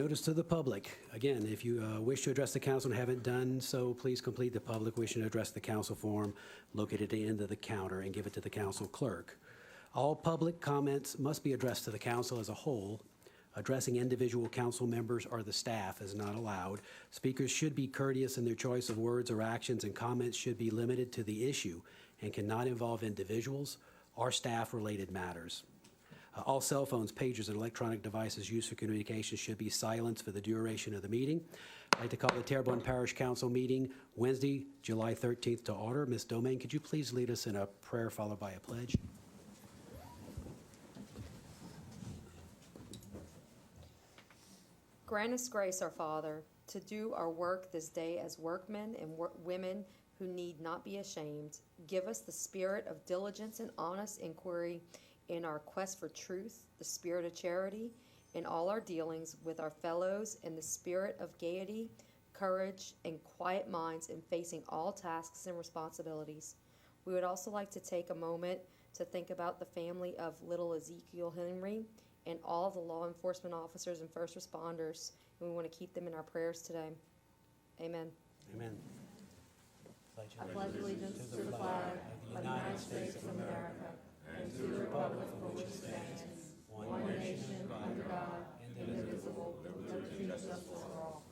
Notice to the public. Again, if you wish to address the council and haven't done so, please complete the public wishing to address the council form located at the end of the counter and give it to the council clerk. All public comments must be addressed to the council as a whole. Addressing individual council members or the staff is not allowed. Speakers should be courteous in their choice of words or actions, and comments should be limited to the issue and cannot involve individuals or staff-related matters. All cell phones, pagers, and electronic devices used for communication should be silenced for the duration of the meeting. I'd like to call the Terrebonne Parish Council meeting Wednesday, July 13th to order. Ms. Domingue, could you please lead us in a prayer followed by a pledge? Grant us grace, our Father, to do our work this day as workmen and women who need not be ashamed. Give us the spirit of diligence and honest inquiry in our quest for truth, the spirit of charity in all our dealings with our fellows, and the spirit of gaiety, courage, and quiet minds in facing all tasks and responsibilities. We would also like to take a moment to think about the family of little Ezekiel Henry and all of the law enforcement officers and first responders, and we want to keep them in our prayers today. Amen. Amen. I pledge allegiance to the flag of the United States of America and to the republic for which it stands, one nation under God, indivisible, with liberty and justice for all.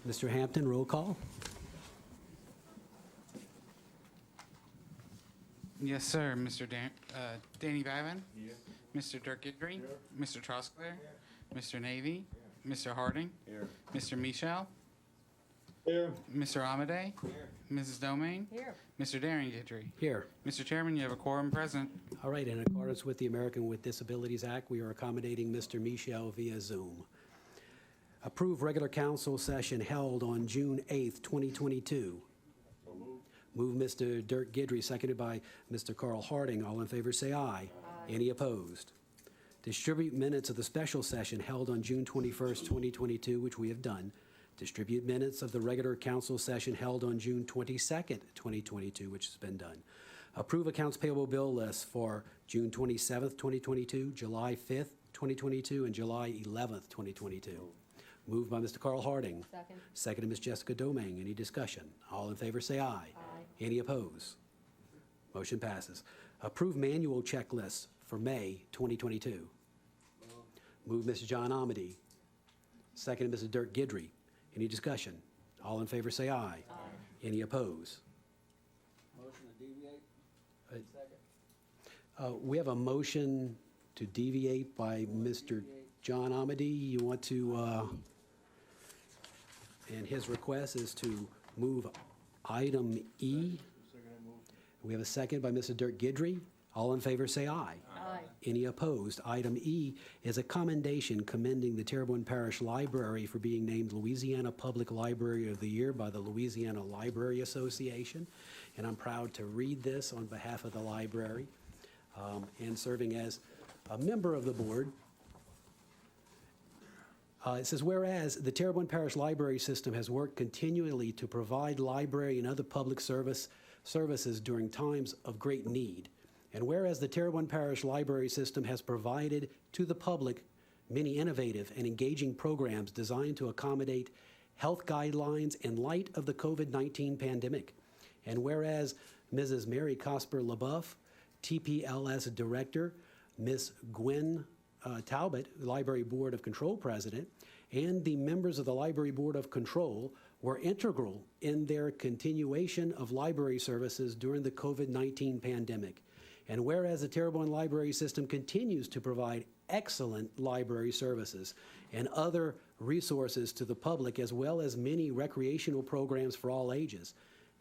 Mr. Hampton, roll call. Yes, sir. Mr. Danny Bavin. Here. Mr. Dirk Guidry. Here. Mr. Trosclair. Here. Mr. Navy. Here. Mr. Harding. Here. Mr. Michel. Here. Mr. Amade. Here. Mrs. Domingue. Here. Mr. Darren Guidry. Here. Mr. Chairman, you have a quorum present. All right, in accordance with the American with Disabilities Act, we are accommodating Mr. Michel via Zoom. Approve regular council session held on June 8th, 2022. Move Mr. Dirk Guidry, seconded by Mr. Carl Harding. All in favor say aye. Aye. Any opposed? Distribute minutes of the special session held on June 21st, 2022, which we have done. Distribute minutes of the regular council session held on June 22nd, 2022, which has been done. Approve accounts payable bill list for June 27th, 2022, July 5th, 2022, and July 11th, 2022. Moved by Mr. Carl Harding. Second. Seconded Ms. Jessica Domingue. Any discussion? All in favor say aye. Aye. Any opposed? Motion passes. Approve manual checklist for May 2022. Move Mr. John Amade. Seconded Mr. Dirk Guidry. Any discussion? All in favor say aye. Aye. Any opposed? Motion to deviate. Second. We have a motion to deviate by Mr. John Amade. You want to, and his request is to move item E. We have a second by Mr. Dirk Guidry. All in favor say aye. Aye. Any opposed? Item E is a commendation commending the Terrebonne Parish Library for being named Louisiana Public Library of the Year by the Louisiana Library Association. And I'm proud to read this on behalf of the library and serving as a member of the board. It says, whereas the Terrebonne Parish Library System has worked continually to provide library and other public services during times of great need, and whereas the Terrebonne Parish Library System has provided to the public many innovative and engaging programs designed to accommodate health guidelines in light of the COVID-19 pandemic, and whereas Mrs. Mary Cosper LaBeouf, TPLS Director, Ms. Gwen Talbot, Library Board of Control President, and the members of the Library Board of Control were integral in their continuation of library services during the COVID-19 pandemic. And whereas the Terrebonne Library System continues to provide excellent library services and other resources to the public, as well as many recreational programs for all ages,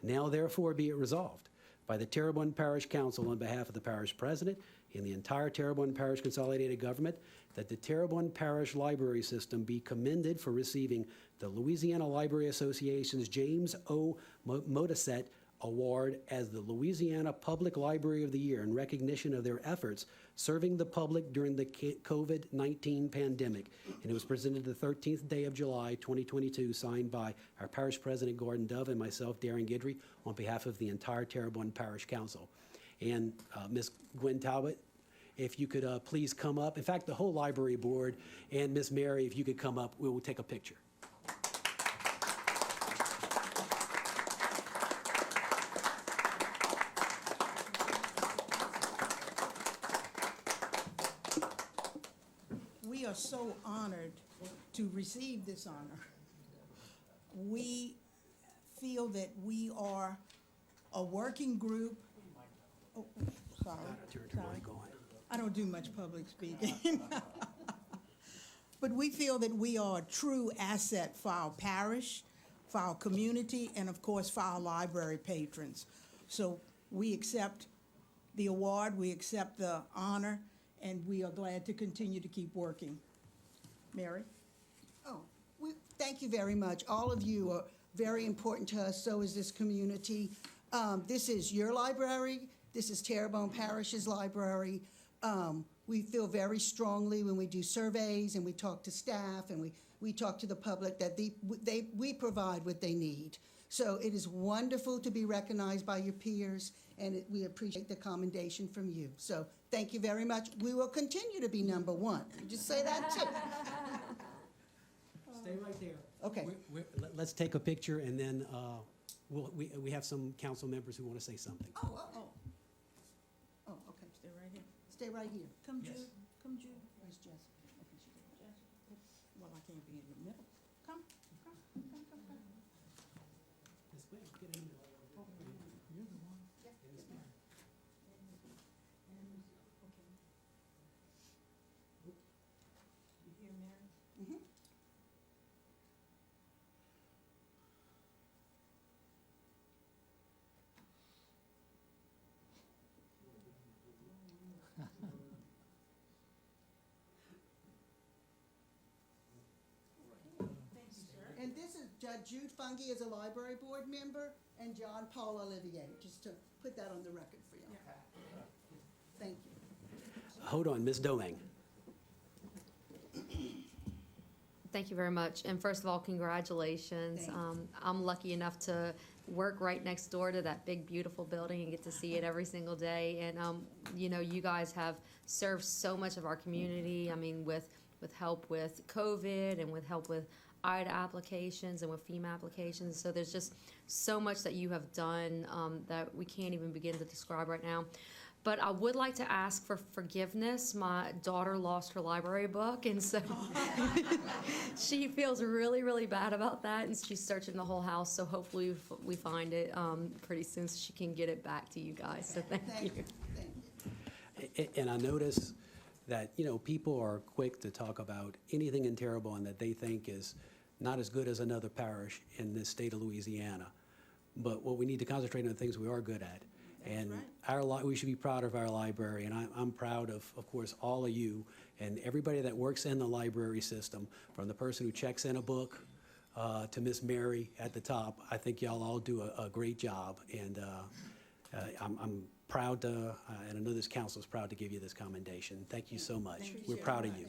now therefore be it resolved by the Terrebonne Parish Council on behalf of the parish president and the entire Terrebonne Parish Consolidated Government that the Terrebonne Parish Library System be commended for receiving the Louisiana Library Association's James O. Modisette Award as the Louisiana Public Library of the Year in recognition of their efforts serving the public during the COVID-19 pandemic. And it was presented the 13th day of July, 2022, signed by our Parish President, Gordon Dove, and myself, Darren Guidry, on behalf of the entire Terrebonne Parish Council. And Ms. Gwen Talbot if you could please come up. In fact, the whole library board and Miss Mary, if you could come up, we will take a picture. We are so honored to receive this honor. We feel that we are a working group. Oh, sorry. Turn the mic on. I don't do much public speaking. But we feel that we are a true asset for our parish, for our community, and of course for our library patrons. So we accept the award, we accept the honor, and we are glad to continue to keep working. Mary? Oh, thank you very much. All of you are very important to us, so is this community. This is your library. This is Terrebonne Parish's library. We feel very strongly when we do surveys and we talk to staff and we talk to the public that we provide what they need. So it is wonderful to be recognized by your peers, and we appreciate the commendation from you. So thank you very much. We will continue to be number one. Just say that too. Stay right there. Okay. Let's take a picture, and then we have some council members who want to say something. Oh, okay. Stay right here. Stay right here. Come, Yes. Jude. Come, Jude. Where's Jessica? Okay, she did. Well, I can't be in the middle. Come. Yes, ma'am. Get in the middle. You're the one. Yes, ma'am. You hear Mary? Mhm. And this is Judge Jude Fungi is a library board member, and John Paul Olivier, just to put that on the record for you. Thank you. Hold on, Ms. Domingue. Thank you very much. And first of all, congratulations. Thanks. I'm lucky enough to work right next door to that big, beautiful building and get to see it every single day. And, you know, you guys have served so much of our community. I mean, with help with COVID and with help with IDA applications and with FEMA applications. So there's just so much that you have done that we can't even begin to describe right now. But I would like to ask for forgiveness. My daughter lost her library book, and so she feels really, really bad about that, and she's searching the whole house. So hopefully we find it pretty soon so she can get it back to you guys. So thank you. Thank you. And I notice that, you know, people are quick to talk about anything in Terrebonne that they think is not as good as another parish in this state of Louisiana. But what we need to concentrate on the things we are good at. And we should be proud of our library, and I'm proud of course, all of you and everybody that works in the library system, from the person who checks in a book to Miss Mary at the top. I think y'all all do a great job, and I'm proud to, and I know this council is proud to give you this commendation. Thank you so much. We're proud of you.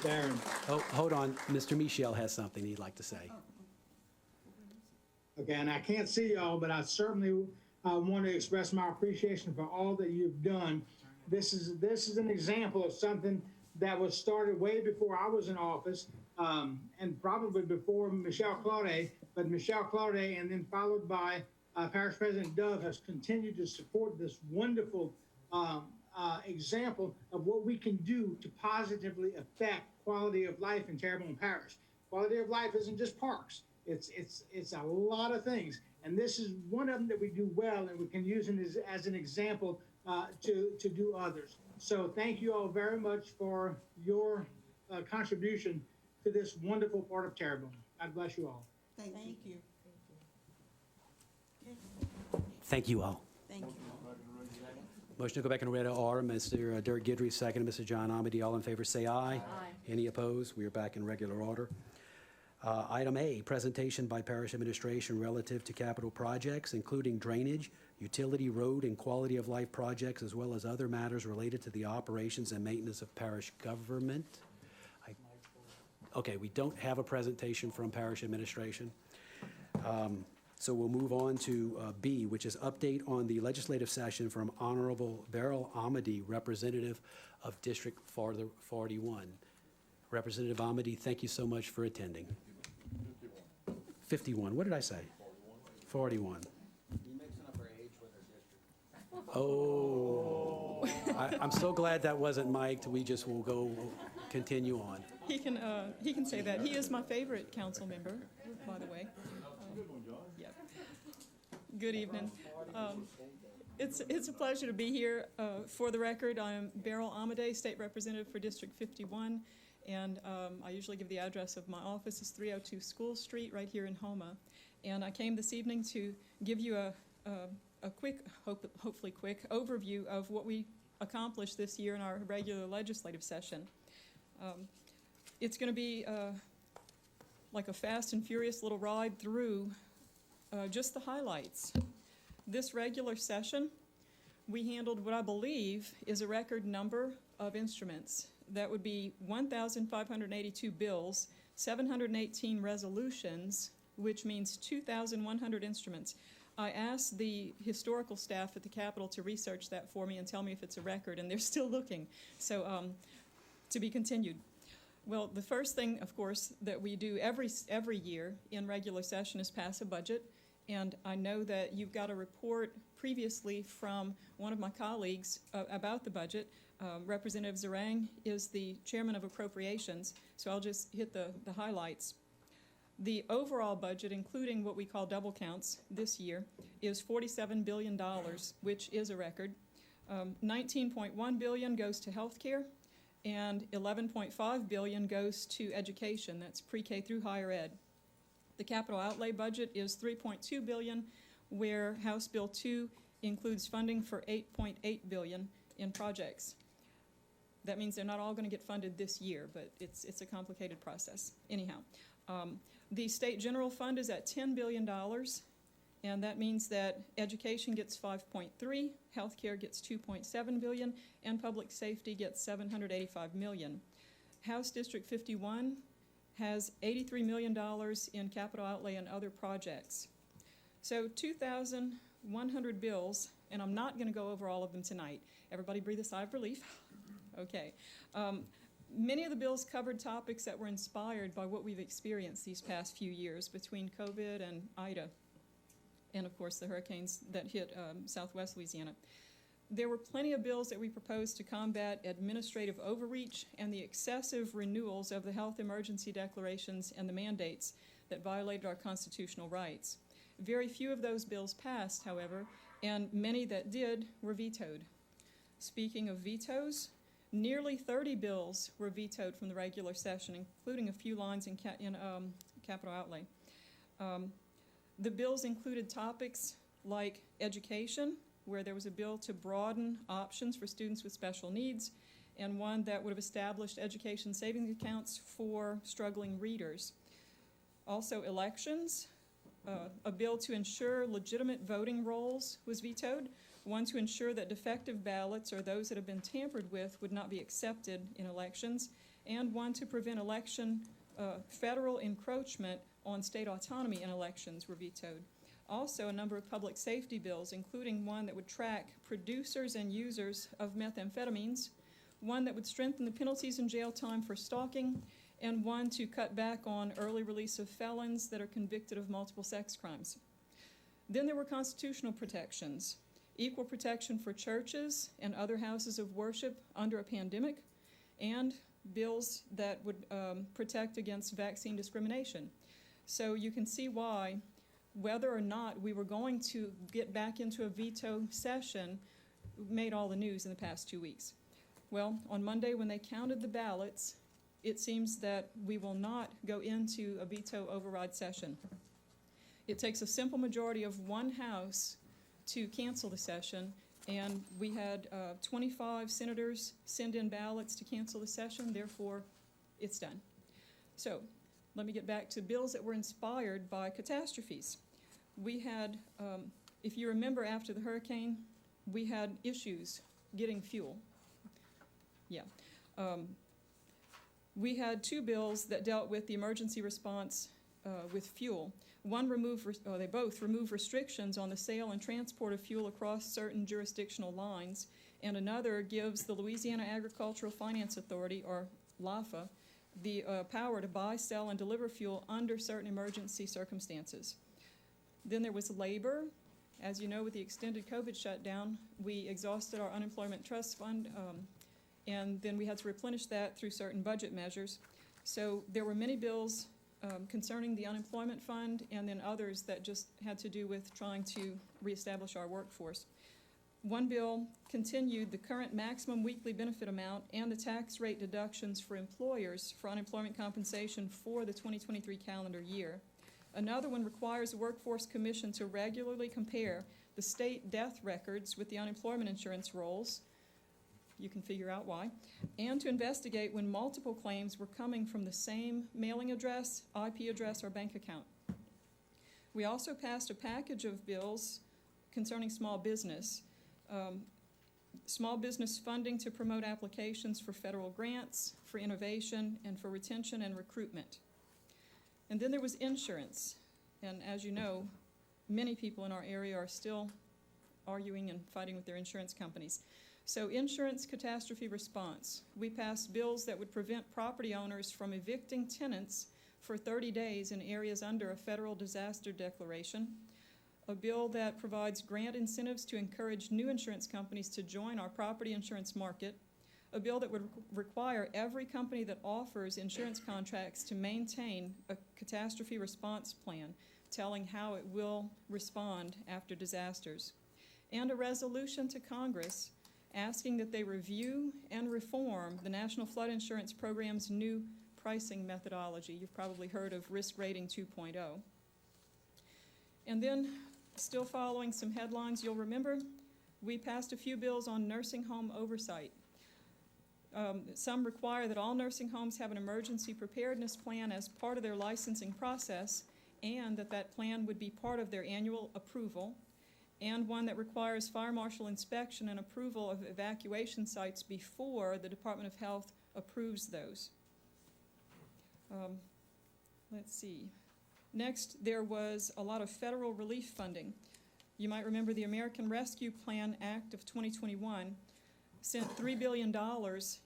Darren, Oh, hold on, Mr. Michel has something he'd like to say. okay, and I can't see y'all, but I certainly want to express my appreciation for all that you've done. This is an example of something that was started way before I was in office, and probably before Michelle Claudet, but Michelle Claudet, and then followed by Parish President Dove, has continued to support this wonderful example of what we can do to positively affect quality of life in Terrebonne Parish. Quality of life isn't just parks. It's a lot of things, and this is one of them that we do well, and we can use it as an example to do others. So thank you all very much for your contribution to this wonderful part of Terrebonne. God bless you all. Thank you. Thank you. Thank you all. Thank you. Motion to go back in regular order, Mr. Dirk Guidry, second, Mr. John Amity. All in favor, say aye. Aye. Any opposed? We are back in regular order. Item A, presentation by parish administration relative to capital projects, including drainage, utility, road, and quality of life projects, as well as other matters related to the operations and maintenance of parish government. Okay, we don't have a presentation from parish administration. So we'll move on to B, which is update on the legislative session from Honorable Beryl Amity, representative of District 41. Representative Amity, thank you so much for attending. 51, what did I say? 41. You mixing up her age with her district. Oh, I'm so glad that wasn't mic'd. We just will continue on. He can say that. He is my favorite council member, by the way. Yeah. Good evening. It's a pleasure to be here. For the record, I'm Beryl Amade, State Representative for District 51, and I usually give the address of my office is 302 School Street, right here in Houma. And I came this evening to give you a quick, hopefully quick, overview of what we accomplished this year in our regular legislative session. It's going to be like a fast and furious little ride through just the highlights. This regular session, we handled what I believe is a record number of instruments. That would be 1,582 bills, 718 resolutions, which means 2,100 instruments. I asked the historical staff at the Capitol to research that for me and tell me if it's a record, and they're still looking. So to be continued. Well, the first thing, of course, that we do every year in regular session is pass a budget. And I know that you've got a report previously from one of my colleagues about the budget. Representative Zarang is the chairman of appropriations, so I'll just hit the highlights. The overall budget, including what we call double counts this year, is $47 billion, which is a record. 19.1 billion goes to healthcare, and 11.5 billion goes to education. That's pre-K through higher ed. The capital outlay budget is $3.2 billion, where House Bill 2 includes funding for $8.8 billion in projects. That means they're not all going to get funded this year, but it's a complicated process. Anyhow, the state general fund is at $10 billion, and that means that education gets 5.3, healthcare gets 2.7 billion, and public safety gets 785 million. House District 51 has $83 million in capital outlay and other projects. So 2,100 bills, and I'm not going to go over all of them tonight. Everybody breathe a sigh of relief. Okay. Many of the bills covered topics that were inspired by what we've experienced these past few years between COVID and Ida, and of course the hurricanes that hit southwest Louisiana. There were plenty of bills that we proposed to combat administrative overreach and the excessive renewals of the health emergency declarations and the mandates that violated our constitutional rights. Very few of those bills passed, however, and many that did were vetoed. Speaking of vetoes, nearly 30 bills were vetoed from the regular session, including a few lines in capital outlay. The bills included topics like education, where there was a bill to broaden options for students with special needs, and one that would have established education savings accounts for struggling readers. Also elections, a bill to ensure legitimate voting rolls was vetoed, one to ensure that defective ballots or those that have been tampered with would not be accepted in elections, and one to prevent federal encroachment on state autonomy in elections were vetoed. Also, a number of public safety bills, including one that would track producers and users of methamphetamines, one that would strengthen the penalties in jail time for stalking, and one to cut back on early release of felons that are convicted of multiple sex crimes. Then there were constitutional protections, equal protection for churches and other houses of worship under a pandemic, and bills that would protect against vaccine discrimination. So you can see why, whether or not we were going to get back into a veto session, made all the news in the past 2 weeks. Well, on Monday when they counted the ballots, it seems that we will not go into a veto override session. It takes a simple majority of one House to cancel the session, and we had 25 senators send in ballots to cancel the session, therefore it's done. So let me get back to bills that were inspired by catastrophes. We had, if you remember after the hurricane, we had issues getting fuel. Yeah. We had two bills that dealt with the emergency response with fuel. They both remove restrictions on the sale and transport of fuel across certain jurisdictional lines, and another gives the Louisiana Agricultural Finance Authority, or LAFA, the power to buy, sell, and deliver fuel under certain emergency circumstances. Then there was labor. As you know, with the extended COVID shutdown, we exhausted our unemployment trust fund, and then we had to replenish that through certain budget measures. So there were many bills concerning the unemployment fund, and then others that just had to do with trying to reestablish our workforce. One bill continued the current maximum weekly benefit amount and the tax rate deductions for employers for unemployment compensation for the 2023 calendar year. Another one requires the Workforce Commission to regularly compare the state death records with the unemployment insurance rolls. You can figure out why. And to investigate when multiple claims were coming from the same mailing address, IP address, or bank account. We also passed a package of bills concerning small business. Small business funding to promote applications for federal grants, for innovation, and for retention and recruitment. And then there was insurance. And as you know, many people in our area are still arguing and fighting with their insurance companies. So insurance catastrophe response. We passed bills that would prevent property owners from evicting tenants for 30 days in areas under a federal disaster declaration. A bill that provides grant incentives to encourage new insurance companies to join our property insurance market. A bill that would require every company that offers insurance contracts to maintain a catastrophe response plan, telling how it will respond after disasters. And a resolution to Congress asking that they review and reform the National Flood Insurance Program's new pricing methodology. You've probably heard of Risk Rating 2.0. And then, still following some headlines, you'll remember we passed a few bills on nursing home oversight. Some require that all nursing homes have an emergency preparedness plan as part of their licensing process, and that plan would be part of their annual approval, and one that requires fire marshal inspection and approval of evacuation sites before the Department of Health approves those. Let's see. Next, there was a lot of federal relief funding. You might remember the American Rescue Plan Act of 2021 sent $3 billion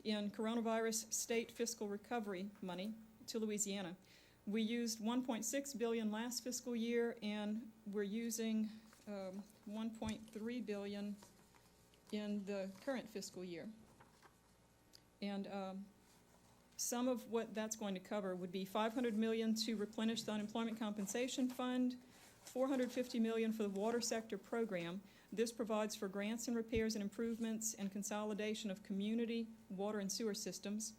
in coronavirus state fiscal recovery money to Louisiana. We used $1.6 billion last fiscal year, and we're using $1.3 billion in the current fiscal year. And some of what that's going to cover would be $500 million to replenish the unemployment compensation fund, $450 million for the water sector program. This provides for grants and repairs and improvements and consolidation of community water and sewer systems,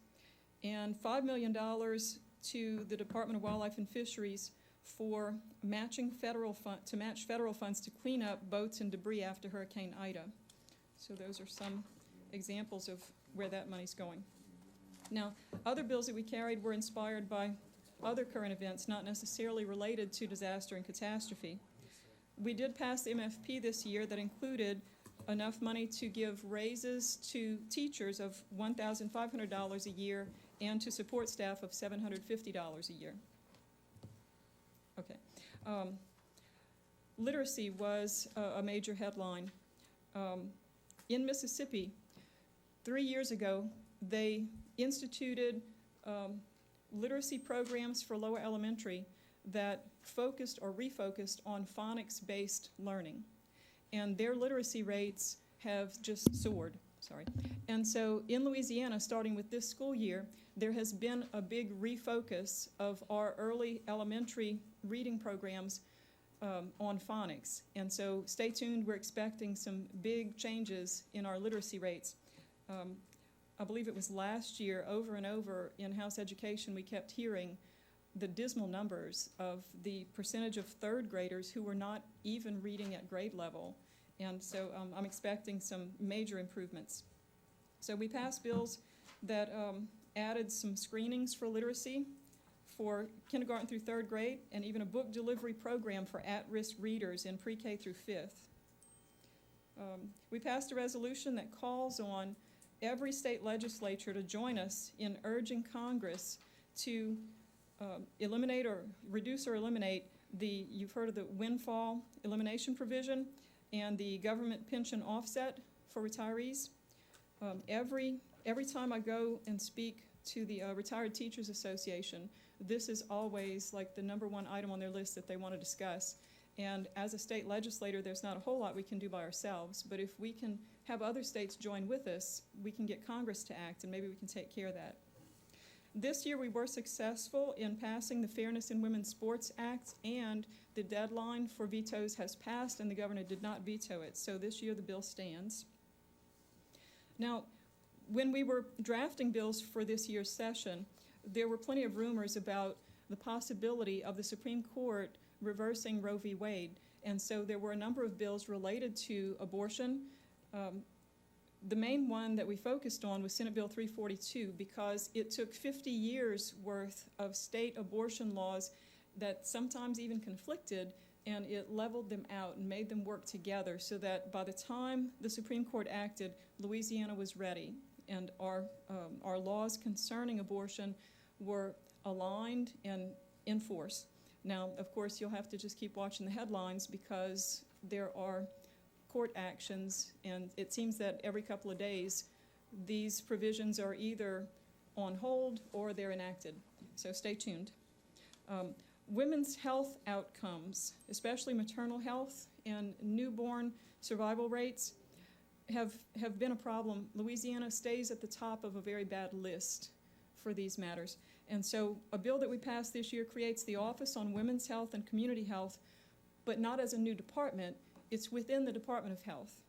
and $5 million to the Department of Wildlife and Fisheries for matching federal funds to clean up boats and debris after Hurricane Ida. So those are some examples of where that money's going. Now, other bills that we carried were inspired by other current events, not necessarily related to disaster and catastrophe. We did pass the MFP this year that included enough money to give raises to teachers of $1,500 a year and to support staff of $750 a year. Okay. Literacy was a major headline. In Mississippi, 3 years ago, they instituted literacy programs for lower elementary that focused or refocused on phonics-based learning. And their literacy rates have just soared, And so in Louisiana, starting with this school year, there has been a big refocus of our early elementary reading programs on phonics. And so stay tuned, we're expecting some big changes in our literacy rates. I believe it was last year, over and over in House Education, we kept hearing the dismal numbers of the percentage of third graders who were not even reading at grade level. And so I'm expecting some major improvements. So we passed bills that added some screenings for literacy for kindergarten through third grade, and even a book delivery program for at-risk readers in pre-K through fifth. We passed a resolution that calls on every state legislature to join us in urging Congress to eliminate or reduce or eliminate You've heard of the windfall elimination provision and the government pension offset for retirees. Every time I go and speak to the Retired Teachers Association, this is always like the #1 item on their list that they want to discuss. And as a state legislator, there's not a whole lot we can do by ourselves, but if we can have other states join with us, we can get Congress to act, and maybe we can take care of that. This year, we were successful in passing the Fairness in Women's Sports Act, and the deadline for vetoes has passed, and the governor did not veto it. So this year, the bill stands. Now, when we were drafting bills for this year's session, there were plenty of rumors about the possibility of the Supreme Court reversing Roe v. Wade. And so there were a number of bills related to abortion. The main one that we focused on was Senate Bill 342 because it took 50 years worth of state abortion laws that sometimes even conflicted, and it leveled them out and made them work together so that by the time the Supreme Court acted, Louisiana was ready, and our laws concerning abortion were aligned and in force. Now, of course, you'll have to just keep watching the headlines because there are court actions, and it seems that every couple of days these provisions are either on hold or they're enacted. So stay tuned. Women's health outcomes, especially maternal health and newborn survival rates, have been a problem. Louisiana stays at the top of a very bad list for these matters. And so a bill that we passed this year creates the Office on Women's Health and Community Health, but not as a new department. It's within the Department of Health.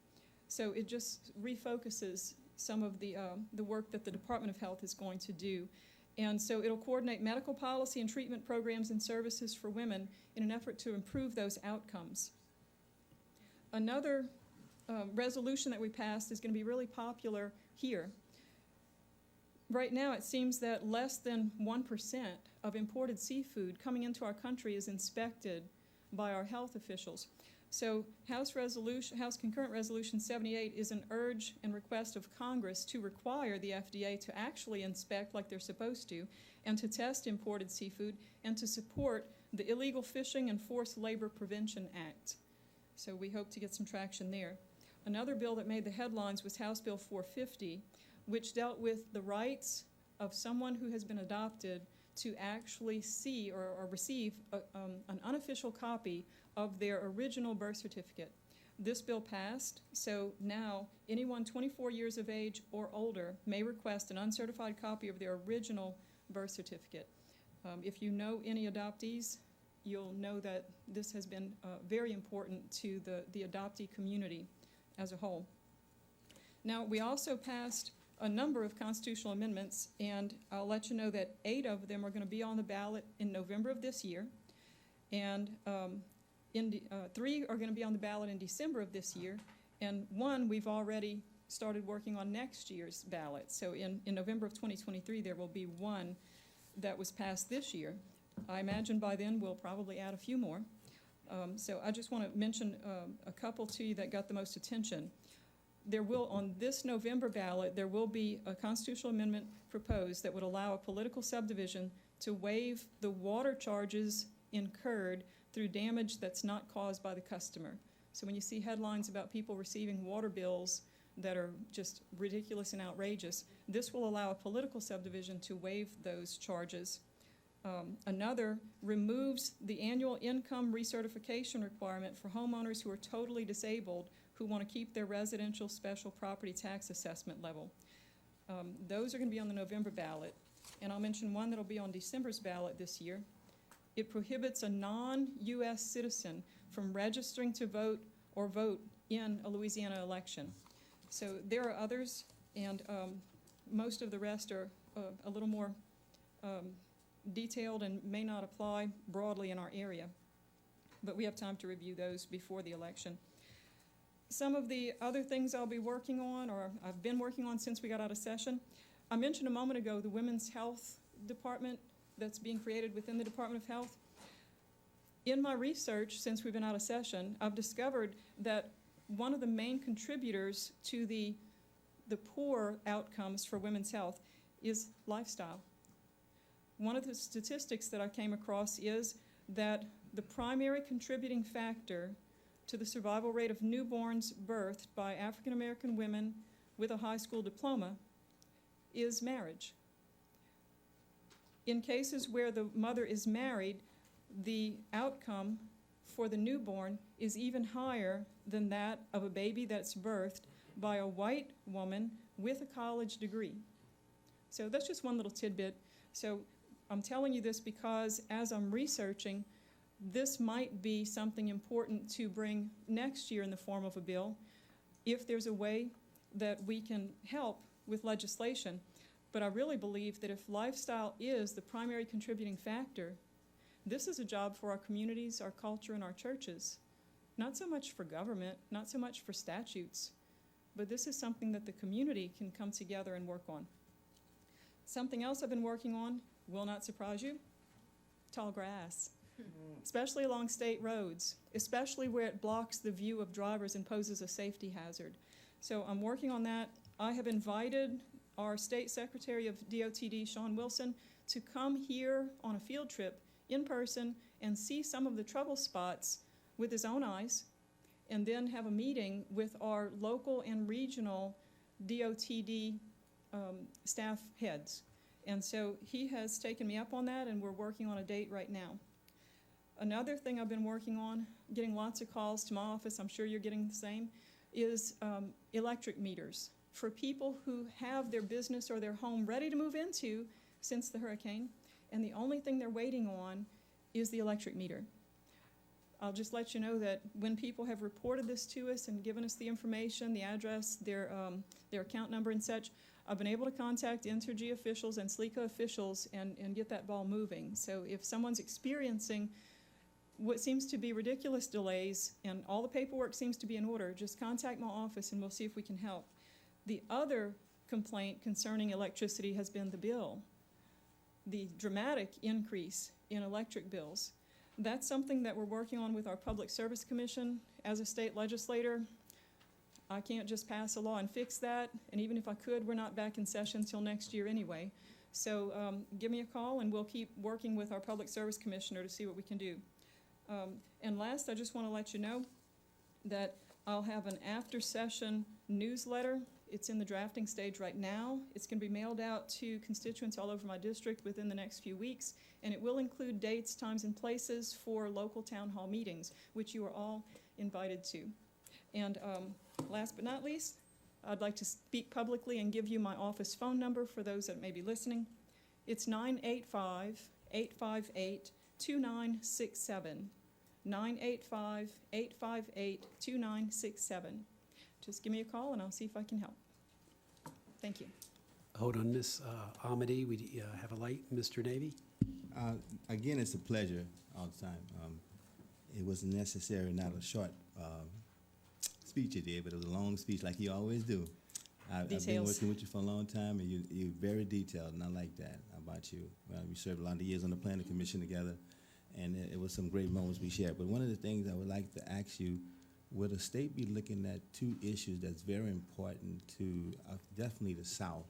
So it just refocuses some of the work that the Department of Health is going to do. And so it'll coordinate medical policy and treatment programs and services for women in an effort to improve those outcomes. Another resolution that we passed is going to be really popular here. Right now, it seems that less than 1% of imported seafood coming into our country is inspected by our health officials. So House Concurrent Resolution 78 is an urge and request of Congress to require the FDA to actually inspect like they're supposed to, and to test imported seafood, and to support the Illegal Fishing and Forced Labor Prevention Act. So we hope to get some traction there. Another bill that made the headlines was House Bill 450, which dealt with the rights of someone who has been adopted to actually see or receive an unofficial copy of their original birth certificate. This bill passed, so now anyone 24 years of age or older may request an uncertified copy of their original birth certificate. If you know any adoptees, you'll know that this has been very important to the adoptee community as a whole. Now, we also passed a number of constitutional amendments, and I'll let you know that 8 of them are going to be on the ballot in November of this year, and 3 are going to be on the ballot in December of this year, and 1 we've already started working on next year's ballot. So in November of 2023, there will be 1 that was passed this year. I imagine by then we'll probably add a few more. So I just want to mention a couple to you that got the most attention. There will, on this November ballot, there will be a constitutional amendment proposed that would allow a political subdivision to waive the water charges incurred through damage that's not caused by the customer. So when you see headlines about people receiving water bills that are just ridiculous and outrageous, this will allow a political subdivision to waive those charges. Another removes the annual income recertification requirement for homeowners who are totally disabled who want to keep their residential special property tax assessment level. Those are going to be on the November ballot. And I'll mention 1 that will be on December's ballot this year. It prohibits a non-U.S. citizen from registering to vote or vote in a Louisiana election. So there are others, and most of the rest are a little more detailed and may not apply broadly in our area. But we have time to review those before the election. Some of the other things I'll be working on, or I've been working on since we got out of session, I mentioned a moment ago the Women's Health Department that's being created within the Department of Health. In my research since we've been out of session, I've discovered that one of the main contributors to the poor outcomes for women's health is lifestyle. One of the statistics that I came across is that the primary contributing factor to the survival rate of newborns birthed by African American women with a high school diploma is marriage. In cases where the mother is married, the outcome for the newborn is even higher than that of a baby that's birthed by a white woman with a college degree. So that's just one little tidbit. So I'm telling you this because as I'm researching, this might be something important to bring next year in the form of a bill, if there's a way that we can help with legislation. But I really believe that if lifestyle is the primary contributing factor, this is a job for our communities, our culture, and our churches. Not so much for government, not so much for statutes, but this is something that the community can come together and work on. Something else I've been working on will not surprise you: tall grass, especially along state roads, especially where it blocks the view of drivers and poses a safety hazard. So I'm working on that. I have invited our State Secretary of DOTD, Sean Wilson, to come here on a field trip in person and see some of the trouble spots with his own eyes, and then have a meeting with our local and regional DOTD staff heads. And so he has taken me up on that, and we're working on a date right now. Another thing I've been working on, getting lots of calls to my office, I'm sure you're getting the same, is electric meters for people who have their business or their home ready to move into since the hurricane, and the only thing they're waiting on is the electric meter. I'll just let you know that when people have reported this to us and given us the information, the address, their account number and such, I've been able to contact Entergy officials and SLECA officials and get that ball moving. So if someone's experiencing what seems to be ridiculous delays and all the paperwork seems to be in order, just contact my office and we'll see if we can help. The other complaint concerning electricity has been the bill, the dramatic increase in electric bills. That's something that we're working on with our Public Service Commission. As a state legislator, I can't just pass a law and fix that, and even if I could, we're not back in session till next year anyway. So give me a call and we'll keep working with our Public Service Commissioner to see what we can do. And last, I just want to let you know that I'll have an after-session newsletter. It's in the drafting stage right now. It's going to be mailed out to constituents all over my district within the next few weeks, and it will include dates, times, and places for local town hall meetings, which you are all invited to. And last but not least, I'd like to speak publicly and give you my office phone number for those that may be listening. It's 985-858-2967. 985-858-2967. Just give me a call and I'll see if I can help. Thank you. Hold on, Ms. Amity, we have a light. Mr. Navy? Again, it's a pleasure all the time. It was necessary, not a short speech you did, but it was a long speech like you always do. I've been working with you for a long time, and you're very detailed, and I like that about you. We served a lot of years on the planning commission together, and it was some great moments we shared. But one of the things I would like to ask you, would the state be looking at two issues that's very important to definitely the South,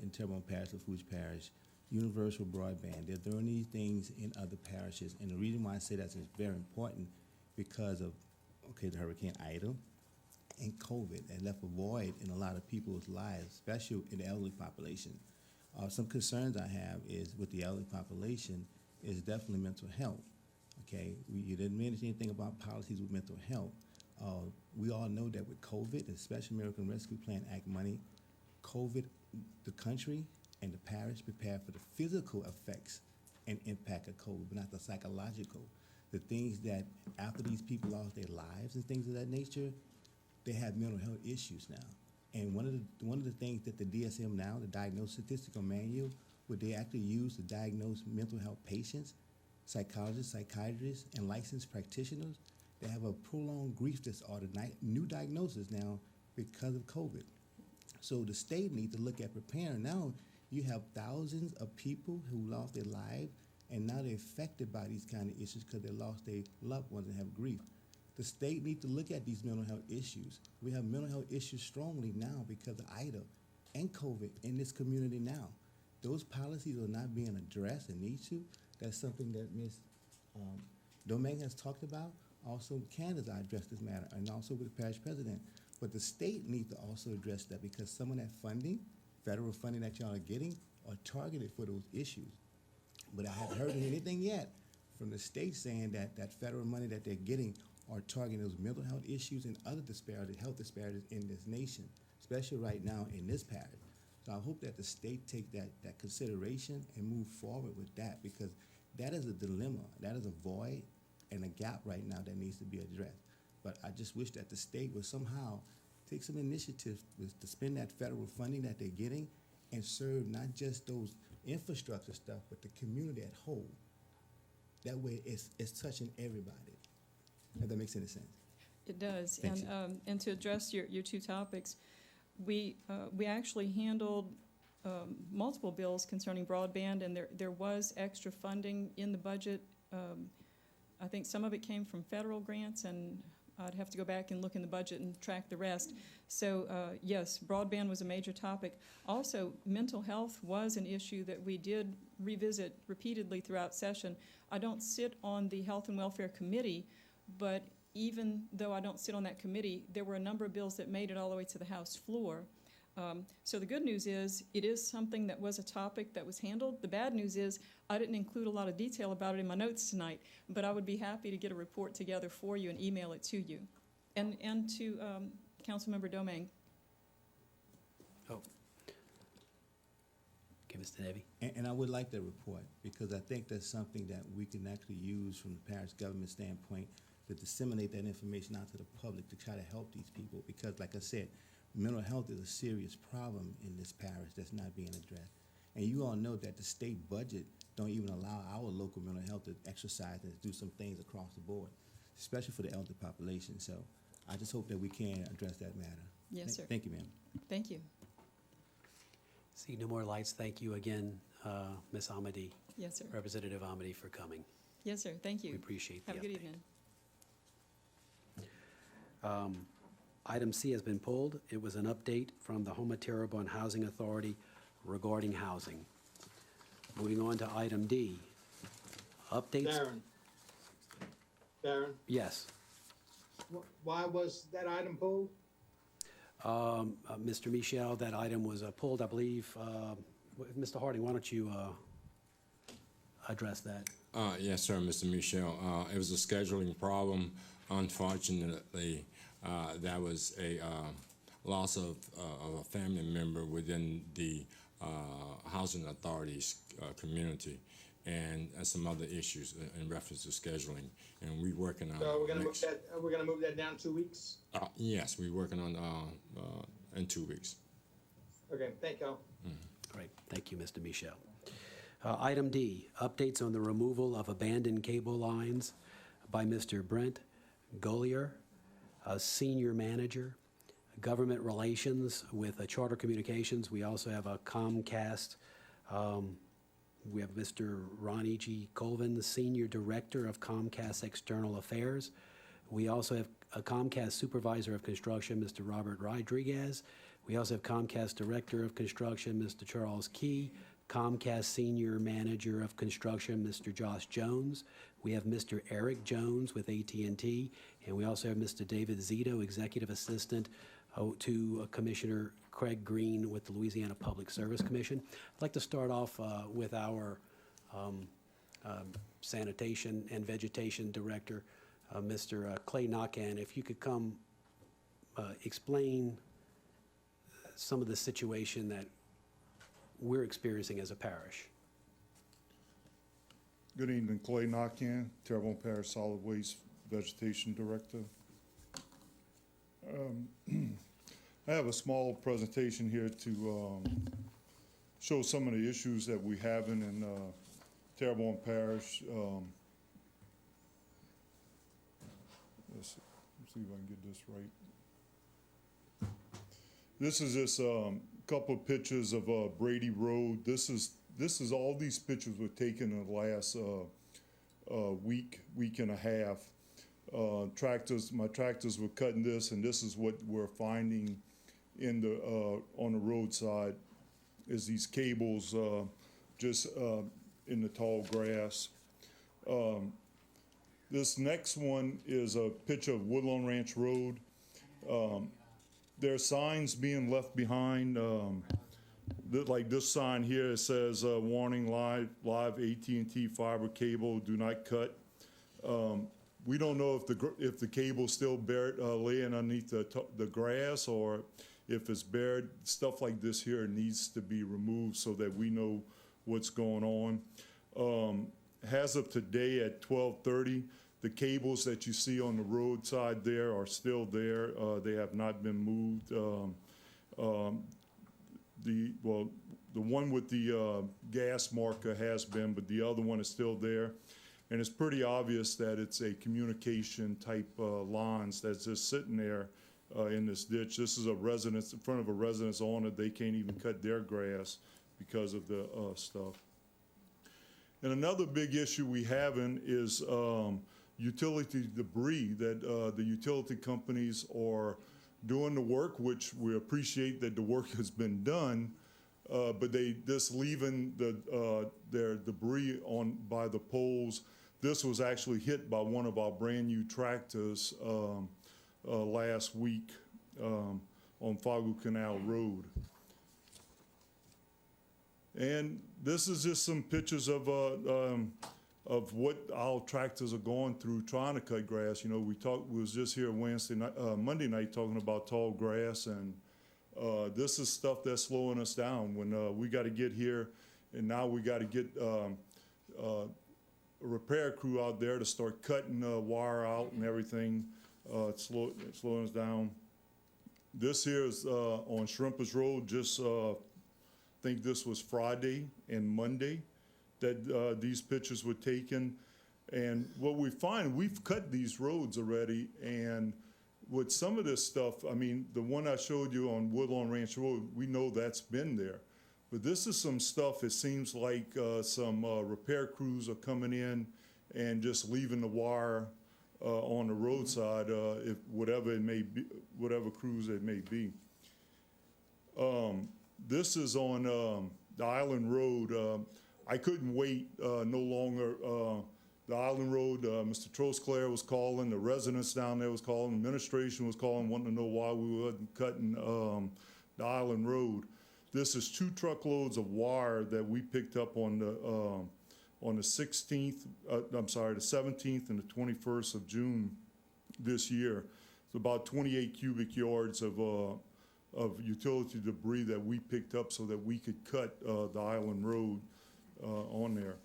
in Terrebonne Parish, LaFouche Parish, universal broadband? They're doing these things in other parishes, and the reason why I say that is very important because of, the Hurricane Ida and COVID, and left a void in a lot of people's lives, especially in the elderly population. Some concerns I have is with the elderly population is definitely mental health. Okay, you didn't mention anything about policies with mental health. We all know that with COVID, especially American Rescue Plan Act money, COVID, the country and the parish prepared for the physical effects and impact of COVID, but not the psychological. The things that after these people lost their lives and things of that nature, they have mental health issues now. And one of the things that the DSM now, the Diagnostic Statistical Manual, what they actually use to diagnose mental health patients, psychologists, psychiatrists, and licensed practitioners, they have a prolonged grief disorder, new diagnosis now because of COVID. So the state needs to look at preparing. Now you have thousands of people who lost their lives, and now they're affected by these kind of issues because they lost their loved ones and have grief. The state needs to look at these mental health issues. We have mental health issues strongly now because of Ida and COVID in this community now. Those policies are not being addressed and need to. That's something that Ms. Domingue has talked about. Also, Candace, I addressed this matter, and also with the parish president. But the state needs to also address that because some of that funding, federal funding that y'all are getting, are targeted for those issues. But I haven't heard anything yet from the state saying that that federal money that they're getting are targeting those mental health issues and other disparities, health disparities in this nation, especially right now in this parish. So I hope that the state take that consideration and move forward with that, because that is a dilemma. That is a void and a gap right now that needs to be addressed. But I just wish that the state would somehow take some initiative to spend that federal funding that they're getting and serve not just those infrastructure stuff, but the community at whole. That way it's touching everybody, if that makes any sense. It does. Thank And to address your two topics, we actually handled multiple bills concerning broadband, and there was extra funding in the budget. I think some of it came from federal grants, and I'd have to go back and look in the budget and track the rest. So yes, broadband was a major topic. Also, mental health was an issue that we did revisit repeatedly throughout session. I don't sit on the Health and Welfare Committee, but even though I don't sit on that committee, there were a number of bills that made it all the way to the House floor. So the good news is, it is something that was a topic that was handled. The bad news is, I didn't include a lot of detail about it in my notes tonight, but I would be happy to get a report together for you and email it to you. And to Councilmember Domingue. Oh. Okay, Mr. Nevy. And I would like that report, because I think that's something that we can actually use from the parish government standpoint to disseminate that information out to the public to try to help these people. Because like I said, mental health is a serious problem in this parish that's not being addressed. And you all know that the state budget don't even allow our local mental health to exercise and do some things across the board, especially for the elder population. So I just hope that we can address that matter. Yes, sir. Thank you, ma'am. Thank you. See no more lights. Thank you again, Ms. Amity, Yes, sir. Representative Amity, for coming. Yes, sir. Thank We you. appreciate the Have a good update. evening. Item C has been pulled. It was an update from the Homa Terrebonne Housing Authority regarding housing. Moving on to item D, updates. Darren, Yes. why was that item pulled? Mr. Michel, that item was pulled, I believe. Mr. Harding, why don't you address that? Yes, sir, Mr. Michel. It was a scheduling problem. Unfortunately, that was a loss of a family member within the Housing Authority's community, and some other issues in reference to scheduling. And we're working on. So we're gonna move that down 2 weeks? Yes, we're working on in 2 weeks. Okay, thank you. Great, thank you, Mr. Michel. Item D, updates on the removal of abandoned cable lines by Mr. Brent Golier, Senior Manager, Government Relations with Charter Communications. We also have a Comcast. We have Mr. Ronnie G. Colvin, the Senior Director of Comcast External Affairs. We also have a Comcast Supervisor of Construction, Mr. Robert Rodriguez. We also have Comcast Director of Construction, Mr. Charles Key. Comcast Senior Manager of Construction, Mr. Josh Jones. We have Mr. Eric Jones with AT&T, and we also have Mr. David Zito, Executive Assistant to Commissioner Craig Green with the Louisiana Public Service Commission. I'd like to start off with our Sanitation and Vegetation Director, Mr. Clay Knockan. If you could come explain some of the situation that we're experiencing as a parish. Good evening, Clay Knockan, Terrebonne Parish Solid Waste Vegetation Director. I have a small presentation here to show some of the issues that we're having in Terrebonne Parish. Let's see if I can get this right. This is just couple of pictures of Brady Road. This is all these pictures were taken in the last week and a half. My tractors were cutting this, and this is what we're finding in the on the roadside is these cables in the tall grass. This next one is a picture of Woodlawn Ranch Road. There are signs being left behind. Like this sign here, it says, warning, live AT&T fiber cable, do not cut. We don't know if the cable's still buried, laying underneath the grass, or if it's buried. Stuff like this here needs to be removed so that we know what's going on. As of today at 12:30, the cables that you see on the roadside there are still there. They have not been moved. The one with the gas marker has been, but the other one is still there. And it's pretty obvious that it's a communication type lines that's just sitting there in this ditch. This is a residence, in front of a residence owner. They can't even cut their grass because of the stuff. And another big issue we having is utility debris, that the utility companies are doing the work, which we appreciate that the work has been done, but they just leaving their debris on by the poles. This was actually hit by one of our brand new tractors last week on Fagu Canal Road. And this is just some pictures of what our tractors are going through trying to cut grass. You know, we was just here Monday night talking about tall grass, and this is stuff that's slowing us down when we got to get here, and now we got to get a repair crew out there to start cutting wire out and everything. It's slowing us down. This here is on Shrimpers Road. Just I think this was Friday and Monday that these pictures were taken. And what we find, we've cut these roads already, and with some of this stuff, I mean, the one I showed you on Woodlawn Ranch Road, we know that's been there. But this is some stuff, it seems like some repair crews are coming in and just leaving the wire on the roadside, if whatever it may be, whatever crews it may be. This is on the Island Road. I couldn't wait no longer. The Island Road, Mr. Trosclair was calling, the residents down there was calling, administration was calling, wanting to know why we wasn't cutting the Island Road. This is 2 truckloads of wire that we picked up on the 16th, I'm sorry, the 17th and the 21st of June this year. It's about 28 cubic yards of utility debris that we picked up so that we could cut the Island Road on there.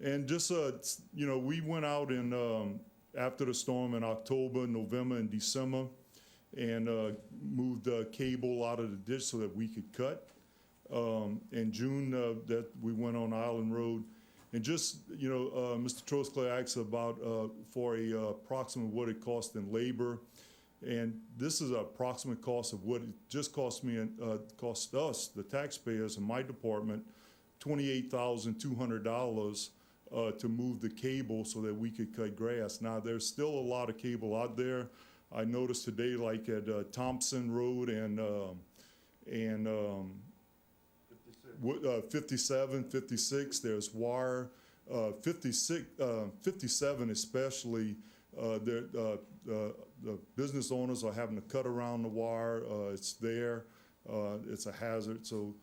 And just, you know, we went out in, after the storm in October, November, and December, and moved cable out of the ditch so that we could cut. In June, that we went on Island Road. And just, you know, Mr. Trosclair asked about for a approximate what it cost in labor. And this is an approximate cost of what it just cost me, cost us, the taxpayers in my department, $28,200 to move the cable so that we could cut grass. Now, there's still a lot of cable out there. I noticed today, like at Thompson Road and 57, 56, there's wire. 57 especially, the business owners are having to cut around the wire. It's there. It's a hazard. So,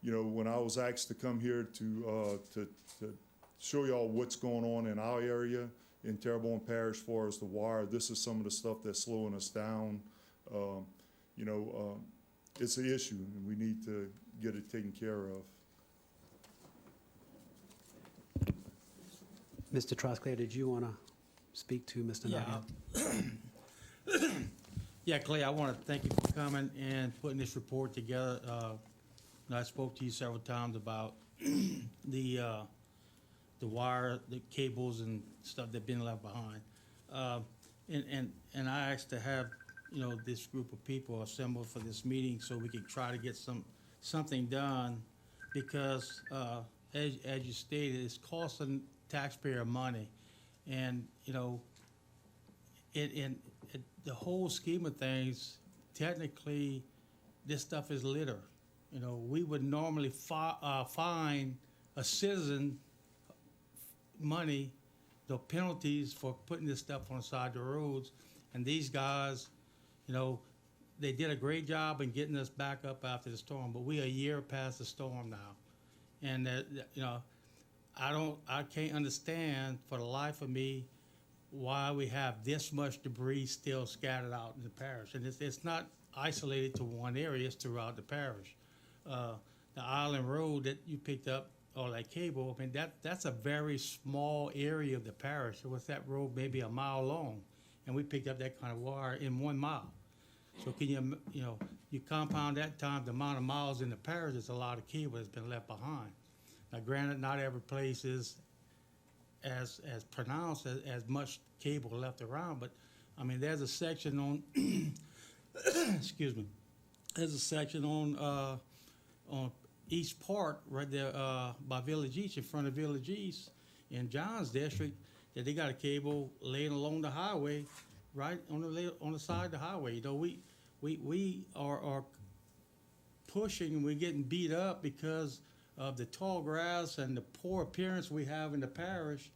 you know, when I was asked to come here to show y'all what's going on in our area in Terrebonne Parish as far as the wire, this is some of the stuff that's slowing us down. You know, it's an issue, and we need to get it taken care of. Mr. Trosclair, did you want to speak to Mr. Nugget? Yeah, Clay, I want to thank you for coming and putting this report together. I spoke to you several times about the wire, the cables and stuff that been left behind. And I asked to have, you know, this group of people assembled for this meeting so we could try to get something done, because as you stated, it's costing taxpayer money. And, you know, in the whole scheme of things, technically, this stuff is litter. You know, we would normally fine a citizen money the penalties for putting this stuff on the side of the roads. And these guys, you know, they did a great job in getting us back up after the storm, but we are a year past the storm now. And, you know, I can't understand for the life of me why we have this much debris still scattered out in the parish. And it's not isolated to one area, it's throughout the parish. The Island Road that you picked up, all that cable, I mean, that's a very small area of the parish. It was that road maybe a mile long, and we picked up that kind of wire in 1 mile. So can you know, you compound that times the amount of miles in the parish, there's a lot of cable that's been left behind. Now granted, not every place is as pronounced as much cable left around, but I mean, there's a section on, excuse me, there's a section on East Park right there by Village East, in front of Village East in John's district, that they got a cable laying along the highway, right on the side of the highway. You know, we are pushing, and we're getting beat up because of the tall grass and the poor appearance we have in the parish,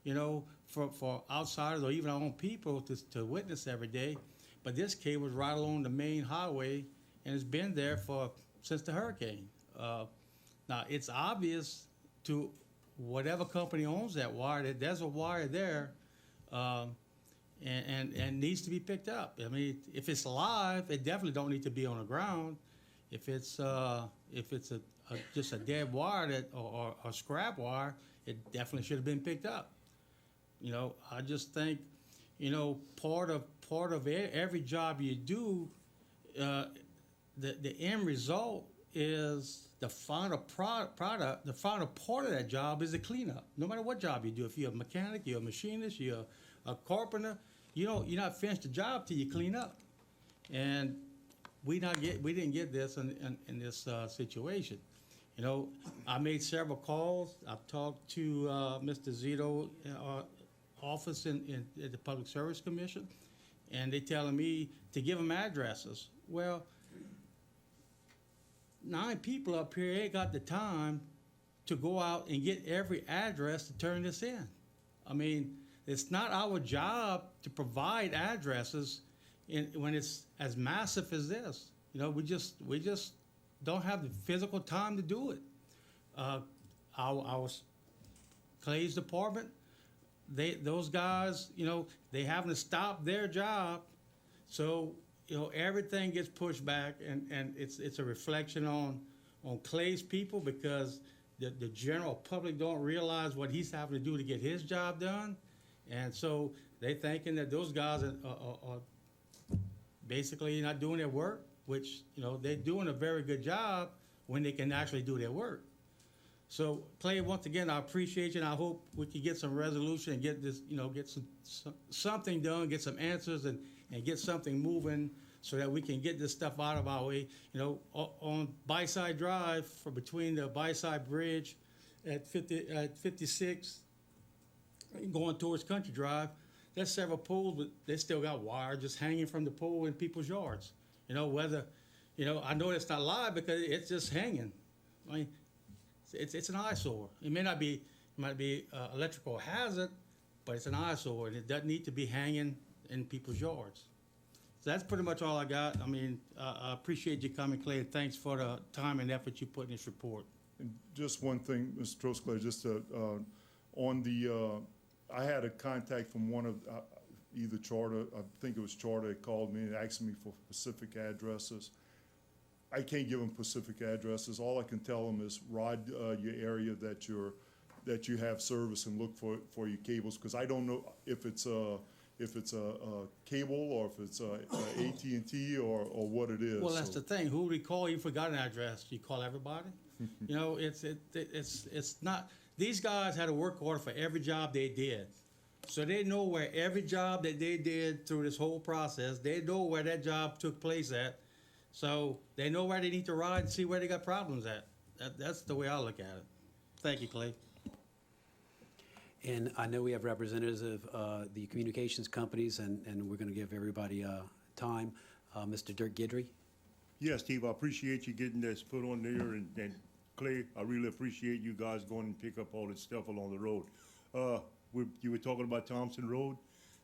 you know, for outsiders or even our own people to witness every day. But this cable is right along the main highway, and it's been there since the hurricane. Now, it's obvious to whatever company owns that wire that there's a wire there, and needs to be picked up. I mean, if it's live, it definitely don't need to be on the ground. If it's just a dead wire or scrap wire, it definitely should have been picked up. You know, I just think, you know, part of every job you do, the end result is the final product. The final part of that job is the cleanup. No matter what job you do, if you're a mechanic, you're a machinist, you're a carpenter, you're not finished the job till you clean up. And we didn't get this in this situation. You know, I made several calls. I've talked to Mr. Zito office in the Public Service Commission, and they telling me to give them addresses. Well, 9 people up here ain't got the time to go out and get every address to turn this in. I mean, it's not our job to provide addresses when it's as massive as this. You know, we just don't have the physical time to do it. Our Clay's department, those guys, you know, they having to stop their job, so you know, everything gets pushed back, and it's a reflection on Clay's people, because the general public don't realize what he's having to do to get his job done, and so they thinking that those guys are basically not doing their work, which, you know, they're doing a very good job when they can actually do their work. So Clay, once again, I appreciate you, and I hope we can get some resolution and get this, you know, get something done, get some answers, and get something moving so that we can get this stuff out of our way. You know, on Byside Drive, for between the Byside Bridge at 56 going towards Country Drive, there's several poles, but they still got wire just hanging from the pole in people's yards. You know, I know it's not live because it's just hanging. I mean, it's an eyesore. It might be electrical hazard, but it's an eyesore, and it doesn't need to be hanging in people's yards. So that's pretty much all I got. I mean, I appreciate you coming, Clay, and thanks for the time and effort you put in this report. And just one thing, Mr. Trosclair, just I had a contact from one of either Charter, I think it was Charter, that called me and asked me for specific addresses. I can't give them specific addresses. All I can tell them is ride your area that you have service and look for your cables, because I don't know if it's a cable or if it's AT&T or what it is. Well, that's the thing. Who do we call? You forgot an address. Do you call everybody? You know, it's not. These guys had a work order for every job they did. So they know where every job that they did through this whole process, they know where that job took place at. So they know where they need to ride and see where they got problems at. That's the way I look at it. Thank you, Clay. And I know we have representatives of the communications companies, and we're going to give everybody time. Mr. Dirk Guidry. Yes, Steve, I appreciate you getting this put on there, and Clay, I really appreciate you guys going and pick up all this stuff along the road. you were talking about Thompson Road.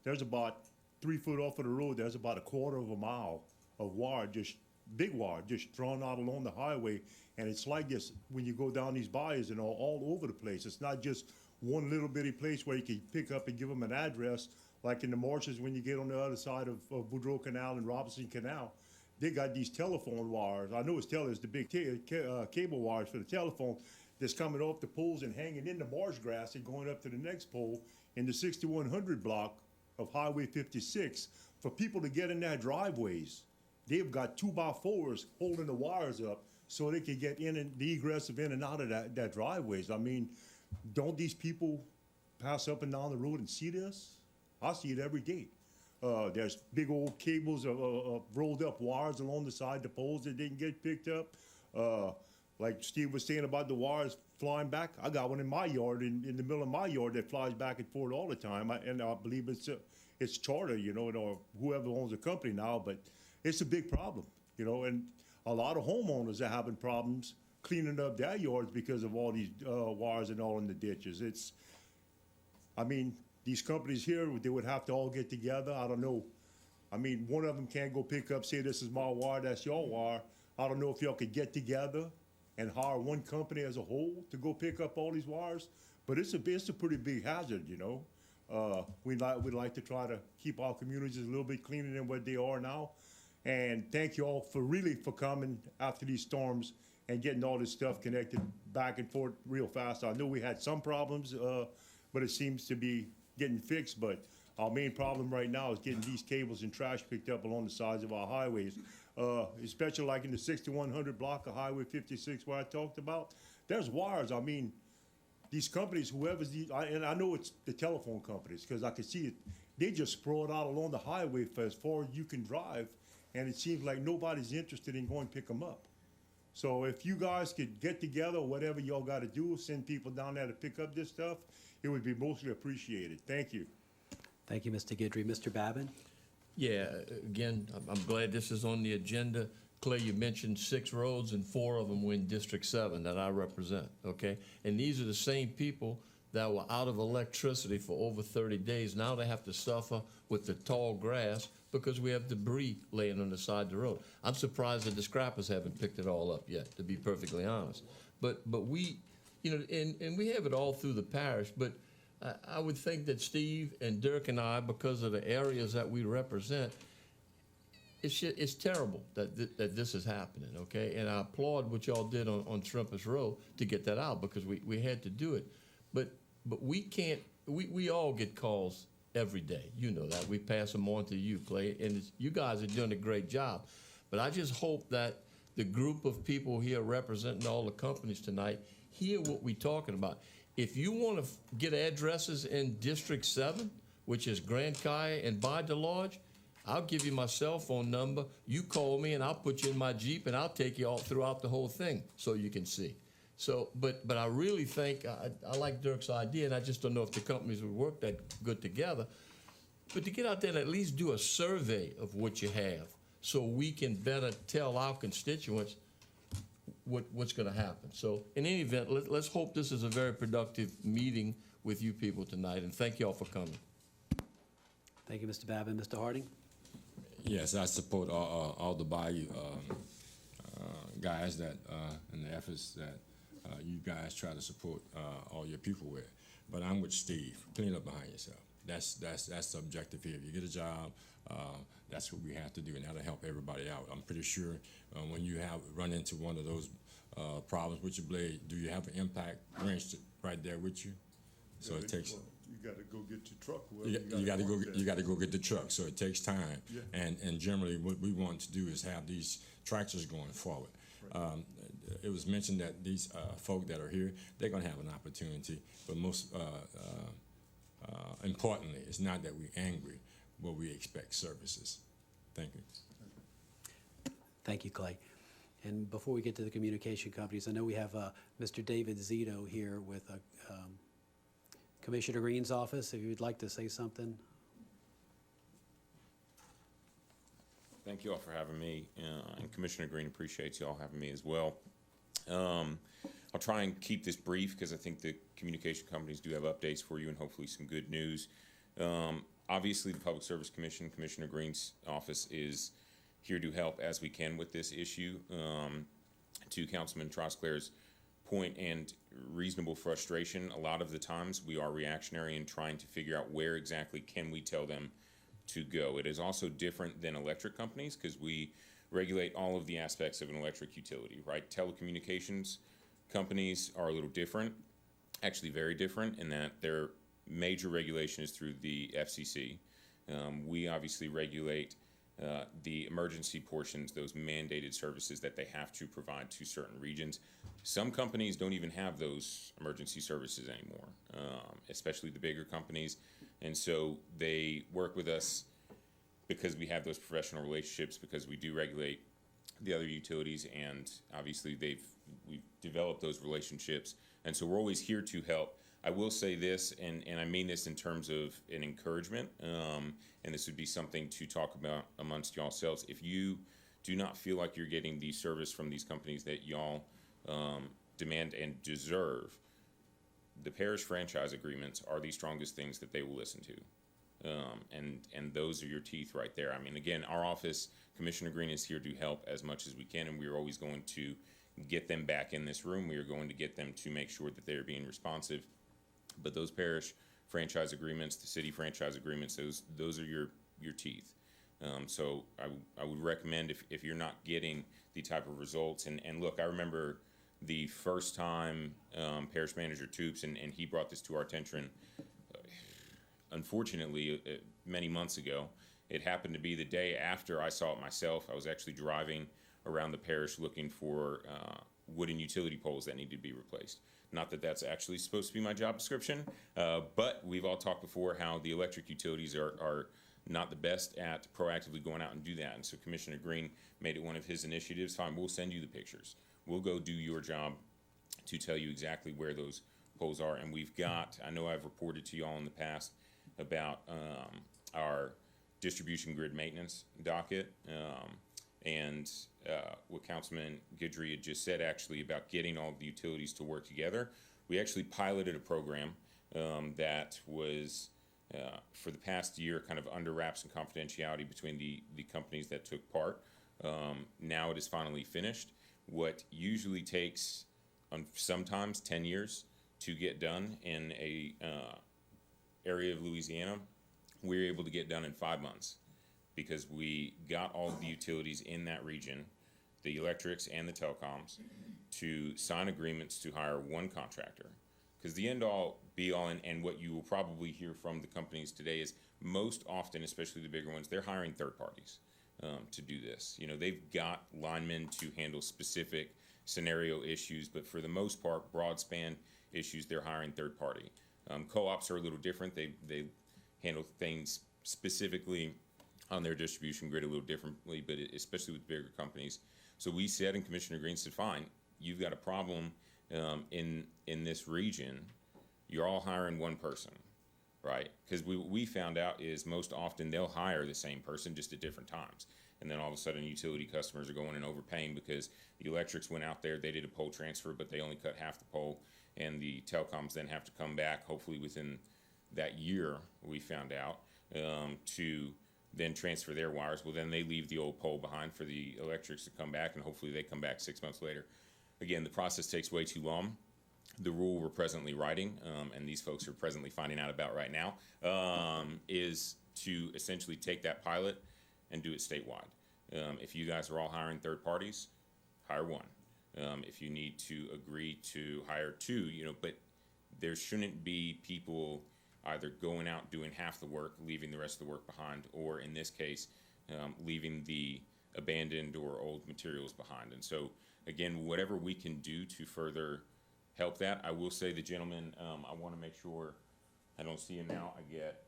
There's about 3 foot off of the road, there's about a quarter of a mile of wire, just big wire, just drawn out along the highway. And it's like this when you go down these bayous and all over the place. It's not just one little bitty place where you can pick up and give them an address, like in the marshes when you get on the other side of Boudreaux Canal and Robinson Canal. They got these telephone wires. I know it's the big cable wires for the telephone that's coming off the poles and hanging in the marsh grass and going up to the next pole in the 6100 block of Highway 56. For people to get in their driveways, they've got 2x4s holding the wires up so they can get in and the egress of in and out of that driveways. I mean, don't these people pass up and down the road and see this? I see it every day. There's big old cables of rolled up wires along the side of the poles that didn't get picked up. Like Steve was saying about the wires flying back, I got one in my yard, in the middle of my yard, that flies back and forth all the time. And I believe it's Charter, you know, or whoever owns the company now, but it's a big problem, you know, and a lot of homeowners are having problems cleaning up their yards because of all these wires and all in the ditches. I mean, these companies here, they would have to all get together. I don't know. I mean, one of them can't go pick up, say, this is my wire, that's your wire. I don't know if y'all could get together and hire one company as a whole to go pick up all these wires, but it's a pretty big hazard, you know. We'd like to try to keep our communities a little bit cleaner than what they are now. And thank you all for coming after these storms and getting all this stuff connected back and forth real fast. I know we had some problems, but it seems to be getting fixed. But our main problem right now is getting these cables and trash picked up along the sides of our highways, especially like in the 6100 block of Highway 56 where I talked about. There's wires. I mean, these companies, and I know it's the telephone companies because I can see it, they just sprawl out along the highway for as far as you can drive, and it seems like nobody's interested in going to pick them up. So if you guys could get together, or whatever y'all got to do, send people down there to pick up this stuff, it would be mostly appreciated. Thank you. Thank you, Mr. Guidry. Mr. Babin? Yeah, again, I'm glad this is on the agenda. Clay, you mentioned 6 roads, and 4 of them were in District 7 that I represent, okay? And these are the same people that were out of electricity for over 30 days. Now they have to suffer with the tall grass because we have debris laying on the side of the road. I'm surprised that the scrappers haven't picked it all up yet, to be perfectly honest. But we, you know, and we have it all through the parish, but I would think that Steve and Dirk and I, because of the areas that we represent, it's terrible that this is happening, okay? And I applaud what y'all did on Shrimpers Row to get that out because we had to do it. But we can't, we all get calls every day. You know that. We pass them on to you, Clay, and you guys are doing a great job. But I just hope that the group of people here representing all the companies tonight hear what we're talking about. If you want to get addresses in District 7, which is Grand Kai and By the Lodge, I'll give you my cell phone number. You call me and I'll put you in my Jeep and I'll take you all throughout the whole thing so you can see. So, but I really think, I like Dirk's idea, and I just don't know if the companies would work that good together. But to get out there and at least do a survey of what you have so we can better tell our constituents what's going to happen. So in any event, let's hope this is a very productive meeting with you people tonight, and thank you all for coming. Thank you, Mr. Babin. Mr. Harding? Yes, I support all the Bayou guys that and the efforts that you guys try to support all your people with. But I'm with Steve. Clean up behind yourself. That's the objective here. If you get a job, that's what we have to do, and that'll help everybody out. I'm pretty sure when you run into one of those problems with your blade, do you have an impact wrench right there with you? So it takes. You got to go get your truck. You got to go get the truck. So it takes time, yeah. And generally what we want to do is have these tractors going forward. Right. It was mentioned that these folk that are here, they're going to have an opportunity, but most importantly, it's not that we're angry, but we expect services. Thank you. Thank you, Clay. And before we get to the communication companies, I know we have Mr. David Zito here with Commissioner Green's office, if you'd like to say something. Thank you all for having me, and Commissioner Green appreciates you all having me as well. I'll try and keep this brief because I think the communication companies do have updates for you and hopefully some good news. Obviously, the Public Service Commission, Commissioner Green's office is here to help as we can with this issue. To Councilman Trosclair's point and reasonable frustration, a lot of the times we are reactionary in trying to figure out where exactly can we tell them to go. It is also different than electric companies because we regulate all of the aspects of an electric utility, right? Telecommunications companies are a little different, actually very different, in that their major regulation is through the FCC. We obviously regulate the emergency portions, those mandated services that they have to provide to certain regions. Some companies don't even have those emergency services anymore, especially the bigger companies. And so they work with us because we have those professional relationships, because we do regulate the other utilities, and obviously we've developed those relationships. And so we're always here to help. I will say this, and I mean this in terms of an encouragement, and this would be something to talk about amongst y'all selves. If you do not feel like you're getting the service from these companies that y'all demand and deserve, the parish franchise agreements are the strongest things that they will listen to. And those are your teeth right there. I mean, again, our office, Commissioner Green is here to help as much as we can, and we are always going to get them back in this room. We are going to get them to make sure that they're being responsive. But those parish franchise agreements, the city franchise agreements, those are your teeth. So I would recommend if you're not getting the type of results, and look, I remember the first time Parish Manager Toops, and he brought this to our attention, unfortunately, many months ago. It happened to be the day after I saw it myself. I was actually driving around the parish looking for wooden utility poles that needed to be replaced. Not that that's actually supposed to be my job description, but we've all talked before how the electric utilities are not the best at proactively going out and do that. And so Commissioner Green made it one of his initiatives. Fine, we'll send you the pictures. We'll go do your job to tell you exactly where those poles are. And we've got, I know I've reported to you all in the past about our distribution grid maintenance docket, and what Councilman Guidry had just said actually about getting all the utilities to work together. We actually piloted a program that was for the past year kind of under wraps and confidentiality between the companies that took part. Now it is finally finished. What usually takes sometimes 10 years to get done in a area of Louisiana, we were able to get done in 5 months because we got all the utilities in that region, the electrics and the telecoms, to sign agreements to hire one contractor. Because the end all be all, and what you will probably hear from the companies today is most often, especially the bigger ones, they're hiring third parties to do this. You know, they've got linemen to handle specific scenario issues, but for the most part, broad span issues, they're hiring third party. Co-ops are a little different. They handle things specifically on their distribution grid a little differently, but especially with bigger companies. So we said, and Commissioner Green said, fine, you've got a problem in this region. You're all hiring one person, right? Because we found out is most often they'll hire the same person just at different times. And then all of a sudden utility customers are going and overpaying because the electrics went out there, they did a pole transfer, but they only cut half the pole. And the telecoms then have to come back, hopefully within that year, we found out, to then transfer their wires. Well, then they leave the old pole behind for the electrics to come back, and hopefully they come back 6 months later. Again, the process takes way too long. The rule we're presently writing, and these folks are presently finding out about right now, is to essentially take that pilot and do it statewide. If you guys are all hiring third parties, hire one. If you need to agree to hire two, but there shouldn't be people either going out doing half the work, leaving the rest of the work behind, or in this case, leaving the abandoned or old materials behind. And so, again, whatever we can do to further help that. I will say the gentleman, I want to make sure, I don't see him now, I get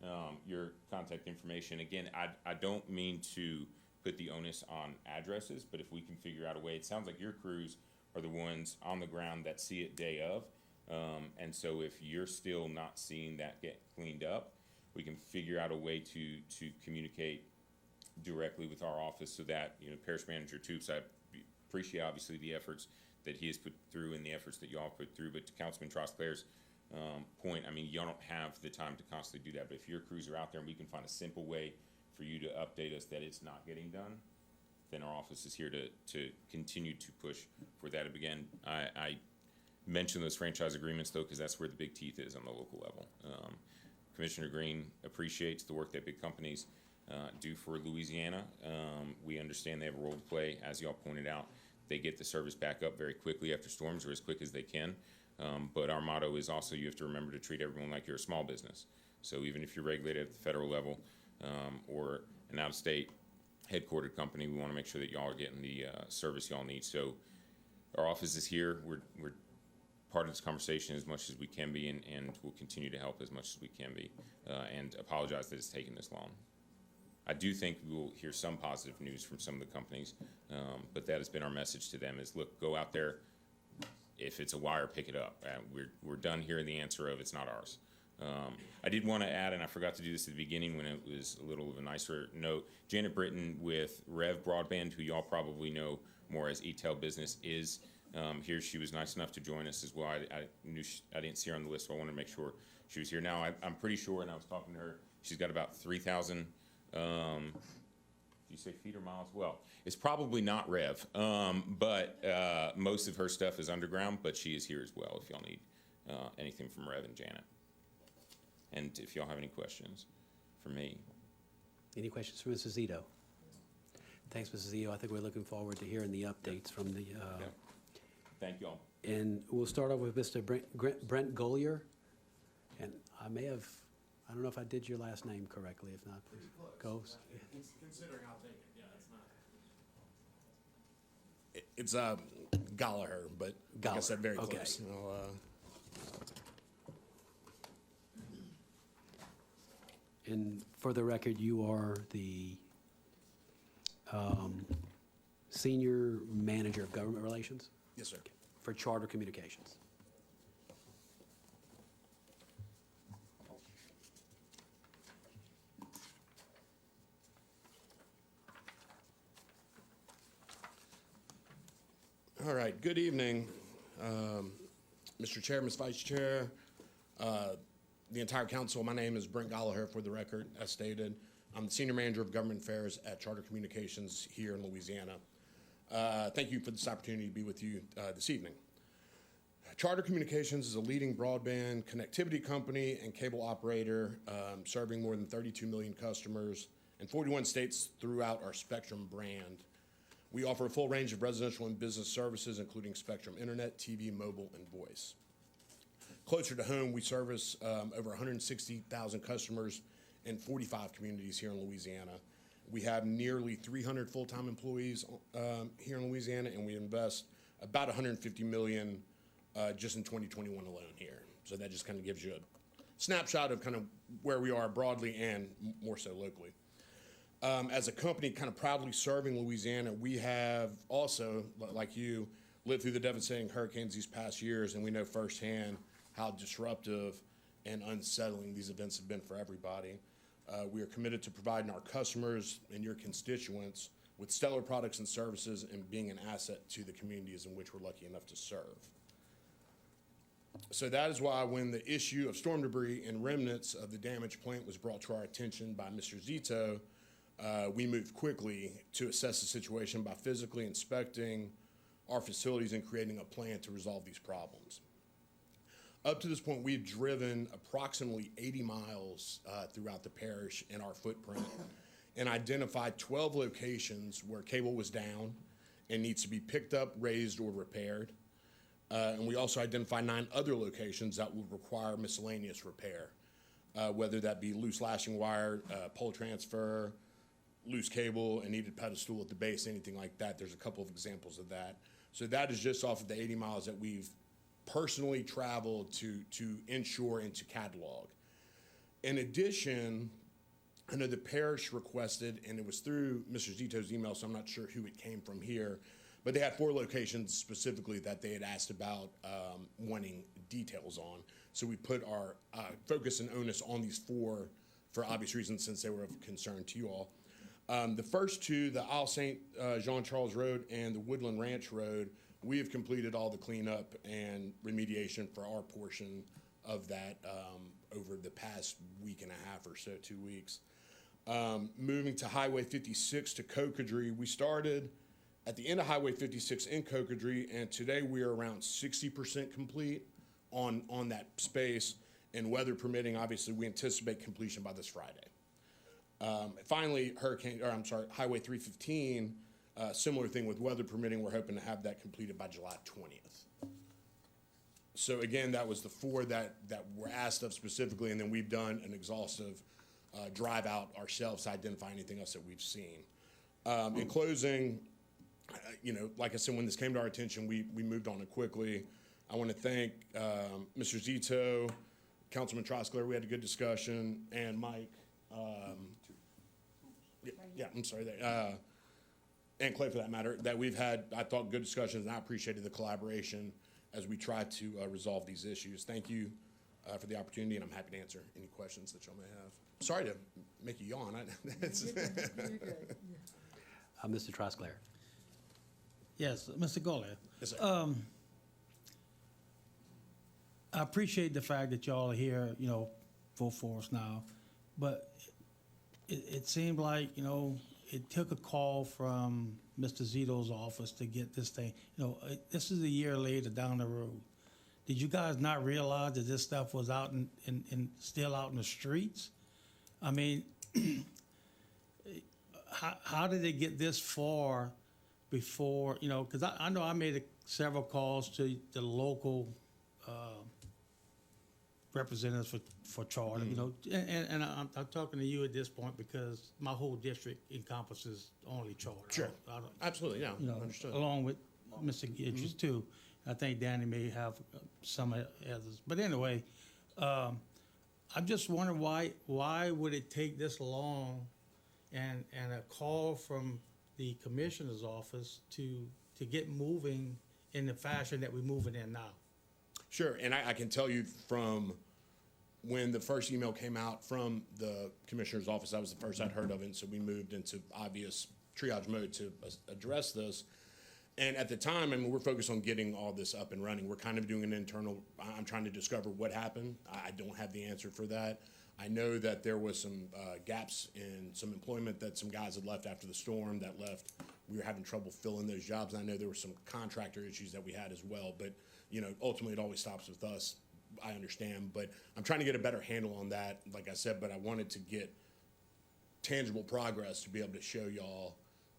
your contact information. Again, I don't mean to put the onus on addresses, but if we can figure out a way, it sounds like your crews are the ones on the ground that see it day of. And so if you're still not seeing that get cleaned up, we can figure out a way to communicate directly with our office so that, Parish Manager Toops, I appreciate obviously the efforts that he has put through and the efforts that y'all put through. But to Councilman Trosclair's point, I mean, y'all don't have the time to constantly do that. But if your crews are out there and we can find a simple way for you to update us that it's not getting done, then our office is here to continue to push for that. And again, I mentioned those franchise agreements, though, because that's where the big teeth is on the local level. Commissioner Green appreciates the work that big companies do for Louisiana. We understand they have a role to play. As y'all pointed out, they get the service back up very quickly after storms, or as quick as they can. But our motto is also you have to remember to treat everyone like you're a small business. So even if you're regulated at the federal level or an out-of-state headquartered company, we want to make sure that y'all are getting the service y'all need. So our office is here. We're part of this conversation as much as we can be, and we'll continue to help as much as we can be, and apologize that it's taken this long. I do think we will hear some positive news from some of the companies, but that has been our message to them is, look, go out there. If it's a wire, pick it up. We're done hearing the answer of it's not ours. I did want to add, and I forgot to do this at the beginning when it was a little of a nicer note, Janet Britton with Rev Broadband, who y'all probably know more as E-Tel Business, is here. She was nice enough to join us as well. I knew I didn't see her on the list, so I wanted to make sure she was here. Now, I'm pretty sure, and I was talking to her, she's got about 3,000, do you say feet or miles? Well, it's probably not Rev, but most of her stuff is underground, but she is here as well if y'all need anything from Rev and Janet. And if y'all have any questions for me. Any questions for Mrs. Zito? Thanks, Mrs. Zito. I think we're looking forward to hearing the updates from the. Thank y'all. And we'll start off with Mr. Brent Golier. And I don't know if I did your last name correctly. If not, please go. Considering I'll take it, yeah, it's not. It's Gallagher, but like I said, very close. And for the record, you are the Senior Manager of Government Relations? Yes, sir. Okay. For Charter Communications. All right, good evening, Mr. Chair, Ms. Vice Chair, the entire council. My name is Brent Gallagher, for the record, as stated. I'm the Senior Manager of Government Affairs at Charter Communications here in Louisiana. Thank you for this opportunity to be with you this evening. Charter Communications is a leading broadband connectivity company and cable operator serving more than 32 million customers in 41 states throughout our Spectrum brand. We offer a full range of residential and business services, including Spectrum Internet, TV, mobile, and voice. Closer to home, we service over 160,000 customers in 45 communities here in Louisiana. We have nearly 300 full-time employees here in Louisiana, and we invest about $150 million just in 2021 alone here. So that just kind of gives you a snapshot of kind of where we are broadly and more so locally. As a company kind of proudly serving Louisiana, we have also, like you, lived through the devastating hurricanes these past years, and we know firsthand how disruptive and unsettling these events have been for everybody. We are committed to providing our customers and your constituents with stellar products and services and being an asset to the communities in which we're lucky enough to serve. So that is why when the issue of storm debris and remnants of the damaged plant was brought to our attention by Mr. Zito, we moved quickly to assess the situation by physically inspecting our facilities and creating a plan to resolve these problems. Up to this point, we've driven approximately 80 miles throughout the parish in our footprint and identified 12 locations where cable was down and needs to be picked up, raised, or repaired. And we also identified 9 other locations that will require miscellaneous repair, whether that be loose lashing wire, pole transfer, loose cable, and needed pedestal at the base, anything like that. There's a couple of examples of that. So that is just off of the 80 miles that we've personally traveled to ensure and to catalog. In addition, I know the parish requested, and it was through Mr. Zito's email, so I'm not sure who it came from here, but they had 4 locations specifically that they had asked about wanting details on. So we put our focus and onus on these 4 for obvious reasons, since they were of concern to you all. The first 2, the Isle St. Jean Charles Road and the Woodland Ranch Road, We have completed all the cleanup and remediation for our portion of that over the past week and a half or so, 2 weeks. Moving to Highway 56 to Cocodrie, we started at the end of Highway 56 in Cocodrie, and today we are around 60% complete on that space, and weather permitting, obviously, we anticipate completion by this Friday. Finally, Highway 315, similar thing with weather permitting, we're hoping to have that completed by July 20th. So again, that was the four that were asked of specifically, and then we've done an exhaustive drive out ourselves to identify anything else that we've seen. In closing, like I said, when this came to our attention, we moved on it quickly. I want to thank Mr. Zito, Councilman Troskler, we had a good discussion, and Mike, and Clay for that matter, that we've had, I thought, good discussions, and I appreciated the collaboration as we try to resolve these issues. Thank you for the opportunity, and I'm happy to answer any questions that y'all may have. Sorry to make you yawn. You're good. Mr. Troskler. Yes, Mr. Goliath. Yes, sir. I appreciate the fact that y'all are here, full force now, but it seemed like, it took a call from Mr. Zito's office to get this thing. This is a year later down the road. Did you guys not realize that this stuff was out in still out in the streets? I mean, how did it get this far before, because I know I made several calls to the local representatives for charter, and I'm talking to you at this point because my whole district encompasses only charter. Sure. Absolutely, yeah, understood. Along with Mr. Gidges too. I think Danny may have some others. But anyway, I'm just wondering why would it take this long and a call from the commissioner's office to get moving in the fashion that we're moving in now? Sure, and I can tell you from when the first email came out from the commissioner's office, that was the first I'd heard of it, and so we moved into obvious triage mode to address this. And at the time, we're focused on getting all this up and running. We're kind of doing an internal, I'm trying to discover what happened. I don't have the answer for that. I know that there was some gaps in some employment that some guys had left after the storm that left. We were having trouble filling those jobs. And I know there were some contractor issues that we had as well, but ultimately it always stops with us. I understand, but I'm trying to get a better handle on that, like I said, but I wanted to get tangible progress to be able to show y'all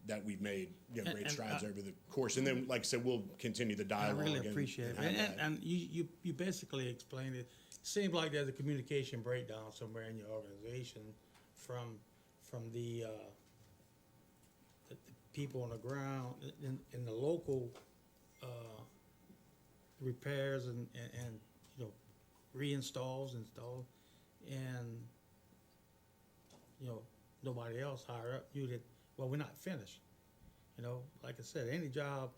that we've made great strides over the course. And then, like I said, we'll continue the dialogue. I really appreciate it. And you basically explained it. It seems like there's a communication breakdown somewhere in your organization from the people on the ground in the local repairs and reinstalls, installs, and nobody else higher up you that, well, we're not finished. Like I said, any job,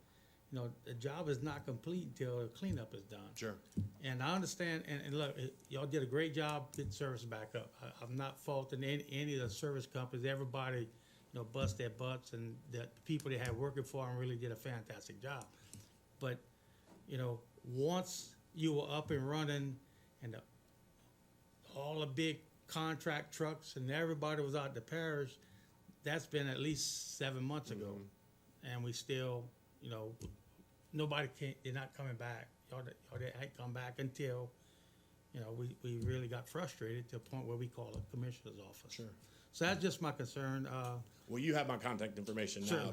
the job is not complete until the cleanup is done. Sure. And I understand, and look, y'all did a great job getting service back up. I'm not faulting any of the service companies. Everybody, bust their butts, and the people they had working for them really did a fantastic job. But, once you were up and running, and all the big contract trucks and everybody was out the parish, that's been at least 7 months ago. And we still, nobody they're not coming back. Y'all didn't come back until, we really got frustrated to a point where we called the commissioner's office. Sure. So that's just my concern. Well, you have my contact information now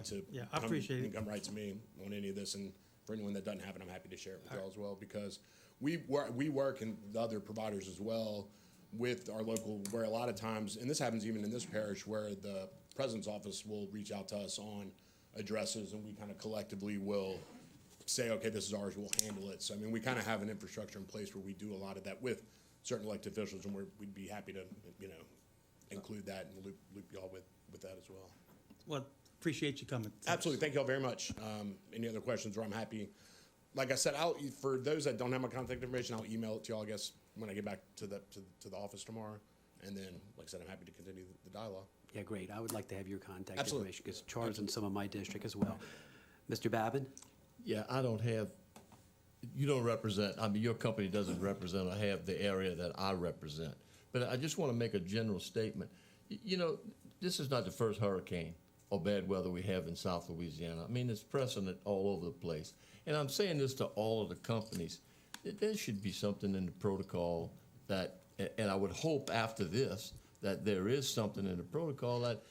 I appreciate it. Come right to me on any of this, and for anyone that doesn't have it, I'm happy to share it with y'all as well, because we work and the other providers as well with our local, where a lot of times, and this happens even in this parish, where the president's office will reach out to us on addresses, and we kind of collectively will say, okay, this is ours, we'll handle it. So, we kind of have an infrastructure in place where we do a lot of that with certain elected officials, and we'd be happy to, include that and loop y'all with that as well. Well, appreciate you coming. Absolutely. Thank y'all very much. Any other questions, or I'm happy. Like I said, for those that don't have my contact information, I'll email it to y'all, I guess, when I get back to the office tomorrow. And then, like I said, I'm happy to continue the dialogue. Yeah, great. I would like to have your contact Absolutely. information, because Char's in some of my district as well. Mr. Babin? Yeah, I don't have, you don't represent, I mean, your company doesn't represent or have the area that I represent. But I just want to make a general statement. You know, this is not the first hurricane or bad weather we have in South Louisiana. I mean, it's precedent all over the place. And I'm saying this to all of the companies. There should be something in the protocol that, and I would hope after this, that there is something in the protocol that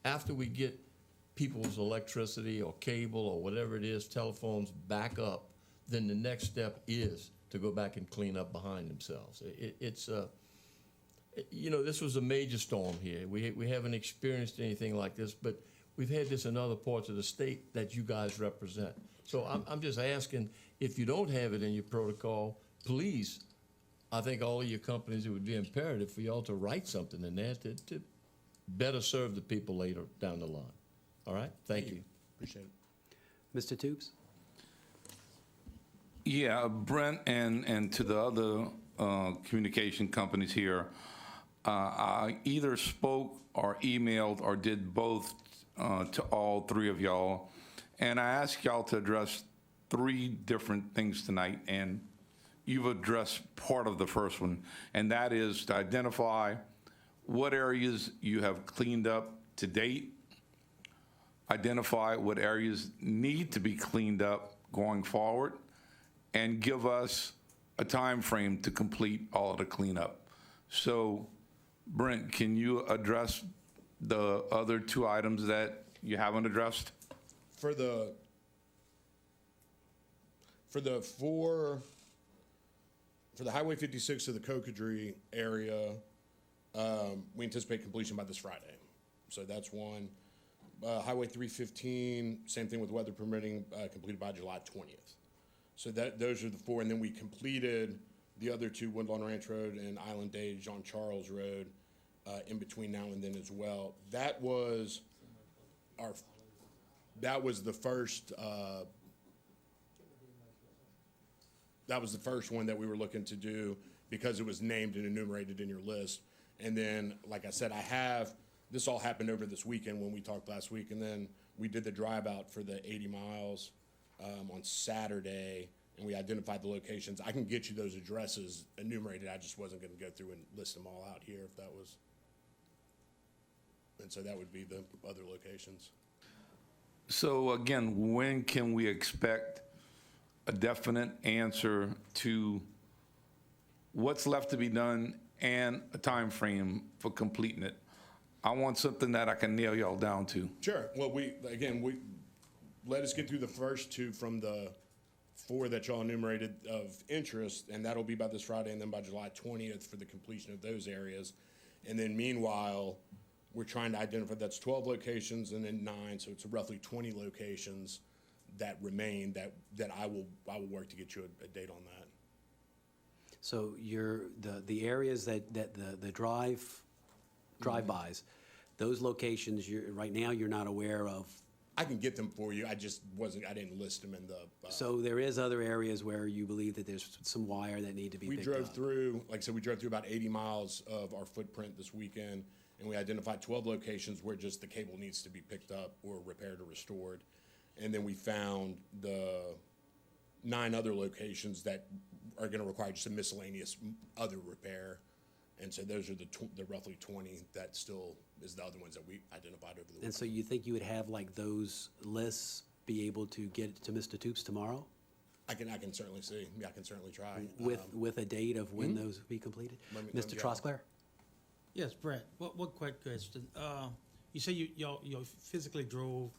after we get people's electricity or cable or whatever it is, telephones back up, then the next step is to go back and clean up behind themselves. It's you know, this was a major storm here. We haven't experienced anything like this, but we've had this in other parts of the state that you guys represent. So I'm just asking, if you don't have it in your protocol, please, I think all of your companies, it would be imperative for y'all to write something in there to better serve the people later down the line. All right? Thank you. Appreciate it. Mr. Toops? Yeah, Brent, and to the other communication companies here, I either spoke or emailed or did both to all three of y'all, and I asked y'all to address three different things tonight, and you've addressed part of the first one, and that is to identify what areas you have cleaned up to date, identify what areas need to be cleaned up going forward, and give us a time frame to complete all of the cleanup. So, Brent, can you address the other two items that you haven't addressed? For the Highway 56 to the Cocodrie area, we anticipate completion by this Friday. So that's one. Highway 315, same thing with weather permitting, completed by July 20th. So those are the four, and then we completed the other two, Woodlawn Ranch Road and Island Day, Jean Charles Road, in between now and then as well. That was the first. That was the first one that we were looking to do because it was named and enumerated in your list. And then, like I said, this all happened over this weekend when we talked last week, and then we did the drive out for the 80 miles on Saturday, and we identified the locations. I can get you those addresses enumerated. I just wasn't going to go through and list them all out here if that was. And so that would be the other locations. So again, when can we expect a definite answer to what's left to be done and a time frame for completing it? I want something that I can nail y'all down to. Sure. Well, we let us get through the first two from the four that y'all enumerated of interest, and that'll be by this Friday, and then by July 20th for the completion of those areas. And then meanwhile, we're trying to identify, that's 12 locations and then 9, so it's roughly 20 locations that remain that I will work to get you a date on that. So the areas that the drive-bys, those locations, right now you're not aware of. I can get them for you. I didn't list them in the. So there is other areas where you believe that there's some wire that need to be picked up. We drove through, like I said, about 80 miles of our footprint this weekend, and we identified 12 locations where just the cable needs to be picked up or repaired or restored. And then we found the 9 other locations that are going to require just a miscellaneous other repair. And so those are the roughly 20 that still is the other ones that we identified over the weekend. And so you think you would have like those lists be able to get to Mr. Toops tomorrow? I can certainly see. Yeah, I can certainly try. With a date of when those will be completed? Mr. Trosclair? Yes, Brent, one quick question. You say you physically drove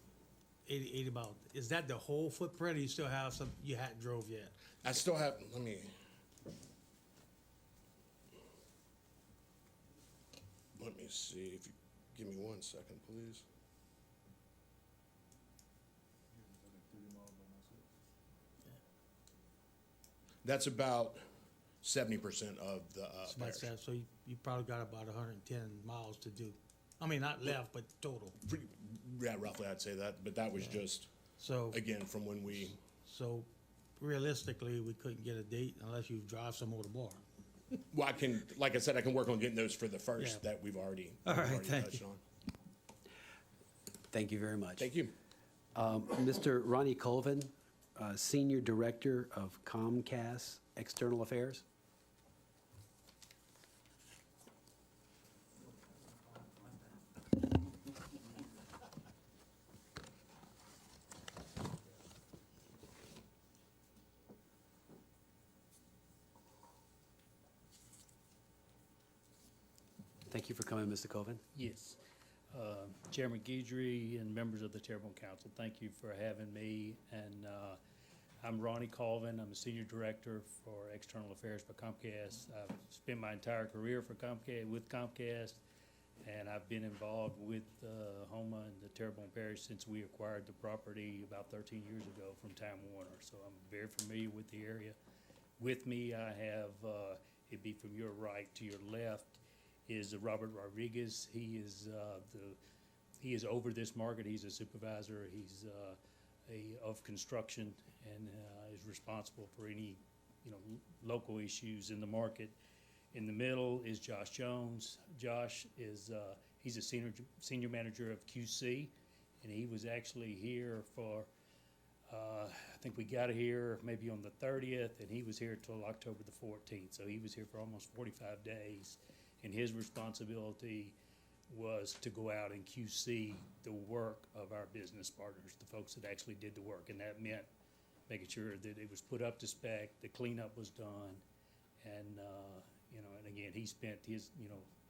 80 miles. Is that the whole footprint, or you still have some you hadn't drove yet? I still have, let me see, if you give me 1 second, please. That's about 70% of the parish. So you probably got about 110 miles to do. I mean, not left, but total. Yeah, roughly I'd say that, but that was just, again, from when we. So realistically, we couldn't get a date unless you drive some more tomorrow. Well, like I said, I can work on getting those for the first that we've already, touched on. Thank you very much. Thank you. Mr. Ronnie Colvin, Senior Director of Comcast External Affairs. Thank you for coming, Mr. Coven. Yes. Chairman Guidry and members of the Terrebonne Council, thank you for having me. And I'm Ronnie Colvin. I'm a Senior Director for External Affairs for Comcast. I've spent my entire career with Comcast, and I've been involved with Homa and the Terrebonne Parish since we acquired the property about 13 years ago from Time Warner. So I'm very familiar with the area. With me, I have, it'd be from your right to your left, is Robert Rodriguez. He is over this market. He's a supervisor. He's of construction and is responsible for any local issues in the market. In the middle is Josh Jones. Josh is he's a senior manager of QC, and he was actually here for I think we got here maybe on the 30th, and he was here till October the 14th. So he was here for almost 45 days. And his responsibility was to go out and QC the work of our business partners, the folks that actually did the work. And that meant making sure that it was put up to spec, the cleanup was done. And, and again, he spent his,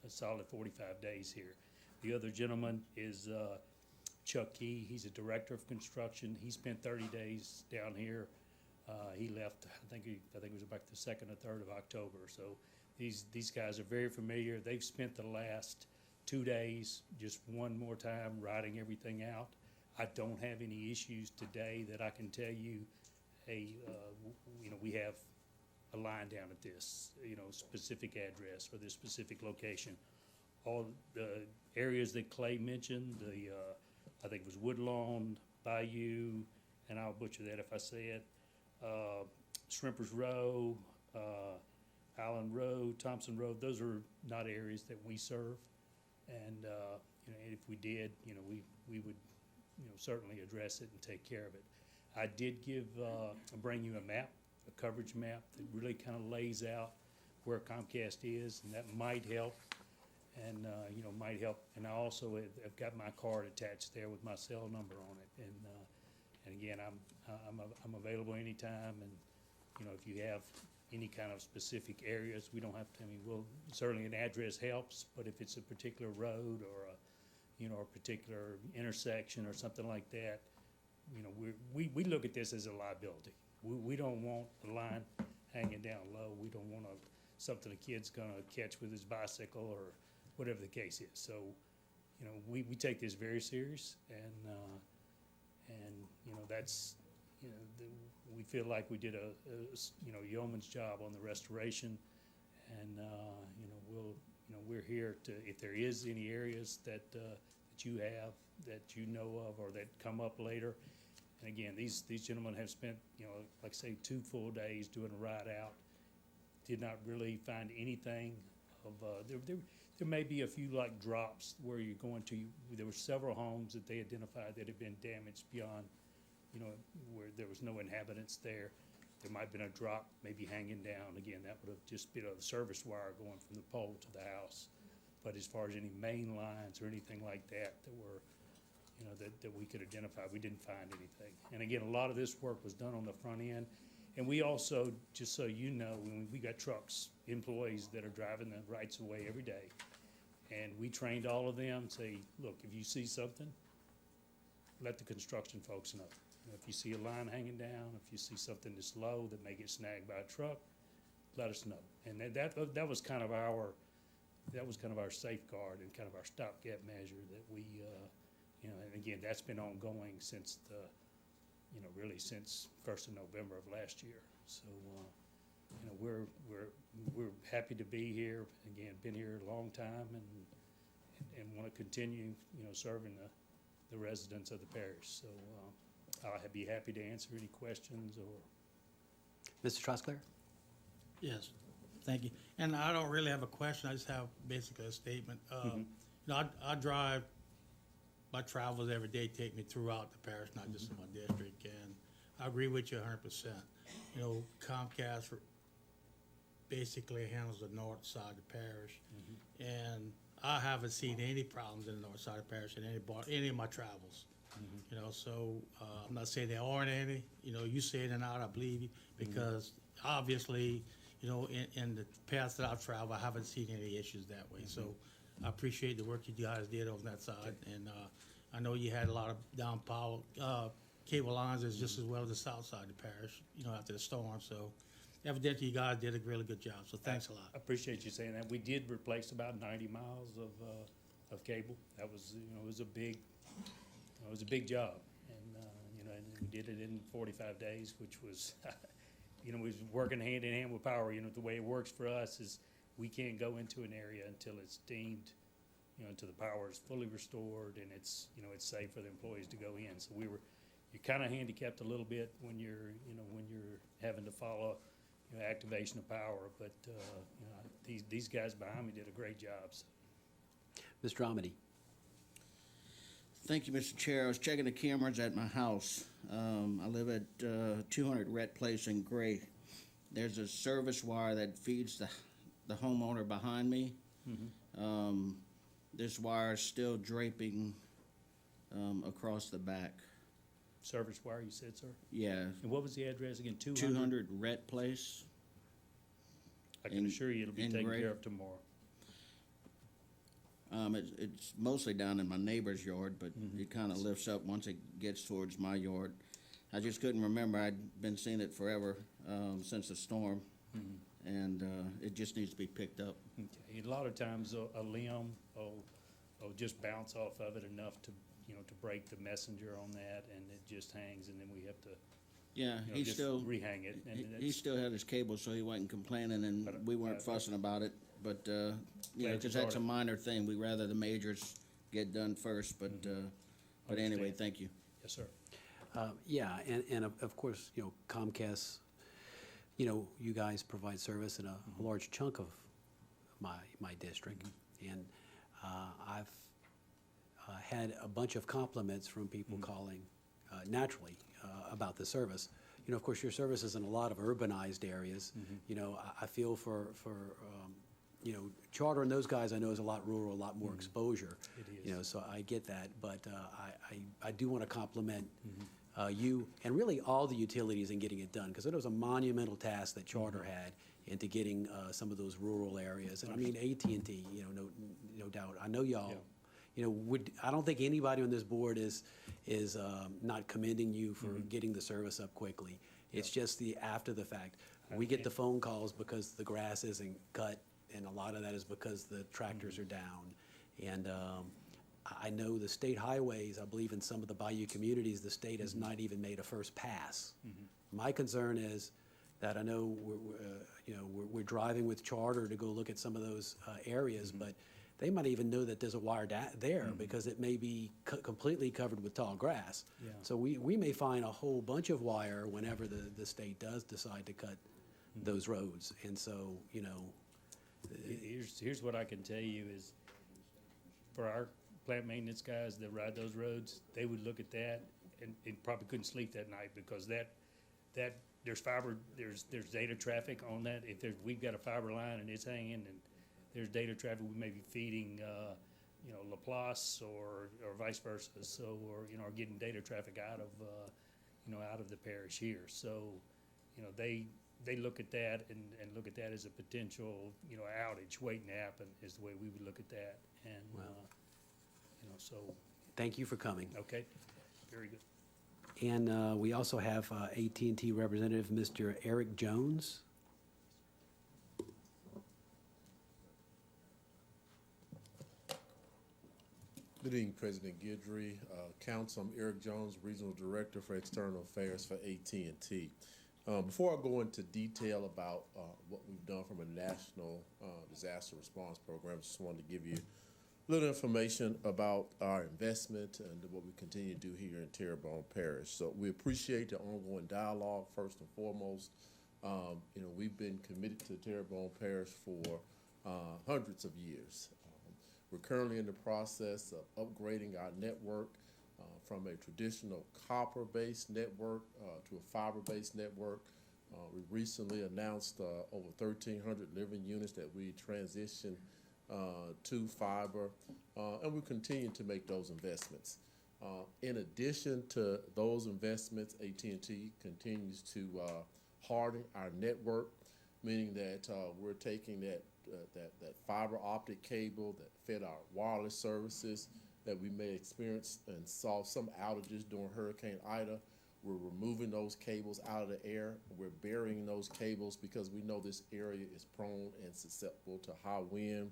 a solid 45 days here. The other gentleman is Chuck Key. He's a director of construction. He spent 30 days down here. He left, I think it was about the 2nd or 3rd of October. So these guys are very familiar. They've spent the last 2 days just one more time writing everything out. I don't have any issues today that I can tell you, hey, we have a line down at this, specific address or this specific location. All the areas that Clay mentioned, I think it was Woodlawn, Bayou, and I'll butcher that if I say it, Shrimpers Row, Allen Road, Thompson Road, those are not areas that we serve. And, and if we did, we would, certainly address it and take care of it. I did bring you a map, a coverage map that really kind of lays out where Comcast is, and that might help. And, might help. And I also have got my card attached there with my cell number on it. And again, I'm available anytime. And, if you have any kind of specific areas, we don't have to, certainly an address helps, but if it's a particular road or a particular intersection or something like that, we look at this as a liability. We don't want the line hanging down low. We don't want something a kid's gonna catch with his bicycle or whatever the case is. So, we take this very serious, and that's, we feel like we did a yeoman's job on the restoration, and we're here to, if there is any areas that you have that you know of or that come up later. And again, these gentlemen have spent, like I say, 2 full days doing a ride out. Did not really find anything of there may be a few like drops where you're going to. There were several homes that they identified that had been damaged beyond, where there was no inhabitants there. There might have been a drop maybe hanging down. Again, that would have just been a service wire going from the pole to the house. But as far as any main lines or anything like that were, that we could identify, we didn't find anything. And again, a lot of this work was done on the front end. And we also, just so you know, we got trucks, employees that are driving the rights of way every day. And we trained all of them, say, look, if you see something, let the construction folks know. If you see a line hanging down, if you see something that's low that may get snagged by a truck, let us know. And that was kind of our safeguard and kind of our stopgap measure that we, and again, that's been ongoing since really since 1st of November of last year. So, we're happy to be here. Again, been here a long time and want to continue, serving the residents of the parish. So, I'll be happy to answer any questions or. Mr. Trosclair? Yes, thank you. And I don't really have a question. I just have basically a statement. I drive. My travels every day take me throughout the parish, not just in my district, and I agree with you 100%. You know, Comcast basically handles the north side of the parish, and I haven't seen any problems in the north side of the parish in any of my travels. You know, so I'm not saying there aren't any. You know, you say it and out, I believe you, because obviously, you know, in the past that I've traveled, I haven't seen any issues that way. So I appreciate the work you guys did on that side, and I know you had a lot of down power cable lines as just as well as the south side of the parish, you know, after the storm. So evidently you guys did a really good job. So thanks a lot. I appreciate you saying that. We did replace about 90 miles of cable. That was, you know, it was a big job. And, you know, and we did it in 45 days, which was, you know, we was working hand in hand with power. You know, the way it works for us is we can't go into an area until it's deemed, you know, until the power is fully restored and it's, you know, it's safe for the employees to go in. So you're kind of handicapped a little bit when you're, you know, when you're having to follow, you know, activation of power. But, you know, these guys behind me did a great job. So. Mr. Amity. Thank you, Mr. Chair. I was checking the cameras at my house. I live at 200 Rhett Place in Gray. There's a service wire that feeds the homeowner behind me. This wire is still draping across the back. Service wire, you said, sir? Yeah. And what was the address again? 200 Rhett Place. I can assure you it'll be taken care of tomorrow. It's mostly down in my neighbor's yard, but it kind of lifts up once it gets towards my yard. I just couldn't remember. I'd been seeing it forever since the storm, and it just needs to be picked up. Okay. A lot of times a limb will just bounce off of it enough to, you know, to break the messenger on that, and it just hangs, and then we have to, yeah, you know, he just still rehang it. And he still had his cable, so he wasn't complaining, and we weren't fussing about it. But you know, because that's a minor thing. We rather the majors get done first. But anyway, thank you. Yes, sir. Yeah, and of course, you know, Comcast, you know, you guys provide service in a large chunk of my district, and I've had a bunch of compliments from people calling naturally about the service. You know, of course, your service is in a lot of urbanized areas. You know, I feel for you know, Charter and those guys I know is a lot rural, a lot more exposure. It is. You know, so I get that, but I do want to compliment you and really all the utilities in getting it done, because it was a monumental task that Charter had into getting some of those rural areas. And I mean, AT&T, you know, no doubt. I know y'all. Yeah. You know, I don't think anybody on this board is not commending you for getting the service up quickly. It's just the after the fact. We get the phone calls because the grass isn't cut, and a lot of that is because the tractors are down. And I know the state highways, I believe in some of the bayou communities, the state has not even made a first pass. My concern is that I know we're driving with Charter to go look at some of those areas, but they might even know that there's a wire there because it may be completely covered with tall grass. Yeah. So we may find a whole bunch of wire whenever the state does decide to cut those roads. And so, you know. Here's what I can tell you is, for our plant maintenance guys that ride those roads, they would look at that and probably couldn't sleep that night, because that there's fiber, there's data traffic on that. If we've got a fiber line and it's hanging, and there's data traffic, we may be feeding, you know, Laplace or vice versa. So, or getting data traffic out of the parish here. So, you know, they look at that and look at that as a potential, you know, outage waiting to happen, is the way we would look at that. And you know, so. Thank you for coming. Okay, very good. And we also have AT&T representative, Mr. Eric Jones. Good evening, President Guidry, Council. I'm Eric Jones, Regional Director for External Affairs for AT&T. Before I go into detail about what we've done from a national disaster response program, I just wanted to give you a little information about our investment and what we continue to do here in Terrebonne Parish. So we appreciate the ongoing dialogue, first and foremost. You know, we've been committed to Terrebonne Parish for hundreds of years. We're currently in the process of upgrading our network from a traditional copper-based network to a fiber-based network. We recently announced over 1,300 living units that we transitioned to fiber, and we continue to make those investments. In addition to those investments, AT&T continues to harden our network, meaning that we're taking that fiber optic cable that fed our wireless services that we may experience and saw some outages during Hurricane Ida. We're removing those cables out of the air. We're burying those cables because we know this area is prone and susceptible to high wind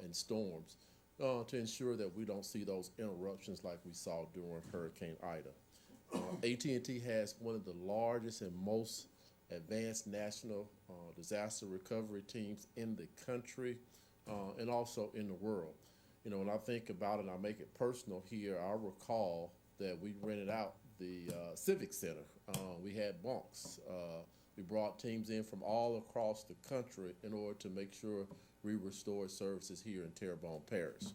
and storms to ensure that we don't see those interruptions like we saw during Hurricane Ida. AT&T has one of the largest and most advanced national disaster recovery teams in the country and also in the world. You know, when I think about it, I make it personal here. I recall that we rented out the Civic Center. We had bunks. We brought teams in from all across the country in order to make sure we restored services here in Terrebonne Parish.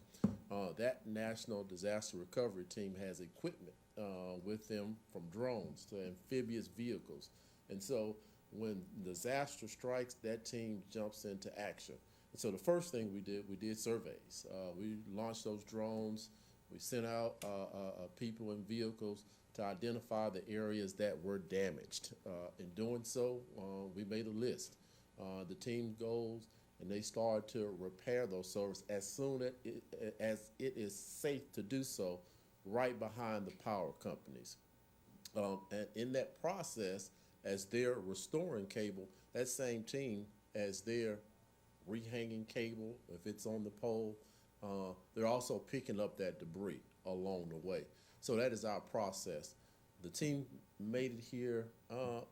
That National Disaster Recovery Team has equipment with them from drones to amphibious vehicles. And so when disaster strikes, that team jumps into action. And so the first thing we did surveys. We launched those drones. We sent out people in vehicles to identify the areas that were damaged. In doing so, we made a list. The team goes and they start to repair those services as soon as it is safe to do so, right behind the power companies. And in that process, as they're restoring cable, that same team, as they're rehanging cable, if it's on the pole, they're also picking up that debris along the way. So that is our process. The team made it here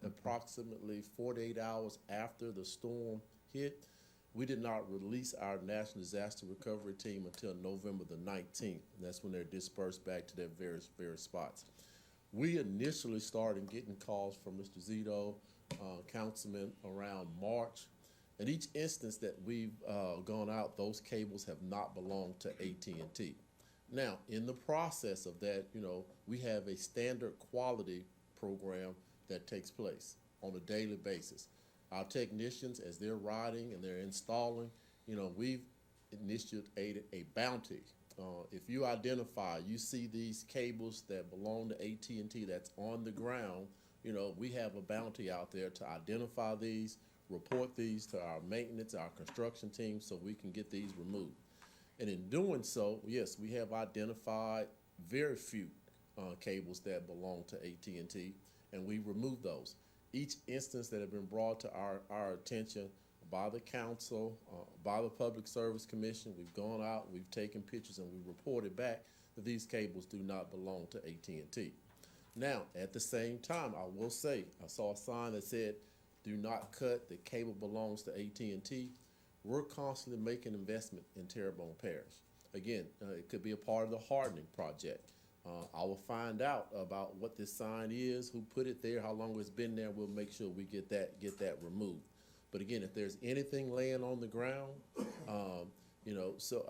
approximately 48 hours after the storm hit. We did not release our National Disaster Recovery Team until November the 19th. And that's when they're dispersed back to their various spots. We initially started getting calls from Mr. Zito, councilman, around March. In each instance that we've gone out, those cables have not belonged to AT&T. Now, in the process of that, you know, we have a standard quality program that takes place on a daily basis. Our technicians, as they're riding and they're installing, you know, we've initiated a bounty. If you identify, you see these cables that belong to AT&T that's on the ground, you know, we have a bounty out there to identify these, report these to our maintenance, our construction team, so we can get these removed. And in doing so, yes, we have identified very few cables that belong to AT&T, and we removed those. Each instance that have been brought to our attention by the council, by the Public Service Commission, we've gone out, we've taken pictures, and we reported back that these cables do not belong to AT&T. Now, at the same time, I will say, I saw a sign that said, "Do not cut, the cable belongs to AT&T." We're constantly making investment in Terrebonne Parish. Again, it could be a part of the hardening project. I will find out about what this sign is, who put it there, how long it's been there. We'll make sure we get that removed. But again, if there's anything laying on the ground, you know, so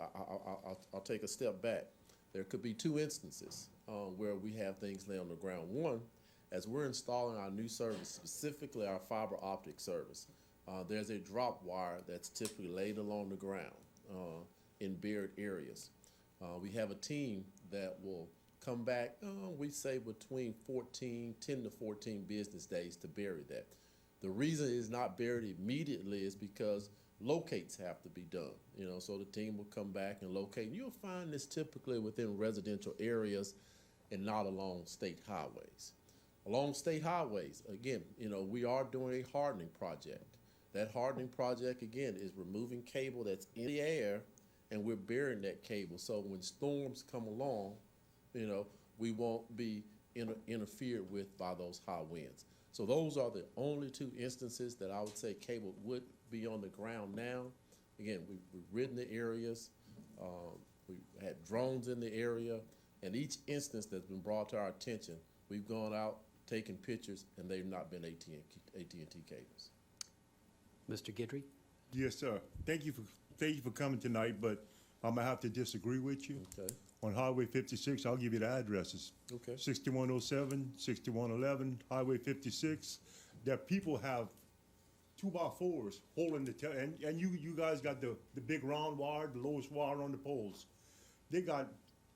I'll take a step back. There could be two instances where we have things laying on the ground. One, as we're installing our new service, specifically our fiber optic service, there's a drop wire that's typically laid along the ground in buried areas. We have a team that will come back, we say between 10 to 14 business days to bury that. The reason it's not buried immediately is because locates have to be done, you know, so the team will come back and locate. And you'll find this typically within residential areas and not along state highways. Along state highways, again, you know, we are doing a hardening project. That hardening project, again, is removing cable that's in the air, and we're burying that cable. So when storms come along, you know, we won't be interfered with by those high winds. So those are the only two instances that I would say cable would be on the ground now. Again, we've ridden the areas, we had drones in the area, and each instance that's been brought to our attention, we've gone out, taken pictures, and they've not been AT&T cables. Mr. Guidry? Yes, sir. Thank you for coming tonight, but I'm gonna have to disagree with you. Okay. on Highway 56. I'll give you the addresses. Okay. 6107, 6111, Highway 56. That people have 2x4s holding and you guys got the big round wire, the lowest wire on the poles. They got,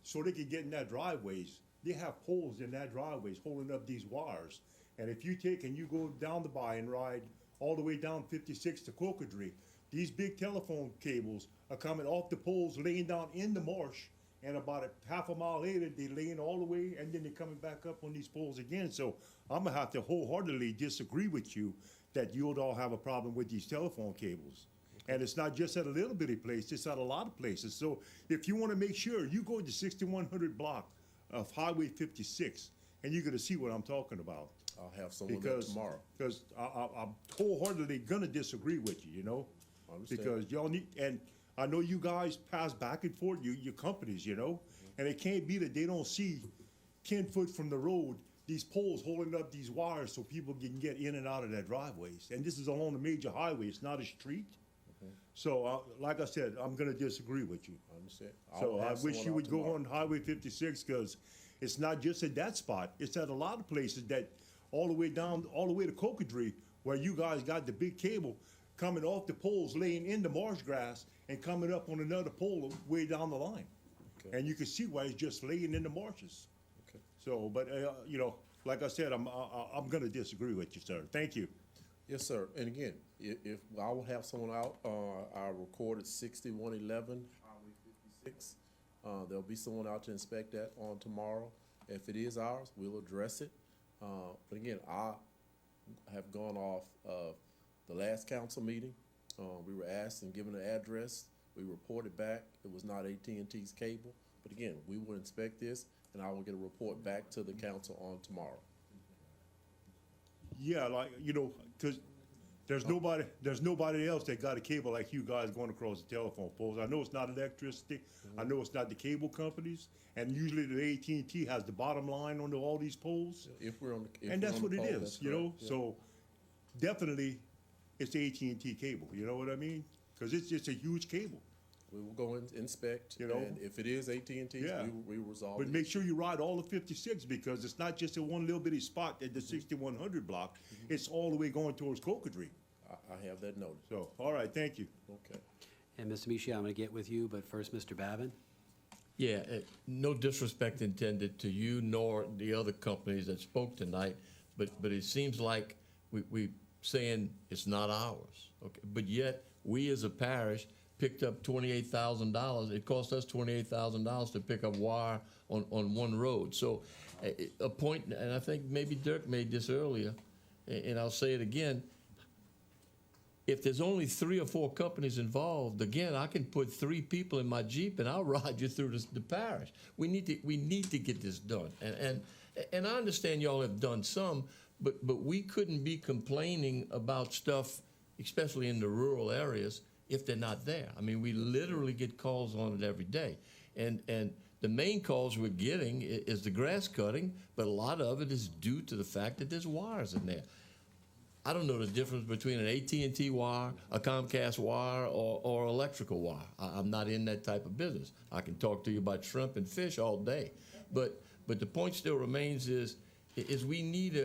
so they can get in that driveways. They have poles in that driveways holding up these wires. And if you take and you go down the bay and ride all the way down 56 to Cocodrie, these big telephone cables are coming off the poles, laying down in the marsh, and about a half a mile later, they're laying all the way, and then they're coming back up on these poles again. So I'm gonna have to wholeheartedly disagree with you that you all have a problem with these telephone cables. And it's not just at a little bitty place, it's at a lot of places. So if you wanna make sure, you go to 6100 block of Highway 56, and you're gonna see what I'm talking about. I'll have someone there tomorrow. Because I'm wholeheartedly gonna disagree with you, you know? I understand. Because y'all need, and I know you guys pass back and forth, your companies, you know? And it can't be that they don't see 10 foot from the road, these poles holding up these wires so people can get in and out of their driveways. And this is along the major highway, it's not a street. So, like I said, I'm gonna disagree with you. I understand. So I'll I have wish someone you out would go tomorrow. on Highway 56, because it's not just at that spot, it's at a lot of places that, all the way down, all the way to Cocodrie, where you guys got the big cable coming off the poles, laying in the marsh grass, and coming up on another pole way down the line. Okay. And you can see why it's just laying in the marshes. Okay. So, but, you know, like I said, I'm gonna disagree with you, sir. Thank you. Yes, sir. And again, if I will have someone out, I recorded 6111 Highway 56. There'll be someone out to inspect that on tomorrow. If it is ours, we'll address it. But again, I have gone off of the last council meeting. We were asked and given an address. We reported back. It was not AT&T's cable. But again, we will inspect this, and I will get a report back to the council on tomorrow. Yeah, like, you know, because there's nobody else that got a cable like you guys going across the telephone poles. I know it's not electricity. I know it's not the cable companies. And usually the AT&T has the bottom line on all these poles. If we're on the, if And we're that's on what the it pole, is, that's you know? correct. Yeah. So definitely it's AT&T cable, you know what I mean? Because it's a huge cable. We will go and inspect, You know? and if it is AT&T, Yeah. we will resolve But it. make sure you ride all of 56, because it's not just a one little bitty spot at the 6100 block. It's all the way going towards Cocodrie. I have that noted. So, all right, thank you. Okay. And Mr. Michel, I'm going to get with you, but first, Mr. Babin. Yeah, no disrespect intended to you nor the other companies that spoke tonight, but it seems like we saying it's not ours, okay? But yet, we as a parish picked up $28,000. It cost us $28,000 to pick up wire on one road. So a point, and I think maybe Dirk made this earlier, and I'll say it again, if there's only 3 or 4 companies involved, again, I can put 3 people in my Jeep and I'll ride you through the parish. We need to get this done. And I understand y'all have done some, but we couldn't be complaining about stuff, especially in the rural areas, if they're not there. I mean, we literally get calls on it every day. And the main calls we're getting is the grass cutting, but a lot of it is due to the fact that there's wires in there. I don't know the difference between an AT&T wire, a Comcast wire, or electrical wire. I'm not in that type of business. I can talk to you about shrimp and fish all day. But the point still remains is we need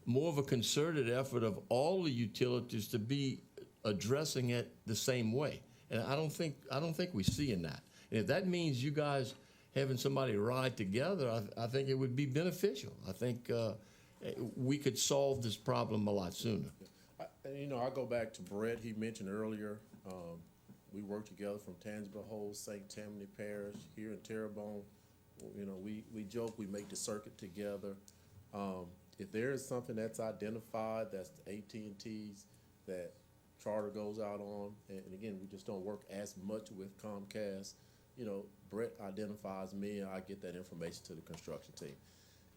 more of a concerted effort of all the utilities to be addressing it the same way. And I don't think we're seeing that. And if that means you guys having somebody ride together, I think it would be beneficial. I think we could solve this problem a lot sooner. I go back to Brett. He mentioned earlier, we work together from Tangible Holes, St. Tammany Parish, here in Terrebonne. We joke, we make the circuit together. If there is something that's identified, that's the AT&T's, that Charter goes out on, and again, we just don't work as much with Comcast. Brett identifies me, and I get that information to the construction team,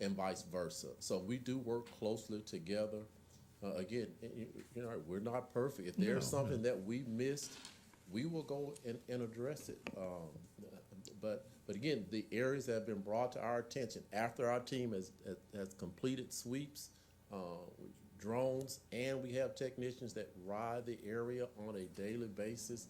and vice versa. So we do work closely together. Again, we're not perfect. If there's something that we missed, we will go and address it. But again, the areas that have been brought to our attention after our team has completed sweeps, drones, and we have technicians that ride the area on a daily basis,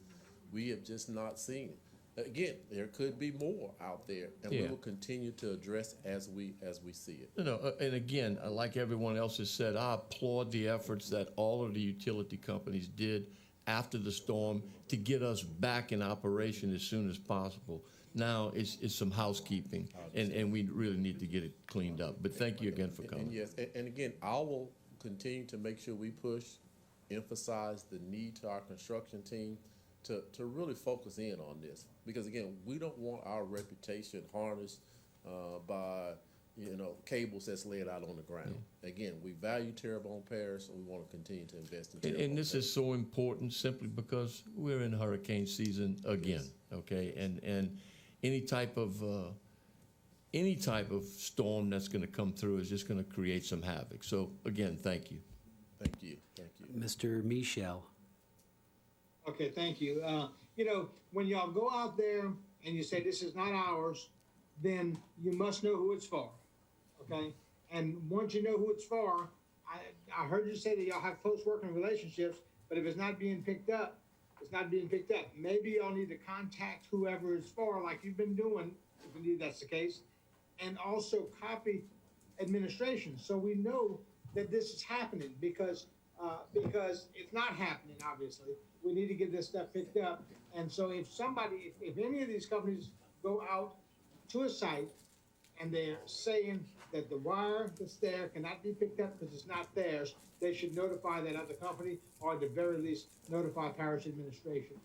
we have just not seen it. again, there could be more out there, and we Yeah. will continue to address as we see it. And again, like everyone else has said, I applaud the efforts that all of the utility companies did after the storm to get us back in operation as soon as possible. Now it's some housekeeping, and we really need to get it cleaned up. But thank you again for And coming. yes, and again, I will continue to make sure we push, emphasize the need to our construction team to really focus in on this. Because again, we don't want our reputation harnessed by, cables that's laid out on the ground. Again, we value Terrebonne Parish, and we want to continue to invest in Terrebonne And this Parish. is so important simply because we're in hurricane season again, okay? And any type of storm that's going to come through is just going to create some havoc. So again, thank you. Thank you. Mr. Michel. Okay, thank you. When y'all go out there and you say this is not ours, then you must know who it's for, okay? And once you know who it's for, I heard you say that y'all have close working relationships, but if it's not being picked up, it's not being picked up. Maybe y'all need to contact whoever it's for, like you've been doing, if indeed that's the case, and also copy administration so we know that this is happening because it's not happening, obviously. We need to get this stuff picked up. And so if any of these companies go out to a site and they're saying that the wire that's there cannot be picked up because it's not theirs, they should notify that other company, or at the very least notify parish administration,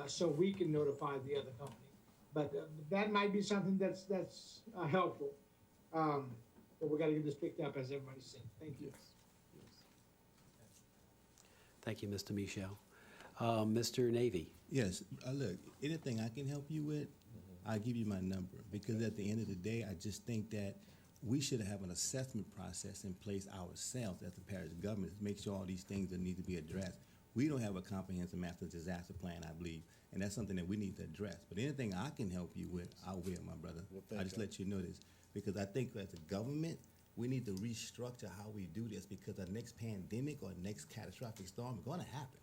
so we can notify the other company. But that might be something that's helpful. But we got to get this picked up, as everybody said. Thank you. Thank you, Mr. Michel. Mr. Navy. Yes, look, anything I can help you with, I'll give you my number, because at the end of the day, I just think that we should have an assessment process in place ourselves as the parish government to make sure all these things that need to be addressed. We don't have a comprehensive master disaster plan, I believe, and that's something that we need to address. But anything I can help you with, I will, my brother. Well, I just let you know this, because I think as a government, we need to restructure how we do this, because the next pandemic or next catastrophic storm is going to happen.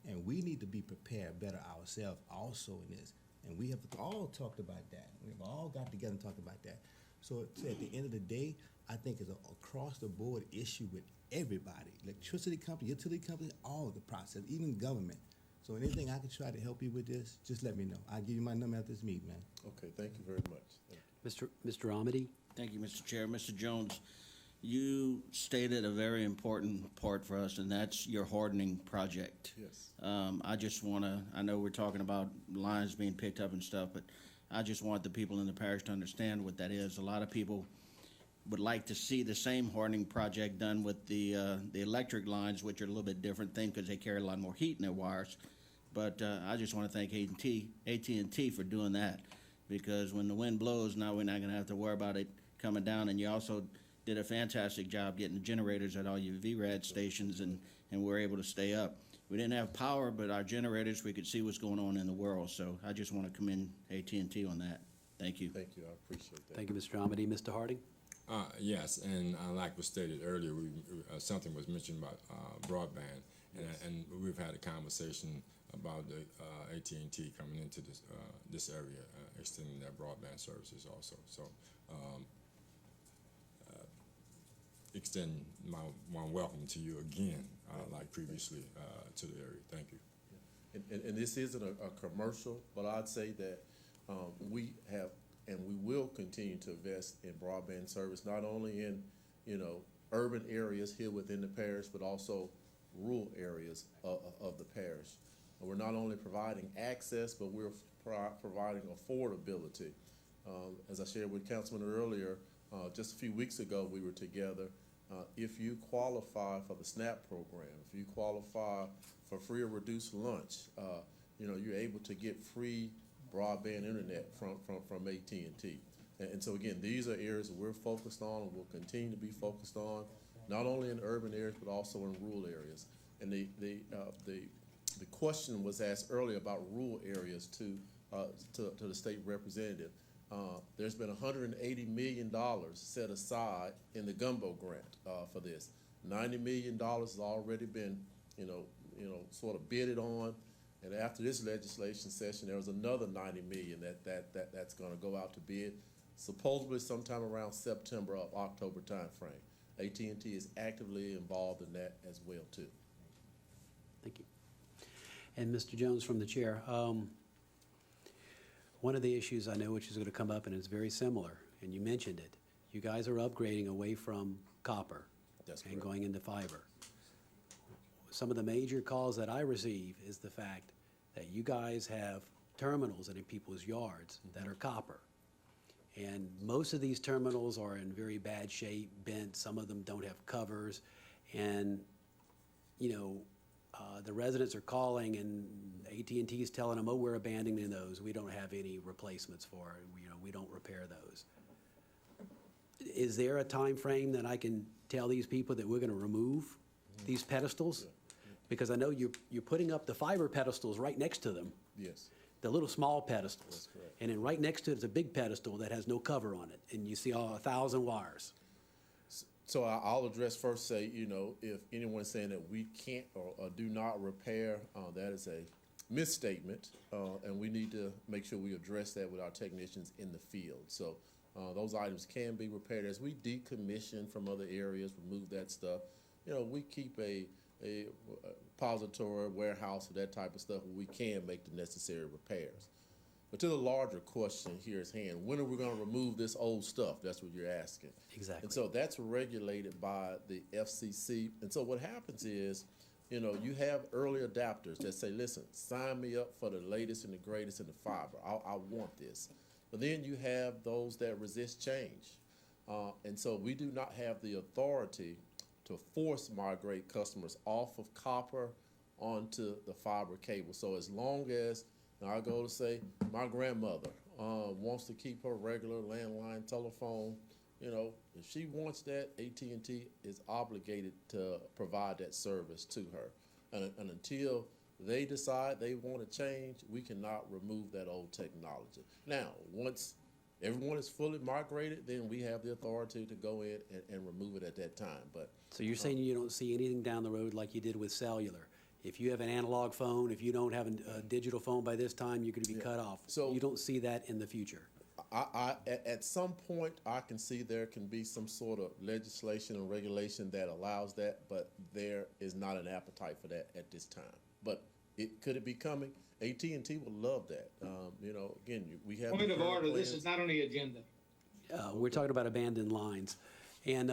And we need to be prepared better ourselves also in this. And we have all talked about that. We've all got together and talked about that. So at the end of the day, I think it's an across-the-board issue with everybody. Electricity companies, utility companies, all of the process, even government. So anything I can try to help you with this, just let me know. I'll give you my number after this meeting, man. Okay, thank you very much. Mr. Amity? Thank you, Mr. Chair. Mr. Jones, you stated a very important part for us, and that's your hardening project. Yes. I just want to, I know we're talking about lines being picked up and stuff, but I just want the people in the parish to understand what that is. A lot of people would like to see the same hardening project done with the electric lines, which are a little bit different thing because they carry a lot more heat in their wires. But I just want to thank AT&T for doing that, because when the wind blows, now we're not going to have to worry about it coming down. And you also did a fantastic job getting the generators at all your VRAD stations, and we're able to stay up. We didn't have power, but our generators, we could see what's going on in the world. So I just want to commend AT&T on that. Thank you. Thank you. I appreciate that. Thank you, Mr. Amity. Mr. Harding? Yes, and like was stated earlier, something was mentioned about broadband, and we've had a conversation about the AT&T coming into this area, extending their broadband services also. So extend my warm welcome to you again, like previously to the area. Thank you. And this isn't a commercial, but I'd say that we have and we will continue to invest in broadband service, not only in, urban areas here within the parish, but also rural areas of the parish. And we're not only providing access, but we're providing affordability. As I shared with Councilman earlier, just a few weeks ago, we were together. If you qualify for the SNAP program, if you qualify for free or reduced lunch, you're able to get free broadband internet from AT&T. And so again, these are areas that we're focused on and will continue to be focused on, not only in urban areas, but also in rural areas. And the question was asked earlier about rural areas to the state representative. There's been $180 million set aside in the Gumbo grant for this. $90 million has already been, sort of bidded on. And after this legislation session, there was another 90 million that's gonna go out to bid, supposedly sometime around September or October timeframe. AT&T is actively involved in that as well too. Thank you. And Mr. Jones from the chair, one of the issues I know which is going to come up, and it's very similar, and you mentioned it, you guys are upgrading away from copper That's and correct. going into fiber. Some of the major calls that I receive is the fact that you guys have terminals in people's yards that are copper. And most of these terminals are in very bad shape, bent, some of them don't have covers, and, you know, the residents are calling and AT&T is telling them, oh, we're abandoning those. We don't have any replacements for it. You know, we don't repair those. Is there a time frame that I can tell these people that we're going to remove these pedestals? Because I know you're putting up the fiber pedestals right next to them, Yes. the little small pedestals. That's correct. And then right next to it is a big pedestal that has no cover on it, and you see all 1,000 wires. So I'll address first, say, you know, if anyone's saying that we can't or do not repair, that is a misstatement, and we need to make sure we address that with our technicians in the field. So those items can be repaired. As we decommission from other areas, remove that stuff, you know, we keep a repository, warehouse, or that type of stuff where we can make the necessary repairs. But to the larger question here is hand, when are we going to remove this old stuff? That's what you're asking. Exactly. And so that's regulated by the FCC. And so what happens is, you know, you have early adapters that say, listen, sign me up for the latest and the greatest in the fiber. I want this. But then you have those that resist change. And so we do not have the authority to force migrate customers off of copper onto the fiber cable. So as long as, now I go to say, my grandmother wants to keep her regular landline telephone, you know, if she wants that, AT&T is obligated to provide that service to her. And until they decide they want to change, we cannot remove that old technology. Now, once everyone is fully migrated, then we have the authority to go in and remove it at that time. But So you're saying you don't see anything down the road like you did with cellular? If you have an analog phone, if you don't have a digital phone by this time, you're going to be cut off. So you don't see that in the future? At some point, I can see there can be some sort of legislation and regulation that allows that, but there is not an appetite for that at this time. But could it be coming? AT&T would love that. You know, again, we have. Point of order, this plans. is not on the agenda. We're talking about abandoned lines. And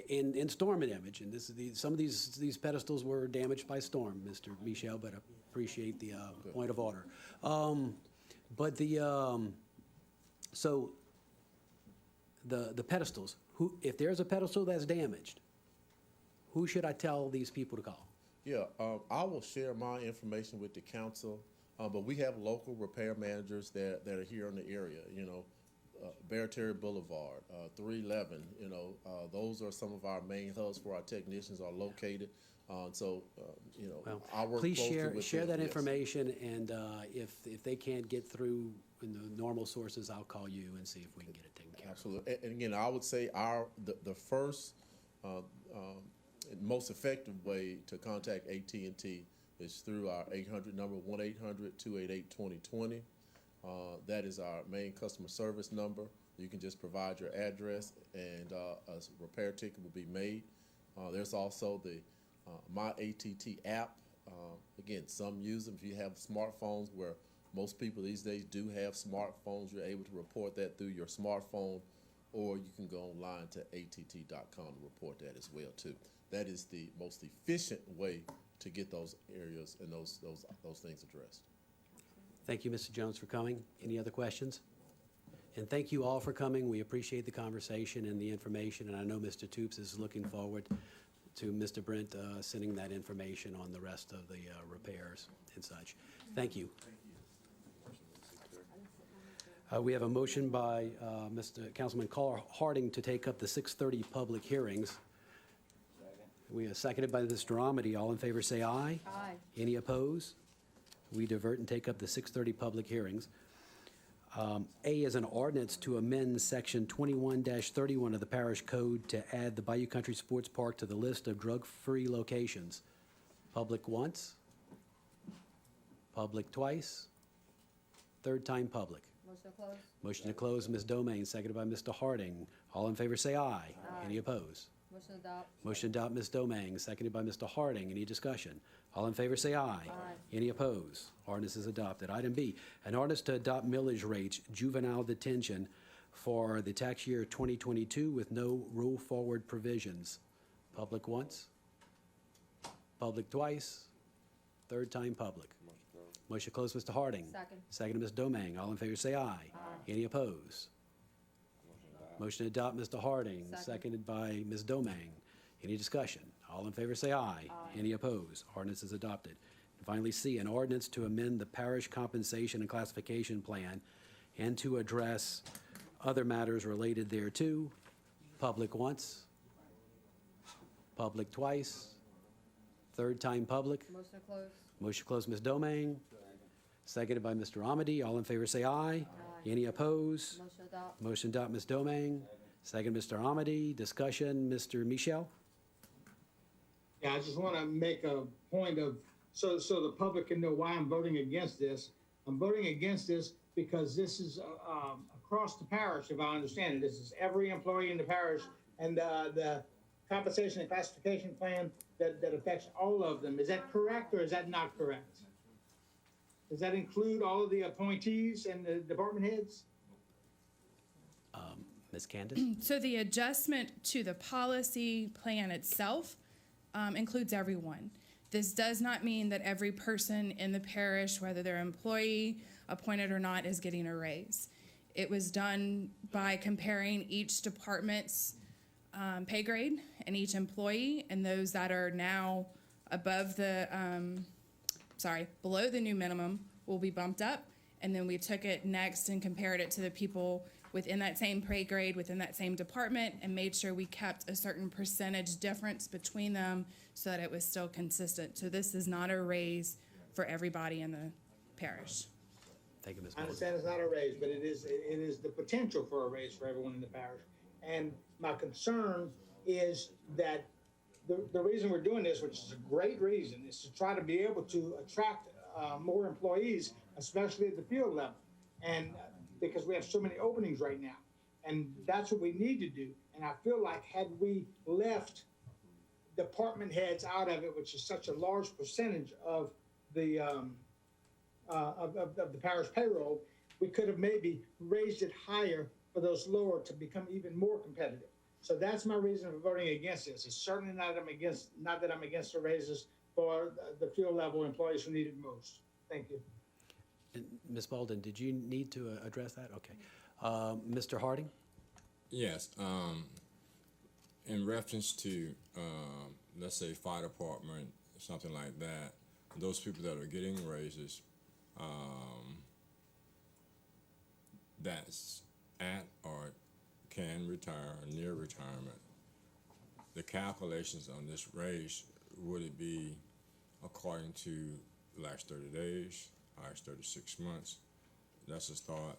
in storm damage, and some of these pedestals were damaged by storm, Mr. Michel, but I appreciate the point of order. So the pedestals, if there's a pedestal that's damaged, who should I tell these people to call? Yeah, I will share my information with the council, but we have local repair managers that are here in the area, you know, Terry Boulevard, 311, you know, those are some of our main hubs where our technicians are located. So, you know, Well, I work please closely share with share them, that yes. information, and if they can't get through in the normal sources, I'll call you and see if we can get it taken care of. Absolutely. And again, I would say the first most effective way to contact AT&T is through our 800 number, 1-800-288-2020. That is our main customer service number. You can just provide your address and a repair ticket will be made. There's also the My ATT app. Again, some use them if you have smartphones, where most people these days do have smartphones. You're able to report that through your smartphone, or you can go online to att.com to report that as well too. That is the most efficient way to get those areas and those things addressed. Thank you, Mr. Jones, for coming. Any other questions? And thank you all for coming. We appreciate the conversation and the information, and I know Mr. Toops is looking forward to Mr. Brent sending that information on the rest of the repairs and such. Thank you. We have a motion by Mr. Councilman Carl Harding to take up the 6:30 public hearings. We are seconded by Mr. Amity. All in favor say aye. Aye. Any opposed? We divert and take up the 6:30 public hearings. A is an ordinance to amend Section 21-31 of the Parish Code to add the Bayou Country Sports Park to the list of drug-free locations. Public once, Public twice. Third time public. Motion to close? Motion to close, Ms. Domingue, seconded by Mr. Harding. All in favor say aye. Any opposed? Motion to adopt? Motion to adopt, Ms. Domingue, seconded by Mr. Harding. Any discussion? All in favor say aye. Any opposed? Ordinance is adopted. Item B, an ordinance to adopt millage rates juvenile detention for the tax year 2022 with no roll forward provisions. Public once, public twice, third time public. Motion to close, Mr. Harding. Second. Second, Ms. Domingue. All in favor say aye. Any opposed? Motion to adopt, Mr. Harding, seconded by Ms. Domingue. Any discussion? All in favor say aye. Any opposed? Ordinance is adopted. And finally, C, an ordinance to amend the parish compensation and classification plan and to address other matters related thereto. Public once, public twice, third time public. Motion to close? Motion to close, Ms. Domingue, seconded by Mr. Amity. All in favor say aye. Any opposed? Motion to adopt? Motion to adopt, Ms. Domingue. Second, Mr. Amity. Discussion, Mr. Michel. Yeah, I just want to make a point of, so the public can know why I'm voting against this. I'm voting against this because this is across the parish, if I understand it. This is every employee in the parish, and the compensation and classification plan that affects all of them. Is that correct, or is that not correct? Does that include all of the appointees and the department heads? Ms. Candace? So the adjustment to the policy plan itself includes everyone. This does not mean that every person in the parish, whether they're employee, appointed or not, is getting a raise. It was done by comparing each department's pay grade and each employee, and those that are now above the, below the new minimum will be bumped up. And then we took it next and compared it to the people within that same pay grade, within that same department, and made sure we kept a certain percentage difference between them so that it was still consistent. So this is not a raise for everybody in the parish. Thank you, Ms. I Moore. understand it's not a raise, but it is the potential for a raise for everyone in the parish. And my concern is that the reason we're doing this, which is a great reason, is to try to be able to attract more employees, especially at the field level. And because we have so many openings right now. And that's what we need to do. And I feel like had we left department heads out of it, which is such a large percentage of the parish payroll, we could have maybe raised it higher for those lower to become even more competitive. So that's my reason for voting against this. It's certainly not that I'm against the raises for the field level employees who need it most. Thank you. And Ms. Bolden, did you need to address that? Okay. Mr. Harding? Yes. In reference to, let's say, fire department, something like that, those people that are getting raises, that's at or can retire or near retirement, the calculations on this raise, would it be according to last 30 days, last 36 months? That's a thought.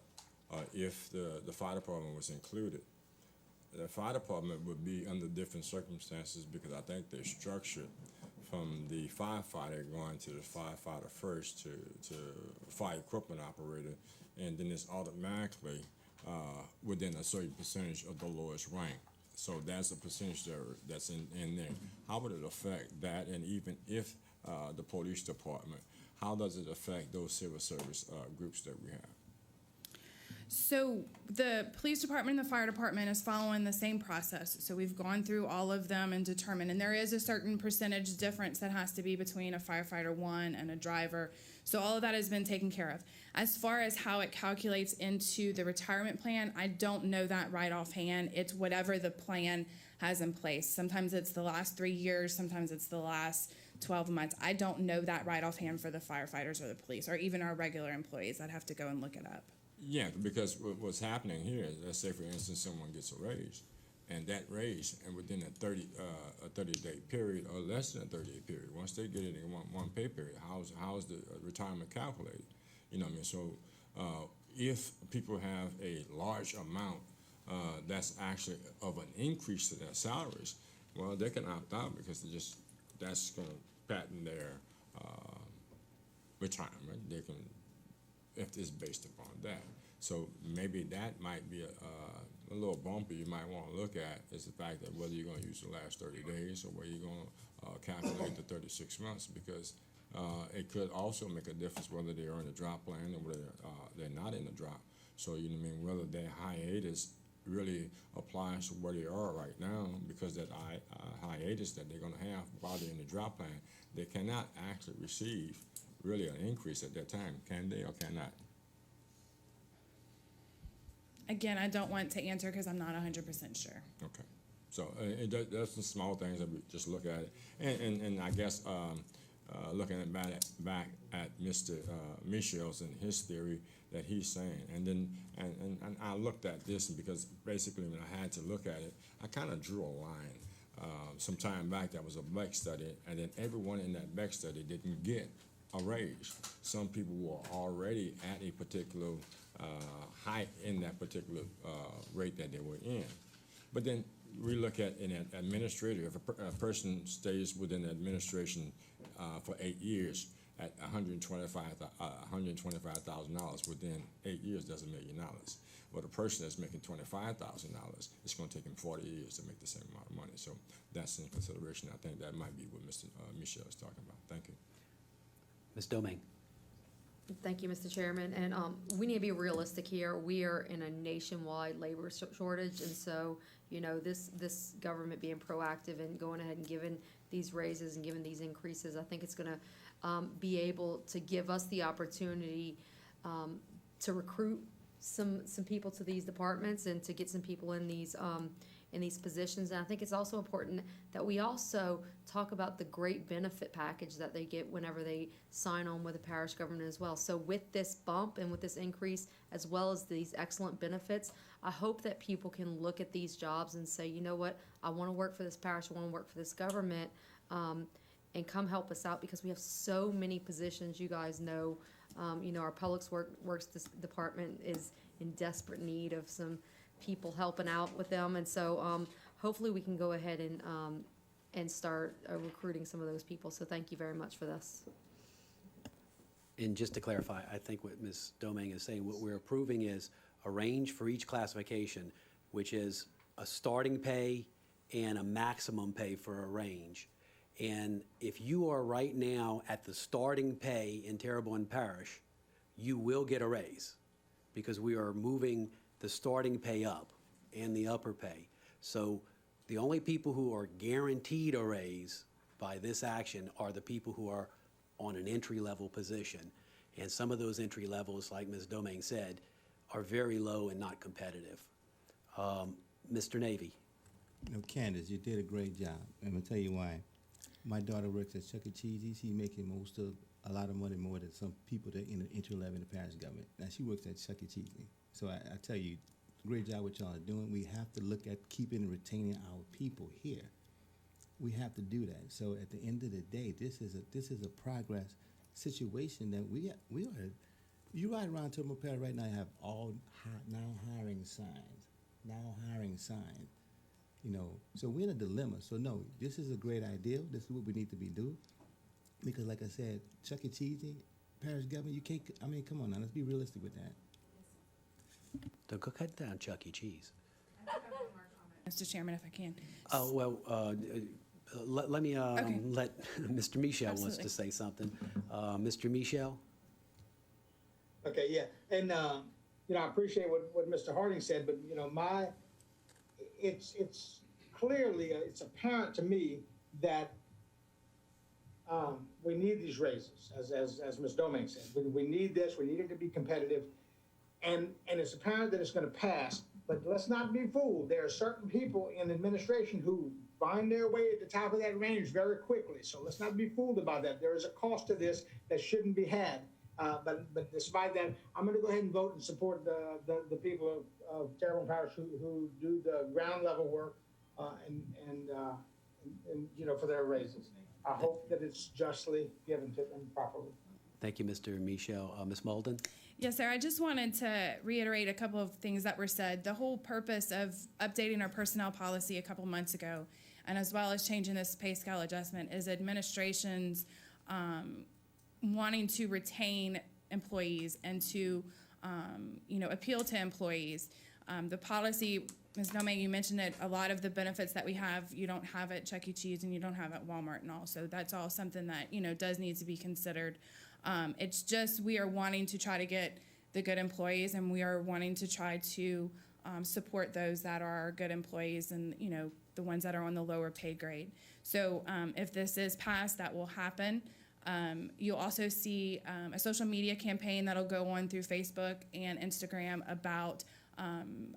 If the fire department was included, the fire department would be under different circumstances because I think they're structured from the firefighter going to the firefighter first to fire equipment operator, and then it's automatically within a certain percentage of the lowest rank. So that's a percentage that's in there. How would it affect that? And even if the police department, how does it affect those civil service groups that we have? So the police department and the fire department is following the same process. So we've gone through all of them and determined, and there is a certain percentage difference that has to be between a firefighter one and a driver. So all of that has been taken care of. As far as how it calculates into the retirement plan, I don't know that right offhand. It's whatever the plan has in place. Sometimes it's the last 3 years, sometimes it's the last 12 months. I don't know that right offhand for the firefighters or the police or even our regular employees. I'd have to go and look it up. Yeah, because what's happening here is, let's say, for instance, someone gets a raise, and that raise, and within a 30-day period or less than a 30-day period, once they get it in one pay period, how's the retirement calculated? You know what I mean? So if people have a large amount that's actually of an increase to their salaries, well, they can opt out because that's going to patent their retirement, they can, if it's based upon that. So maybe that might be a little bumpy you might want to look at is the fact that whether you're going to use the last 30 days or whether you're going to calculate the 36 months, because it could also make a difference whether they're in a drop plan or whether they're not in a drop. So you know what I mean, whether their hiatus really applies to where they are right now, because that hiatus that they're going to have while they're in the drop plan, they cannot actually receive really an increase at that time, can they or cannot? Again, I don't want to answer because I'm not 100% sure. Okay, so that's the small things that we just look at it, and I guess looking at back at Mr. Michel's and his theory that he's saying, and then and I looked at this because basically when I had to look at it, I kind of drew a line. Some time back, there was a Beck study, and then everyone in that Beck study didn't get a raise. Some people were already at a particular height in that particular rate that they were in. But then we look at an administrator, if a person stays within the administration for 8 years at $125,000 within 8 years, that's $1 million. But a person that's making $25,000, it's going to take him 40 years to make the same amount of money. So that's in consideration. I think that might be what Mr. Michel is talking about. Thank you. Ms. Domingue. Thank you, Mr. Chairman. And we need to be realistic here. We are in a nationwide labor shortage, and so this government being proactive and going ahead and giving these raises and giving these increases, I think it's going to be able to give us the opportunity to recruit some people to these departments and to get some people in these positions. And I think it's also important that we also talk about the great benefit package that they get whenever they sign on with the parish government as well. So with this bump and with this increase, as well as these excellent benefits, I hope that people can look at these jobs and say, you know what, I want to work for this parish, I want to work for this government, and come help us out, because we have so many positions. You guys know, our public works department is in desperate need of some people helping out with them, and so hopefully we can go ahead and start recruiting some of those people. So thank you very much for this. And just to clarify, I think what Ms. Domingue is saying, what we're approving is a range for each classification, which is a starting pay and a maximum pay for a range. And if you are right now at the starting pay in Terrebonne Parish, you will get a raise, because we are moving the starting pay up and the upper pay. So the only people who are guaranteed a raise by this action are the people who are on an entry-level position. And some of those entry levels, like Ms. Domingue said, are very low and not competitive. Mr. Navy. Candace, you did a great job. I'm going to tell you why. My daughter works at Chuck E. Cheese. She's making a lot of money more than some people that in the entry level in the parish government. Now, she works at Chuck E. Cheese. So I tell you, great job what y'all are doing. We have to look at keeping and retaining our people here. We have to do that. So at the end of the day, this is a progress situation that we are. You ride around Terrebonne Parish right now, you have all now hiring signs. So we're in a dilemma. So no, this is a great idea. This is what we need to be doing. Because like I said, Chuck E. Cheese, parish government, you can't, come on now, let's be realistic with that. Don't go cut down Chuck E. Cheese. Mr. Chairman, if I can. Oh, well, let me Okay. let Mr. Michel wants Absolutely. to say something. Mr. Michel? Okay, yeah, and I appreciate what Mr. Harding said, but it's clearly it's apparent to me that we need these raises, as Ms. Domingue said. We need this. We need it to be competitive, and it's apparent that it's going to pass. But let's not be fooled. There are certain people in administration who find their way at the top of that range very quickly. So let's not be fooled about that. There is a cost to this that shouldn't be had. But despite that, I'm going to go ahead and vote and support the people of Terrebonne Parish who do the ground level work and for their raises. I hope that it's justly given to them properly. Thank you, Mr. Michel. Ms. Malden? Yes, sir. I just wanted to reiterate a couple of things that were said. The whole purpose of updating our personnel policy a couple months ago, and as well as changing this pay scale adjustment, is administration's wanting to retain employees and to, appeal to employees. The policy, Ms. Domingue, you mentioned it, a lot of the benefits that we have, you don't have at Chuck E. Cheese and you don't have at Walmart and all. So that's all something that, does need to be considered. It's just, we are wanting to try to get the good employees, and we are wanting to try to support those that are good employees and, the ones that are on the lower pay grade. So if this is passed, that will happen. You'll also see a social media campaign that'll go on through Facebook and Instagram about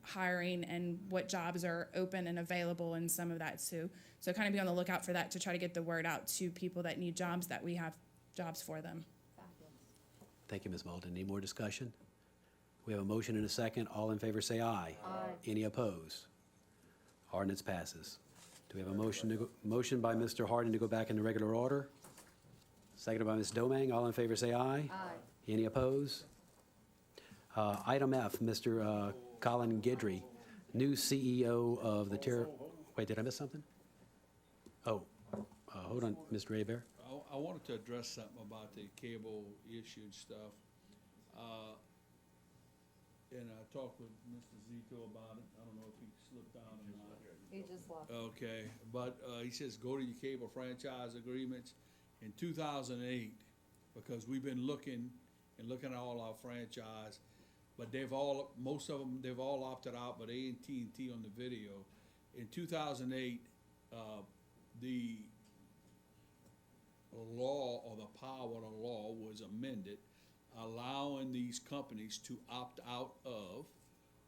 hiring and what jobs are open and available and some of that too. So kind of be on the lookout for that to try to get the word out to people that need jobs, that we have jobs for them. Thank you, Ms. Moulton. Any more discussion? We have a motion and a second. All in favor say aye. Aye. Any opposed? Ordinance passes. Do we have a motion by Mr. Harding to go back into regular order? Seconded by Ms. Domingue. All in favor say aye. Aye. Any opposed? Item F, Mr. Colin Guidry, new CEO of the Wait, did I miss something? Oh, hold on, Mr. Hebert. I wanted to address something about the cable issue and stuff. And I talked with Mr. Zito about it. I don't know if he slipped down or not. He just left. Okay, but he says go to your cable franchise agreements in 2008, because we've been looking at all our franchise, but most of them, they've all opted out, but AT&T on the video. In 2008, the law, or the power of the law, was amended, allowing these companies to opt out of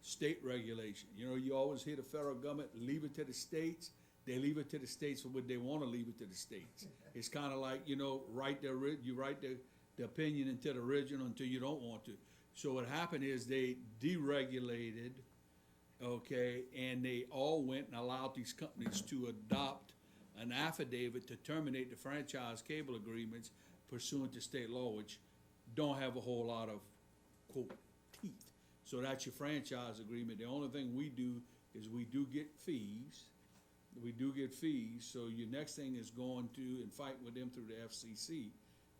state regulation. You always hear the federal government leave it to the states. They leave it to the states for what they want to leave it to the states. It's kind of like, you write the opinion into the original until you don't want to. So what happened is they deregulated, okay, and they all went and allowed these companies to adopt an affidavit to terminate the franchise cable agreements pursuant to state law, which don't have a whole lot of, quote, teeth. So that's your franchise agreement. The only thing we do is we do get fees. So your next thing is going to and fight with them through the FCC,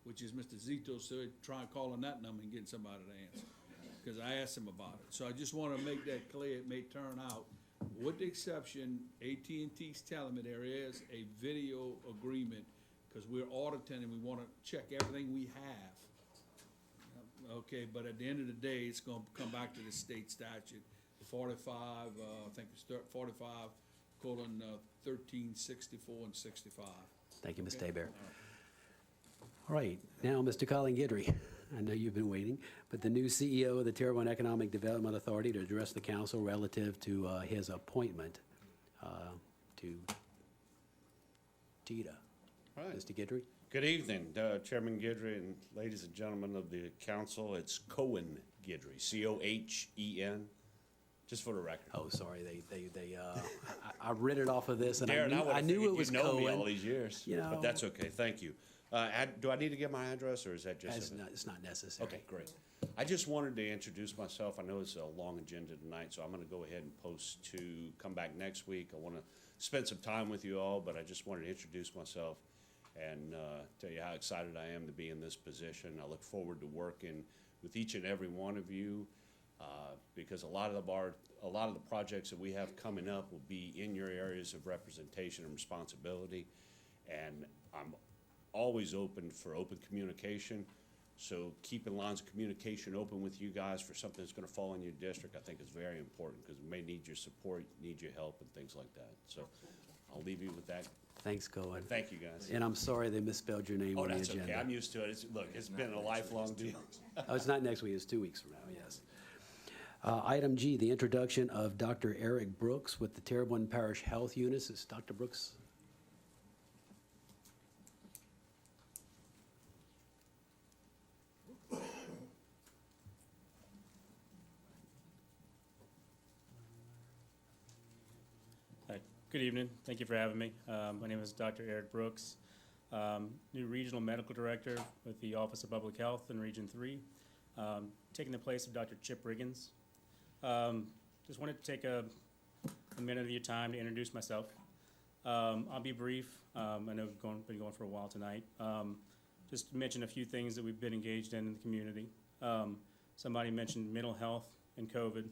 which is Mr. Zito said, try calling that number and getting somebody to answer, because I asked him about it. So I just want to make that clear. It may turn out, with the exception, AT&T's telling me there is a video agreement, because we're auditing and we want to check everything we have. Okay, but at the end of the day, it's going to come back to the state statute, 45, I think it's 45:1364 and 65. Thank you, Mr. Hebert. All right, now, Mr. Colin Guidry, I know you've been waiting, but the new CEO of the Terrebonne Economic Development Authority to address the council relative to his appointment to TITA. All right. Mr. Guidry? Good evening, Chairman Guidry and ladies and gentlemen of the council. It's Cohen Guidry, C-O-H-E-N, just for the record. Oh, sorry, I read it off of this, and Darren, I knew it was Cohen. You know me all Cohen. these years, but that's okay, thank you. Do I need to give my address, or is that just? It's not necessary. Okay, great. I just wanted to introduce myself. I know it's a long agenda tonight, so I'm going to go ahead and post to come back next week. I want to spend some time with you all, but I just wanted to introduce myself and tell you how excited I am to be in this position. I look forward to working with each and every one of you, because a lot of the projects that we have coming up will be in your areas of representation and responsibility, and I'm always open for open communication. So keeping lines of communication open with you guys for something that's going to fall in your district, I think is very important, because we may need your support, need your help, and things like that. So I'll leave you with that. Thanks, Cohen. Thank you, guys. And I'm sorry they misspelled your name on the agenda. Oh, that's okay. I'm used to it. Look, it's been a lifelong deal. Oh, it's not next week, it's 2 weeks from now, yes. Item G, the introduction of Dr. Eric Brooks with the Terrebonne Parish Health Units. Is Dr. Brooks? Good evening. Thank you for having me. My name is Dr. Eric Brooks, new Regional Medical Director with the Office of Public Health in Region 3, taking the place of Dr. Chip Riggins. Just wanted to take a minute of your time to introduce myself. I'll be brief. I know we've been going for a while tonight. just to mention a few things that we've been engaged in the community. Somebody mentioned mental health and COVID.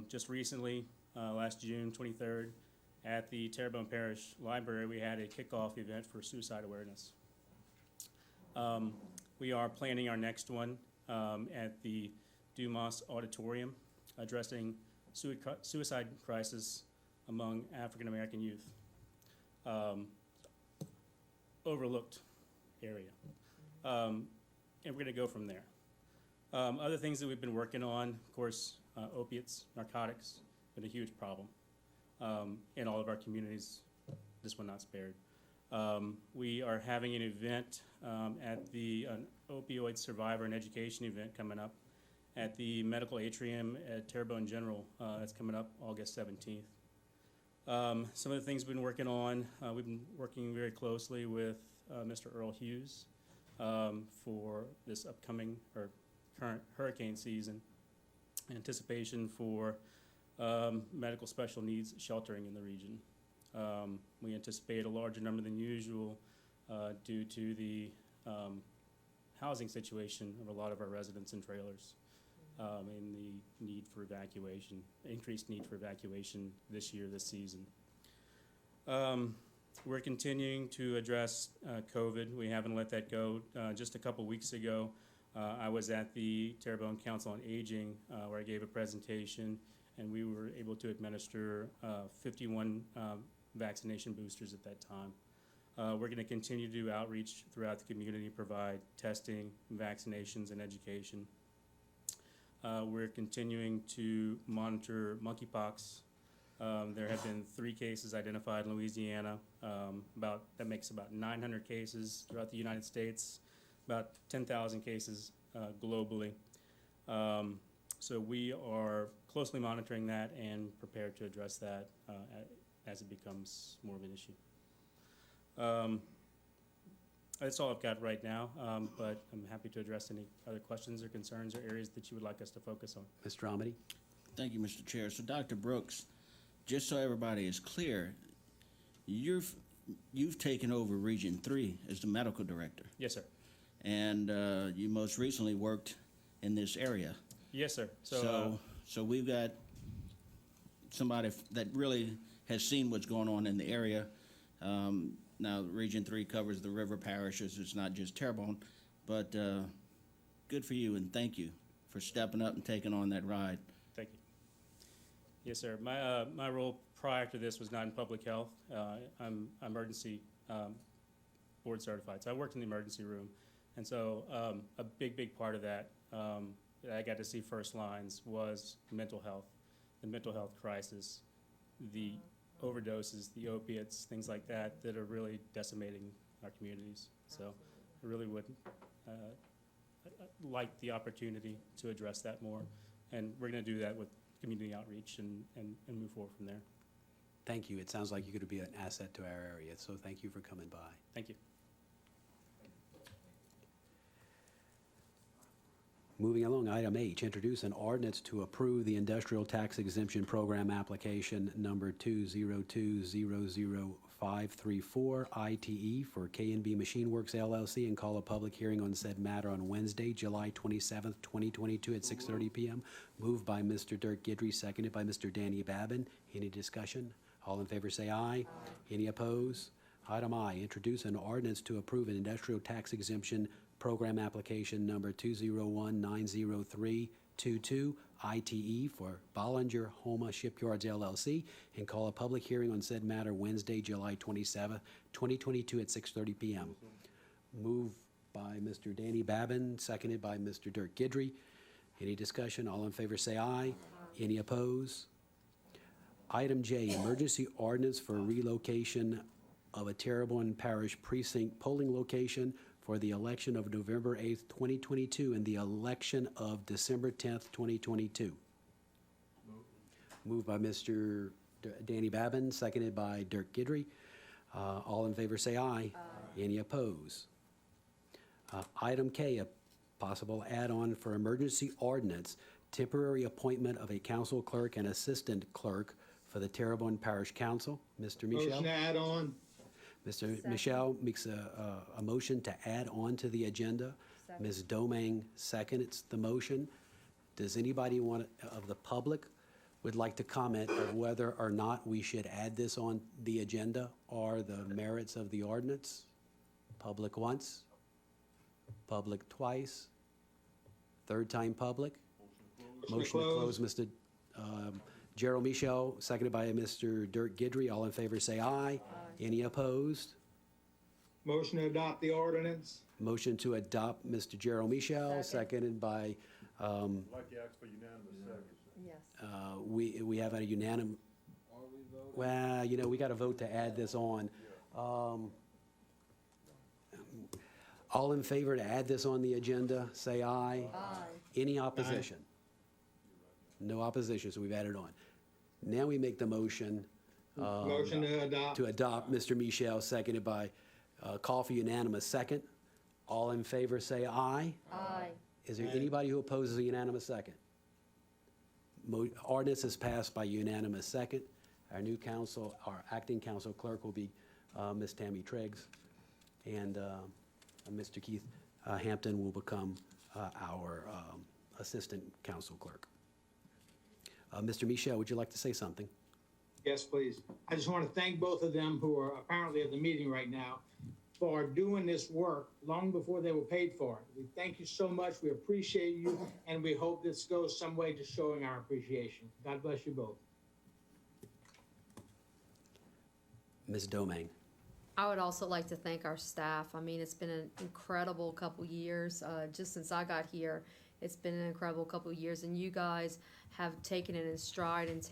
Just recently, last June 23rd, at the Terrebonne Parish Library, we had a kickoff event for suicide awareness. We are planning our next one at the Dumas Auditorium, addressing suicide crisis among African American youth. Overlooked area. And we're going to go from there. Other things that we've been working on, of course, opiates, narcotics, been a huge problem in all of our communities. This one not spared. We are having an event at an opioid survivor and education event coming up at the medical atrium at Terrebonne General. That's coming up August 17th. Some of the things we've been working on, we've been working very closely with Mr. Earl Hughes for this upcoming or current hurricane season in anticipation for medical special needs sheltering in the region. We anticipate a larger number than usual due to the housing situation of a lot of our residents in trailers and the need for evacuation, increased need for evacuation this season. We're continuing to address COVID. We haven't let that go. Just a couple weeks ago, I was at the Terrebonne Council on Aging where I gave a presentation, and we were able to administer 51 vaccination boosters at that time. We're going to continue to do outreach throughout the community, provide testing, vaccinations, and education. We're continuing to monitor monkeypox. There have been 3 cases identified in Louisiana. That makes about 900 cases throughout the United States, about 10,000 cases globally. So we are closely monitoring that and prepared to address that as it becomes more of an issue. That's all I've got right now, but I'm happy to address any other questions or concerns or areas that you would like us to focus on. Mr. Amity? Thank you, Mr. Chair. So, Dr. Brooks, just so everybody is clear, you've taken over Region 3 as the medical director. Yes, sir. And you most recently worked in this area. Yes, sir. So we've got somebody that really has seen what's going on in the area. Now, Region 3 covers the river parishes. It's not just Terrebonne, but good for you, and thank you for stepping up and taking on that ride. Thank you. Yes, sir. My role prior to this was not in public health. I'm emergency board certified, so I worked in the emergency room. And so a big part of that that I got to see first lines was mental health, the mental health crisis, the overdoses, the opiates, things like that are really decimating our communities. So I really would like the opportunity to address that more. And we're going to do that with community outreach and move forward from there. Thank you. It sounds like you're going to be an asset to our area, so thank you for coming by. Thank you. Moving along, item H, introduce an ordinance to approve the industrial tax exemption program application number 202000534 ITE for K&B Machine Works LLC and call a public hearing on said matter on Wednesday, July 27th, 2022 at 6:30 p.m. Moved by Mr. Dirk Guidry, seconded by Mr. Danny Babin. Any discussion? All in favor say aye. Any opposed? Item I, introduce an ordinance to approve an industrial tax exemption program application number 2019032 ITE for Bollinger Homa Shipyards LLC and call a public hearing on said matter Wednesday, July 27th, 2022 at 6:30 p.m. Moved by Mr. Danny Babin, seconded by Mr. Dirk Guidry. Any discussion? All in favor say aye. Any opposed? Item J, emergency ordinance for relocation of a Terrebonne Parish precinct polling location for the election of November 8th, 2022 and the election of December 10th, 2022. Moved by Mr. Danny Babin, seconded by Dirk Guidry. All in favor say aye. Any opposed? Item K, a possible add-on for emergency ordinance, temporary appointment of a council clerk and assistant clerk for the Terrebonne Parish Council. Mr. Michel? Motion to add on. Mr. Michelle makes a motion to add on to the agenda. Ms. Domingue seconds the motion. Does anybody of the public would like to comment on whether or not we should add this on the agenda or the merits of the ordinance? Public once, public twice, third time public? Motion to close, Mr. Gerald Michel, seconded by Mr. Dirk Gidry. All in favor say aye. Any opposed? Motion to adopt the ordinance. Motion to adopt, Mr. Gerald Michel, seconded by, I'd like to ask for unanimous second. Yes. we have a unanimous. Well, you know, we got to vote to add this on. All in favor to add this on the agenda, say aye. Aye. Any opposition? No opposition, so we've added on. Now we make the motion. Motion to adopt. To adopt, Mr. Michel, seconded by, call for unanimous second. All in favor, say aye. Aye. Is there anybody who opposes a unanimous second? Ordinance is passed by unanimous second. Our new council, our acting council clerk will be Ms. Tammy Triggs, and Mr. Keith Hampton will become our assistant council clerk. Mr. Michel, would you like to say something? Yes, please. I just want to thank both of them who are apparently at the meeting right now for doing this work long before they were paid for it. We thank you so much. We appreciate you, and we hope this goes some way to showing our appreciation. God bless you both. Ms. Domingue. I would also like to thank our staff. I mean, it's been an incredible couple years. Just since I got here, it's been an incredible couple years, and you guys have taken it in stride and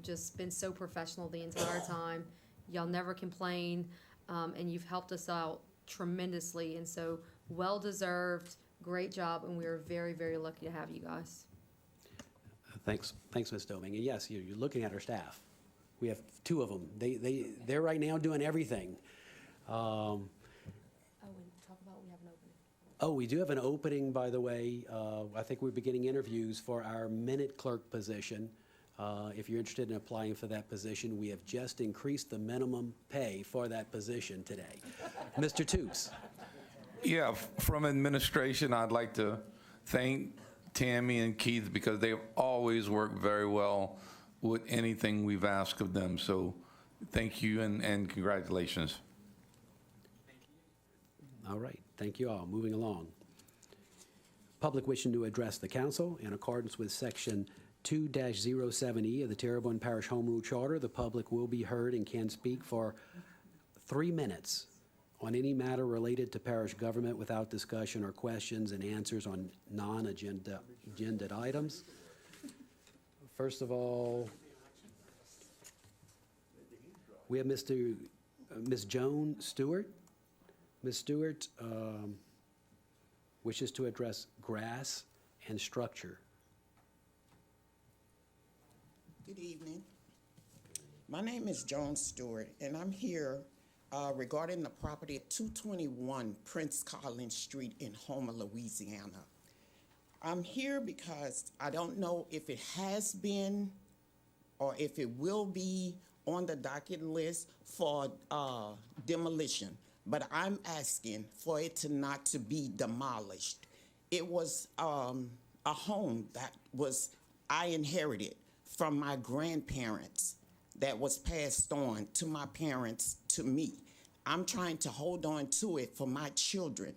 just been so professional the entire time. Y'all never complain, and you've helped us out tremendously, and so well-deserved, great job, and we are very, very lucky to have you guys. Thanks, Ms. Domingue. And yes, you're looking at our staff. We have two of them. They're right now doing everything. Oh, and talk about we have an opening. Oh, we do have an opening, by the way. I think we're beginning interviews for our minute clerk position. If you're interested in applying for that position, we have just increased the minimum pay for that position today. Mr. Toops. Yeah, from administration, I'd like to thank Tammy and Keith because they've always worked very well with anything we've asked of them. So thank you and congratulations. All right, thank you all. Moving along. Public wishing to address the council in accordance with section 2-07E of the Terrebonne Parish Home Rule Charter, the public will be heard and can speak for 3 minutes on any matter related to parish government without discussion or questions and answers on non-agenda items. First of all, we have Ms. Joan Stewart. Ms. Stewart wishes to address grass and structure. Good evening. My name is Joan Stewart, and I'm here regarding the property at 221 Prince Collins Street in Homer, Louisiana. I'm here because I don't know if it has been or if it will be on the docket list for demolition, but I'm asking for it not to be demolished. It was a home that I inherited from my grandparents that was passed on to my parents, to me. I'm trying to hold on to it for my children.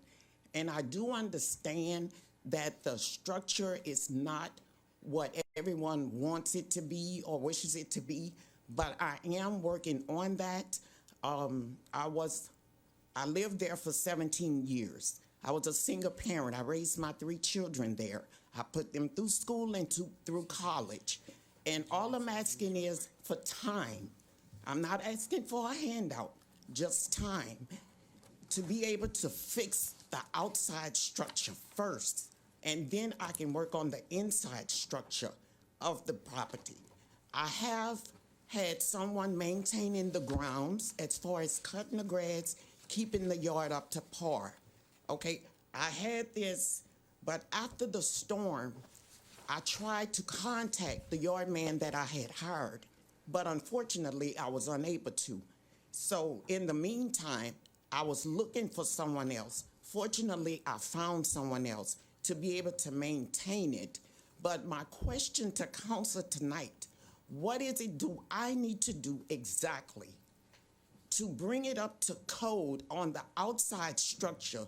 And I do understand that the structure is not what everyone wants it to be or wishes it to be, but I am working on that. I lived there for 17 years. I was a single parent. I raised my 3 children there. I put them through school and through college. And all I'm asking is for time. I'm not asking for a handout, just time to be able to fix the outside structure first, and then I can work on the inside structure of the property. I have had someone maintaining the grounds as far as cutting the grass, keeping the yard up to par. Okay, I had this, but after the storm, I tried to contact the yard man that I had hired, but unfortunately, I was unable to. So in the meantime, I was looking for someone else. Fortunately, I found someone else to be able to maintain it. But my question to council tonight, what is it do I need to do exactly to bring it up to code on the outside structure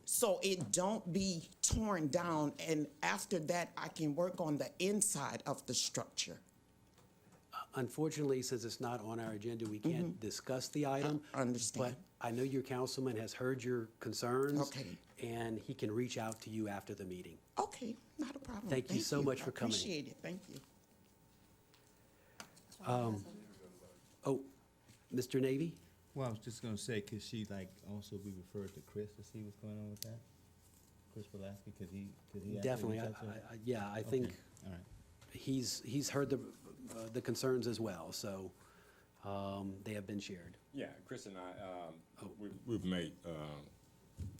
so it don't be torn down, and after that I can work on the inside of the structure? Unfortunately, since it's not on our agenda, we can't discuss the item. I understand. But I know your councilman has heard your concerns. Okay. And he can reach out to you after the meeting. Okay, not a problem. Thank you so much for coming. Appreciate it, thank you. Oh, Mr. Navy? Well, I was just gonna say, could she like also be referred to Chris to see what's going on with that? Chris Pulaski, could he actually Definitely, reach out to her? yeah, I think Okay, all right. he's heard the concerns as well, so they have been shared. Yeah, Chris and I, we've made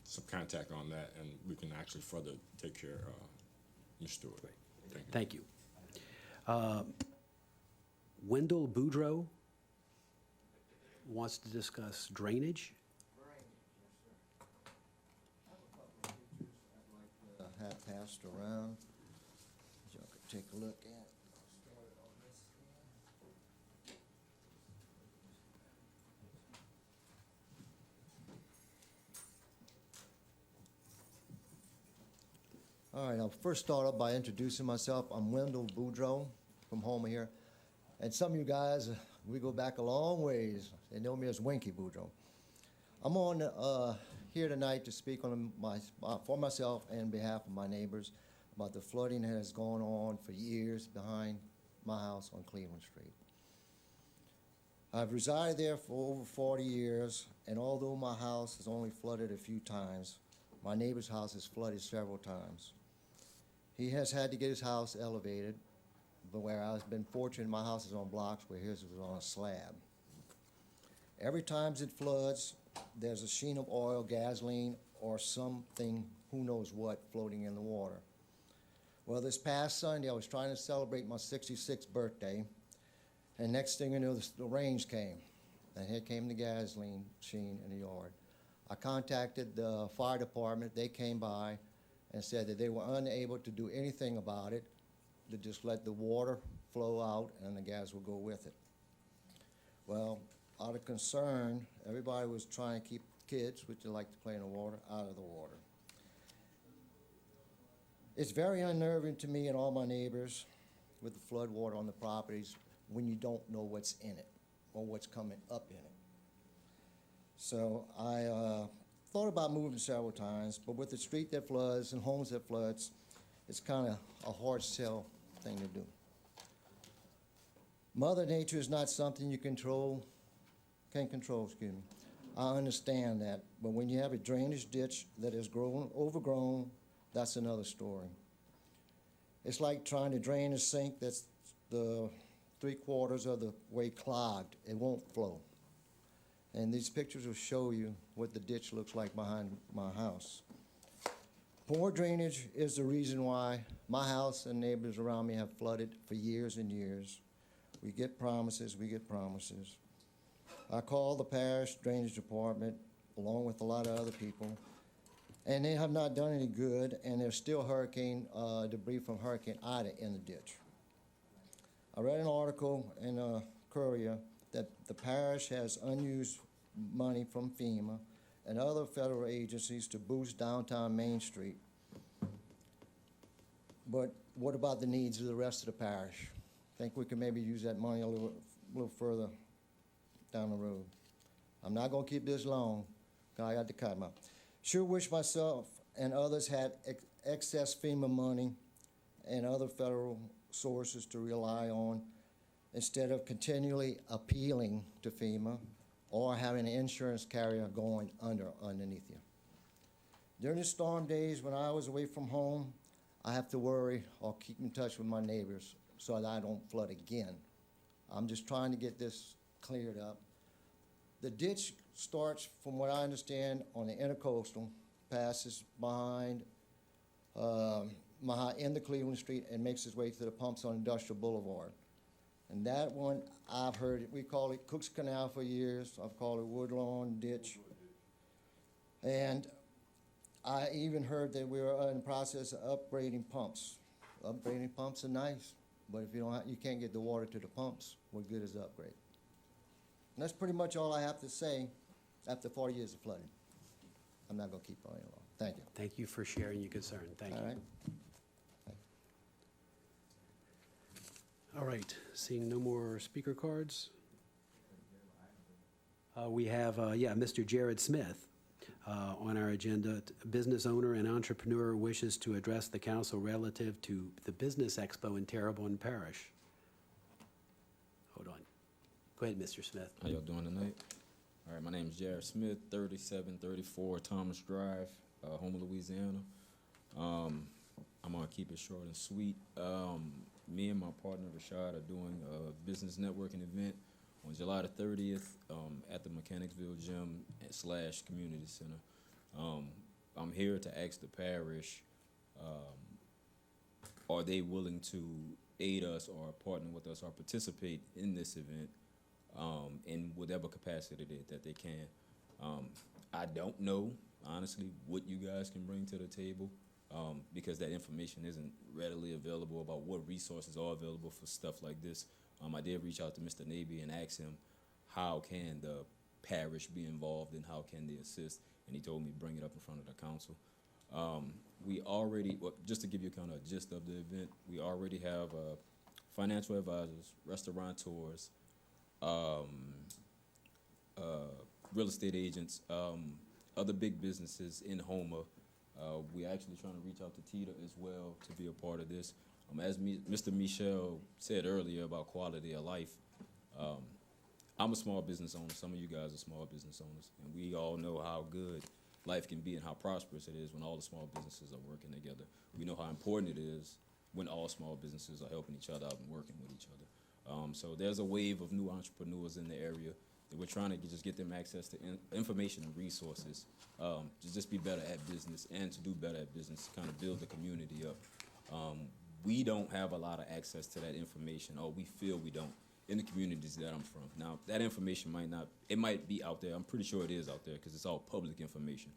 some contact on that, and we can actually further take care of Ms. Stewart. Thank you. Wendell Boudreau wants to discuss drainage. Have passed around, y'all could take a look at. All right, I'll first start off by introducing myself. I'm Wendell Boudreau from Homer here. And some of you guys, we go back a long ways. They know me as Winky Boudreau. I'm on here tonight to speak on for myself and behalf of my neighbors about the flooding that has gone on for years behind my house on Cleveland Street. I've resided there for over 40 years, and although my house has only flooded a few times, my neighbor's house has flooded several times. He has had to get his house elevated, but where I've been fortunate, my house is on blocks where his was on a slab. Every time it floods, there's a sheen of oil, gasoline, or something, who knows what, floating in the water. Well, this past Sunday, I was trying to celebrate my 66th birthday, and next thing you know, the rains came, and here came the gasoline sheen in the yard. I contacted the fire department. They came by and said that they were unable to do anything about it, to just let the water flow out and the gas will go with it. Well, out of concern, everybody was trying to keep kids, which they like to play in the water, out of the water. It's very unnerving to me and all my neighbors with the flood water on the properties when you don't know what's in it or what's coming up in it. So I thought about moving several times, but with the street that floods and homes that floods, it's kind of a hard sell thing to do. Mother Nature is not something you can control, excuse me. I understand that, but when you have a drainage ditch that is overgrown, that's another story. It's like trying to drain a sink that's the 3/4 of the way clogged. It won't flow. And these pictures will show you what the ditch looks like behind my house. Poor drainage is the reason why my house and neighbors around me have flooded for years and years. We get promises. I called the parish drainage department along with a lot of other people, and they have not done any good, and there's still hurricane debris from Hurricane Ida in the ditch. I read an article in Courier that the parish has unused money from FEMA and other federal agencies to boost downtown Main Street. But what about the needs of the rest of the parish? I think we can maybe use that money a little further down the road. I'm not gonna keep this long, 'cause I got to cut them out. Sure wish myself and others had excess FEMA money and other federal sources to rely on instead of continually appealing to FEMA or having an insurance carrier going underneath you. During the storm days when I was away from home, I have to worry or keep in touch with my neighbors so that I don't flood again. I'm just trying to get this cleared up. The ditch starts, from what I understand, on the intercoastal, passes behind in the Cleveland Street and makes its way to the pumps on Industrial Boulevard. And that one, I've heard it, we call it Cook's Canal for years. I've called it Woodlawn Ditch. And I even heard that we were in the process of upgrading pumps. Upgrading pumps are nice, but if you don't you can't get the water to the pumps, what good is the upgrade? And that's pretty much all I have to say after 40 years of flooding. I'm not gonna keep on any longer. Thank you. Thank you for sharing your concern. Thank you. All right. All right, seeing no more speaker cards. We have, Mr. Jared Smith on our agenda. A business owner and entrepreneur wishes to address the council relative to the Business Expo in Terrebonne Parish. Hold on. Go ahead, Mr. Smith. How y'all doing tonight? All right, my name is Jared Smith, 3734 Thomas Drive, Houma, Louisiana. I'm gonna keep it short and sweet. Me and my partner Rashad are doing a business networking event on July the 30th at the Mechanicsville Gym / Community Center. I'm here to ask the parish, are they willing to aid us or partner with us or participate in this event in whatever capacity that they can. I don't know, honestly, what you guys can bring to the table. Because that information isn't readily available about what resources are available for stuff like this. I did reach out to Mr. Navy and ask him, how can the parish be involved and how can they assist? And he told me bring it up in front of the council. We already, just to give you kind of a gist of the event, we already have financial advisors, restaurateurs, real estate agents, other big businesses in Houma. We're actually trying to reach out to TITA as well to be a part of this. As Mr. Michel said earlier about quality of life, I'm a small business owner. Some of you guys are small business owners, and we all know how good life can be and how prosperous it is when all the small businesses are working together. We know how important it is when all small businesses are helping each other out and working with each other. So there's a wave of new entrepreneurs in the area that we're trying to just get them access to information and resources to just be better at business and to do better at business, to kind of build the community up. We don't have a lot of access to that information, or we feel we don't, in the communities that I'm from. Now, that information might be out there. I'm pretty sure it is out there because it's all public information.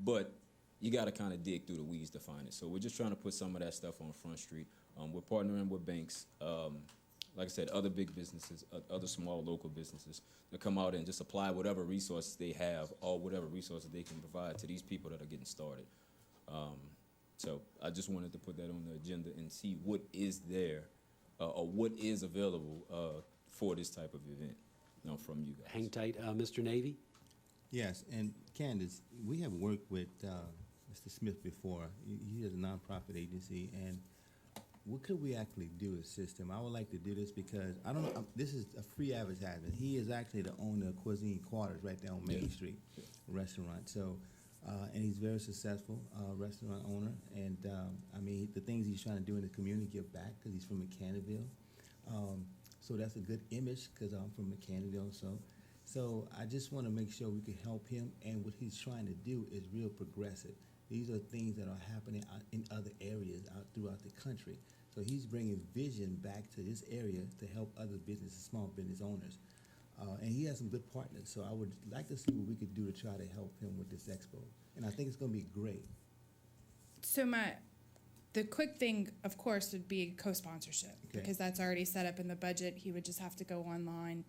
But you got to kind of dig through the weeds to find it. So we're just trying to put some of that stuff on Front Street. We're partnering with banks, like I said, other big businesses, other small local businesses that come out and just apply whatever resources they have or whatever resources they can provide to these people that are getting started. So I just wanted to put that on the agenda and see what is there or what is available for this type of event, from you guys. Hang tight, Mr. Navy. Yes, and Candace, we have worked with Mr. Smith before. He has a nonprofit agency, and what could we actually do to assist him? I would like to do this because, I don't know, this is a free advertisement. He is actually the owner of Cuisine Quarters right there on Main Street, a restaurant. So, and he's very successful restaurant owner. And I mean, the things he's trying to do in the community, give back, because he's from McCannville. So that's a good image because I'm from McCannville. So I just want to make sure we can help him. And what he's trying to do is real progressive. These are things that are happening out in other areas out throughout the country. So he's bringing vision back to this area to help other businesses, small business owners. And he has some good partners. So I would like to see what we could do to try to help him with this expo. And I think it's going to be great. So the quick thing, of course, would be co-sponsorship, because that's already set up in the budget. He would just have to go online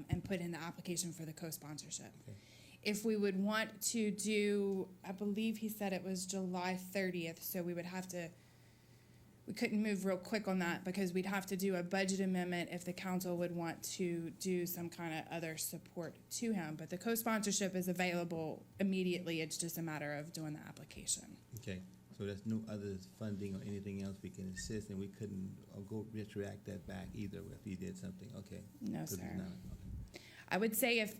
and put in the application for the co-sponsorship. Okay. If we would want to do, I believe he said it was July 30th, so we couldn't move real quick on that because we'd have to do a budget amendment if the council would want to do some kind of other support to him. But the co-sponsorship is available immediately. It's just a matter of doing the application. Okay, so there's no other funding or anything else we can assist, and we couldn't go retroact that back either if he did something. Okay. No, sir. I would say if,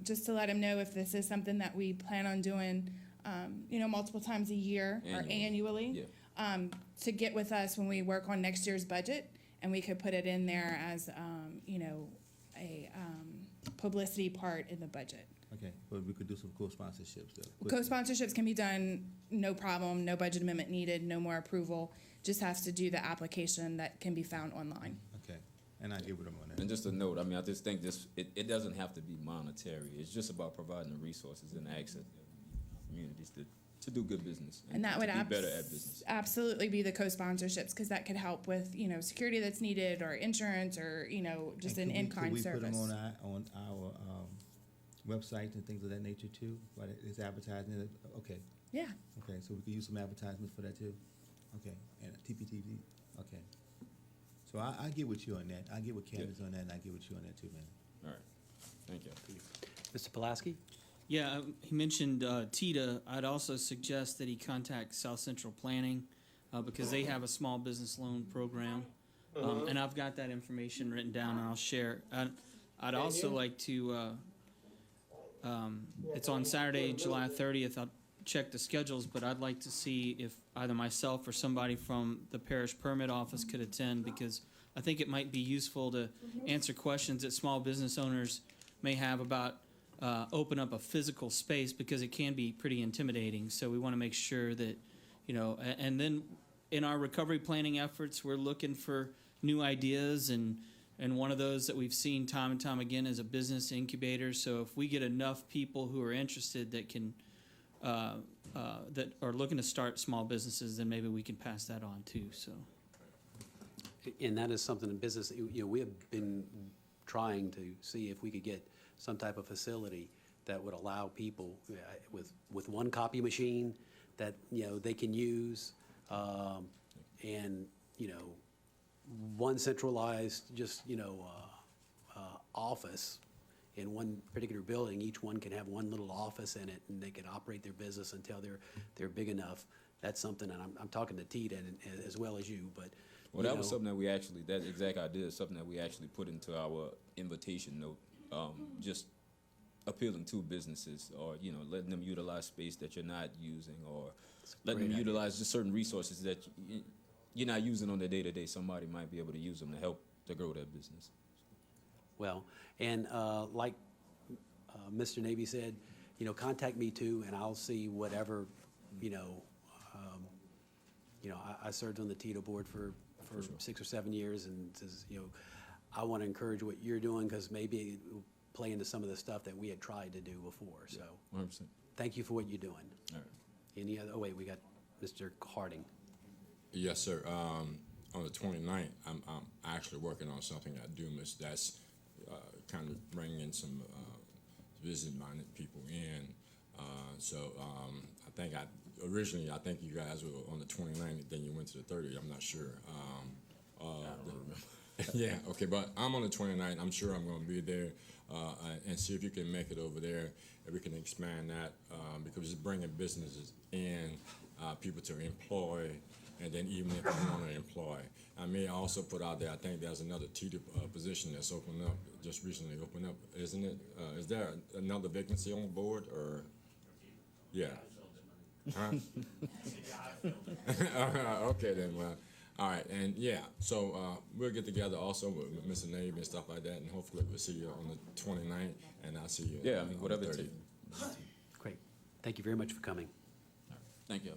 just to let him know if this is something that we plan on doing, multiple times a year or annually, to get with us when we work on next year's budget, and we could put it in there as, a publicity part in the budget. Okay, but we could do some co-sponsorships though. Co-sponsorships can be done, no problem, no budget amendment needed, no more approval, just has to do the application that can be found online. Okay, And I get with them on that. And just a note, I mean, I just think it doesn't have to be monetary. It's just about providing the resources and access to communities to do good business And that to would be better at business. absolutely be the co-sponsorships, because that could help with, security that's needed, or insurance, or, just an in-kind Could we put them service. on our websites and things of that nature too? But it's advertising it? Okay. Yeah. Okay, so we could use some advertisements for that too? Okay, and TPTV, okay. So I get with you on that. I get with Candace on that, and I get with you on that too, man. All right, thank you. Mr. Pulaski? Yeah, he mentioned TITA. I'd also suggest that he contact South Central Planning because they have a small business loan program. And I've got that information written down, and I'll share. I'd also like to, it's on Saturday, July 30th. I'll check the schedules, but I'd like to see if either myself or somebody from the parish permit office could attend, because I think it might be useful to answer questions that small business owners may have about open up a physical space, because it can be pretty intimidating. So we want to make sure that, and then in our recovery planning efforts, we're looking for new ideas, and one of those that we've seen time and time again is a business incubator. So if we get enough people who are interested that can, that are looking to start small businesses, then maybe we can pass that on too, so. And that is something in business, we have been trying to see if we could get some type of facility that would allow people with one copy machine that, they can use, and, one centralized, office in one particular building. Each one can have one little office in it, and they can operate their business until they're big enough. That's something, and I'm talking to Tita as well as you, but. Well, that was something that that exact idea is something that we actually put into our invitation note, just appealing to businesses, or, letting them utilize space that you're not using, or letting them utilize just certain resources that you're not using on the day-to-day. Somebody might be able to use them to help to grow their business. Well, and like Mr. Navy said, contact me too, and I'll see whatever, I served on the TITA board for 6 or 7 years, and says, I want to encourage what you're doing, because maybe it will play into some of the stuff that we had tried to do before. So 100%. Thank you for what you're doing. All right. Any other? Oh wait, we got Mr. Harding. Yes, sir. On the 29th, I'm actually working on something I do miss. That's kind of bringing in some visit-minded people in. I think originally you guys were on the 29th, then you went to the 30th. I'm not sure. I don't remember. Yeah, okay, but I'm on the 29th. I'm sure I'm going to be there and see if you can make it over there, if we can expand that, because it's bringing businesses in, people to employ, and then even if I want to employ. I may also put out there, I think there's another TITA position that's opened up, just recently opened up, isn't it? Is there another vacancy on the board, or? Yeah. Huh? Okay then, well, all right, and yeah, so we'll get together also with Mr. Nave and stuff like that, and hopefully we'll see you on the 29th, and I'll see you Yeah, on whatever the it 30th. takes. Great. Thank you very much for coming. Thank you.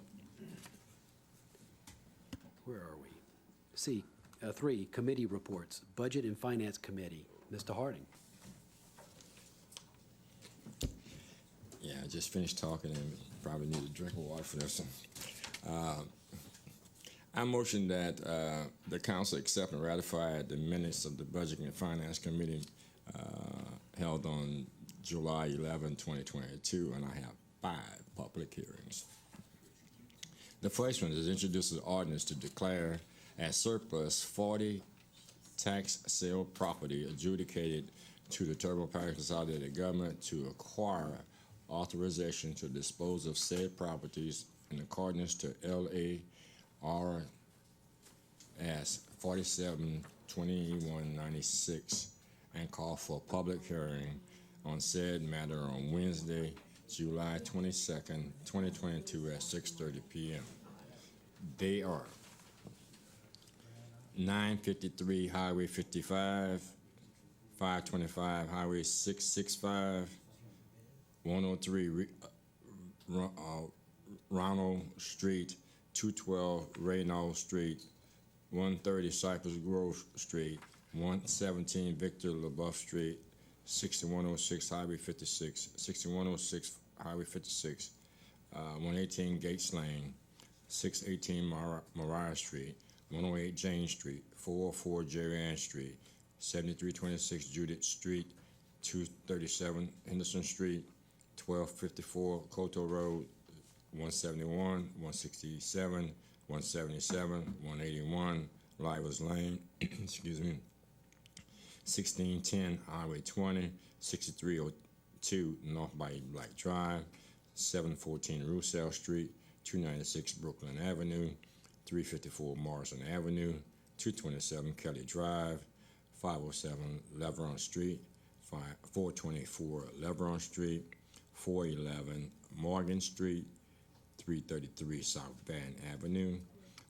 Where are we? C, 3, committee reports. Budget and Finance Committee. Mr. Harding. Yeah, I just finished talking and probably need a drink of water for this one. I motion that the council accept and ratify the minutes of the Budget and Finance Committee held on July 11, 2022, and I have 5 public hearings. The first one is introduce an ordinance to declare as surplus 40 tax sale property adjudicated to the Terrebonne Parish Consolidated Government to acquire authorization to dispose of said properties in accordance to LARS 472196 and call for a public hearing on said matter on Wednesday, July 22nd, 2022 at 6:30 p.m. They are 953 Highway 55, 525 Highway 665, 103 Ronald Street, 212 Reynolds Street, 130 Cypress Grove Street, 117 Victor LaBeouf Street, 6106 Highway 56, 6106 Highway 56, 118 Gates Lane, 618 Mariah Street, 108 Jane Street, 404 Jerry Ann Street, 7326 Judith Street, 237 Henderson Street, 1254 Coto Road, 171, 167, 177, 181 Livers Lane, excuse me, 1610 Highway 20, 6302 North Bay Black Drive, 714 Roussel Street, 296 Brooklyn Avenue, 354 Morrison Avenue, 227 Kelly Drive, 507 Leveron Street, 424 Leveron Street, 411 Morgan Street, 333 South Van Avenue,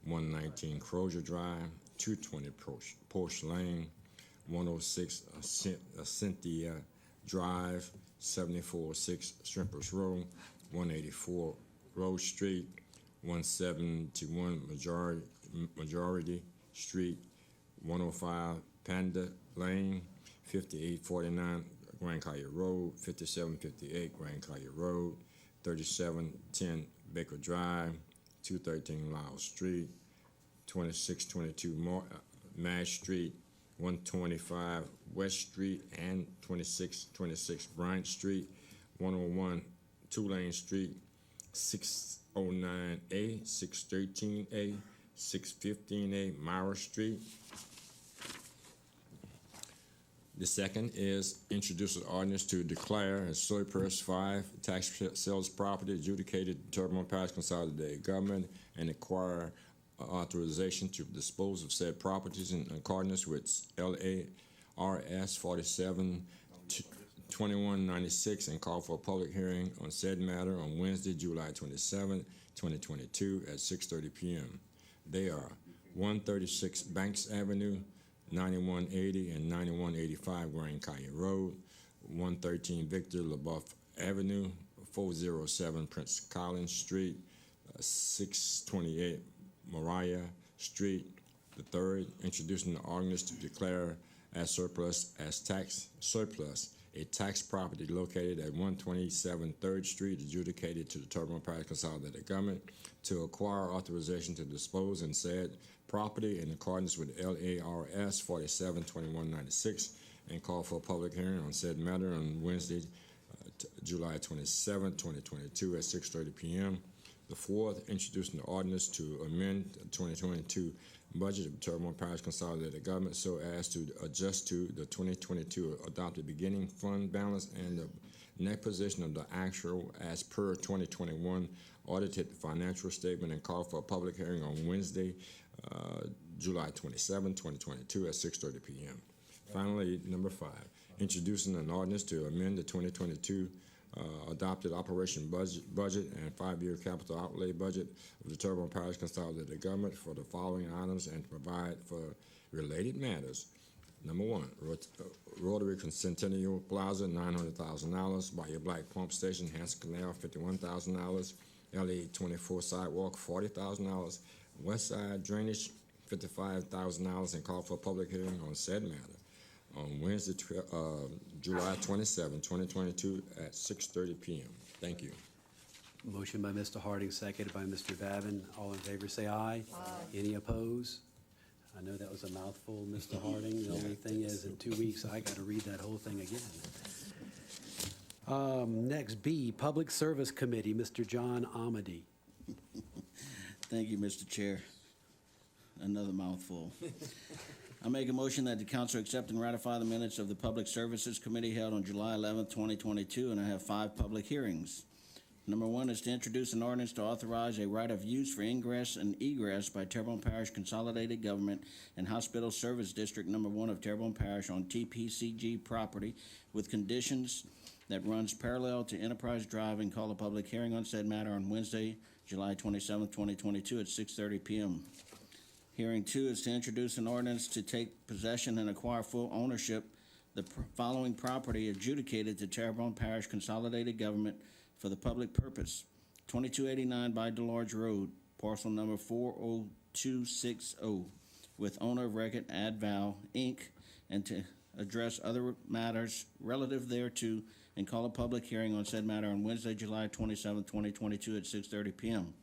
119 Crozier Drive, 220 Porsche Lane, 106 Cynthia Drive, 746 Shrimpers Row, 184 Rose Street, 171 Majority Street, 105 Panda Lane, 5849 Grand Collier Road, 5758 Grand Collier Road, 3710 Baker Drive, 213 Lyle Street, 2622 Mash Street, 125 West Street and 2626 Bryant Street, 101 Tulane Street, 609A, 613A, 615A Myra Street. The second is introduce an ordinance to declare as surplus 5 tax sales property adjudicated in Terrebonne Parish consolidated government and acquire authorization to dispose of said properties in accordance with LARS 47-2196 and call for a public hearing on said matter on Wednesday, July 27, 2022 at 6:30 p.m. They are 136 Banks Avenue, 9180 and 9185 Grand Collier Road, 113 Victor LaBeouf Avenue, 407 Prince Collins Street, 628 Mariah Street. The third, introducing the ordinance to declare as surplus a tax property located at 127 3rd Street adjudicated to the Terrebonne Parish Consolidated Government to acquire authorization to dispose in said property in accordance with LARS 47-2196 and call for a public hearing on said matter on Wednesday, July 27, 2022 at 6:30 p.m. The fourth, introducing the ordinance to amend the 2022 budget of Terrebonne Parish Consolidated Government so as to adjust to the 2022 adopted beginning fund balance and the net position of the actual as per 2021 audited financial statement and call for a public hearing on Wednesday, July 27, 2022 at 6:30 p.m. Finally, number 5, introducing an ordinance to amend the 2022 adopted operation budget and 5-year capital outlay budget of the Terrebonne Parish Consolidated Government for the following items and provide for related matters. Number 1, Rotary Centennial Plaza, $900,000. Bayou Black Pump Station, Hanson Canal, $51,000. LA 24 Sidewalk, $40,000. West Side Drainage, $55,000, and call for a public hearing on said matter on Wednesday, July 27, 2022 at 6:30 p.m. Thank you. Motion by Mr. Harding, seconded by Mr. Vavin. All in favor say aye. Aye. Any opposed? I know that was a mouthful, Mr. Harding. The only thing is, in 2 weeks, I got to read that whole thing again. Next, B, Public Service Committee, Mr. John Amity. Thank you, Mr. Chair. Another mouthful. I make a motion that the council accept and ratify the minutes of the Public Services Committee held on July 11, 2022, and I have 5 public hearings. Number 1 is to introduce an ordinance to authorize a right of use for ingress and egress by Terrebonne Parish Consolidated Government and Hospital Service District Number 1 of Terrebonne Parish on TPCG property with conditions that runs parallel to Enterprise Drive and call a public hearing on said matter on Wednesday, July 27, 2022 at 6:30 p.m. Hearing 2 is to introduce an ordinance to take possession and acquire full ownership the following property adjudicated to Terrebonne Parish Consolidated Government for the public purpose: 2289 by Delorge Road, parcel number 40260, with owner of record Adval Inc. and to address other matters relative thereto, and call a public hearing on said matter on Wednesday, July 27, 2022 at 6:30 p.m.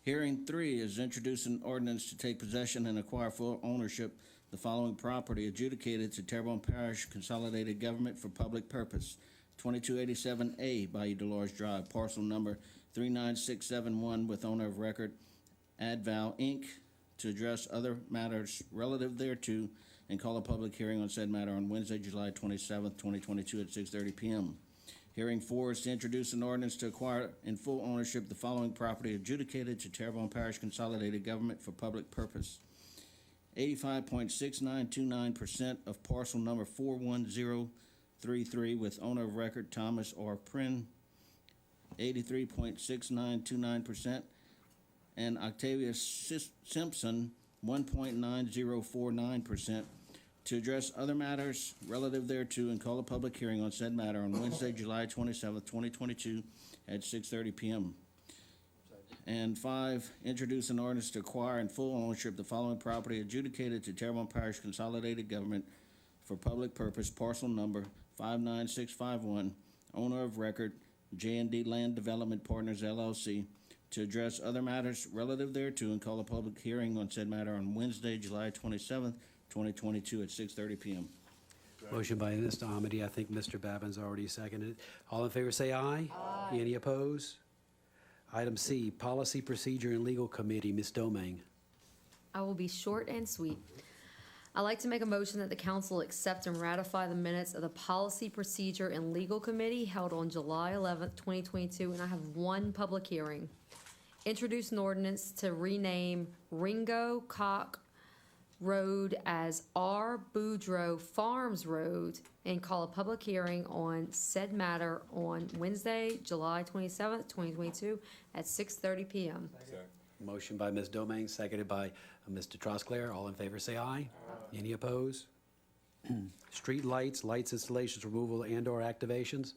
Hearing 3 is introduce an ordinance to take possession and acquire full ownership the following property adjudicated to Terrebonne Parish Consolidated Government for public purpose. 2287A Bayou Dolores Drive, parcel number 39671, with owner of record Adval Inc., to address other matters relative thereto, and call a public hearing on said matter on Wednesday, July 27th, 2022 at 6:30 p.m. Hearing 4 is to introduce an ordinance to acquire in full ownership the following property adjudicated to Terrebonne Parish Consolidated Government for public purpose. 85.6929% of parcel number 41033, with owner of record Thomas R. Prin, 83.6929%, and Octavia Simpson, 1.9049%, to address other matters relative thereto, and call a public hearing on said matter on Wednesday, July 27th, 2022 at 6:30 p.m. And 5, introduce an ordinance to acquire in full ownership the following property adjudicated to Terrebonne Parish Consolidated Government for public purpose, parcel number 59651, owner of record J&D Land Development Partners, LLC, to address other matters relative thereto, and call a public hearing on said matter on Wednesday, July 27th, 2022 at 6:30 p.m. Motion by Mr. Amity. I think Mr. Babin's already seconded it. All in favor say aye. Aye. Any opposed? Item C, Policy, Procedure, and Legal Committee, Ms. Domingue. I will be short and sweet. I'd like to make a motion that the council accept and ratify the minutes of the Policy, Procedure, and Legal Committee held on July 11th, 2022, and I have one public hearing. Introduce an ordinance to rename Ringo Koch Road as R. Boudreaux Farms Road, and call a public hearing on said matter on Wednesday, July 27th, 2022 at 6:30 p.m. Motion by Ms. Domingue, seconded by Mr. Trosclair. All in favor say aye. Any opposed? Street lights, lights installations, removal, and/or activations,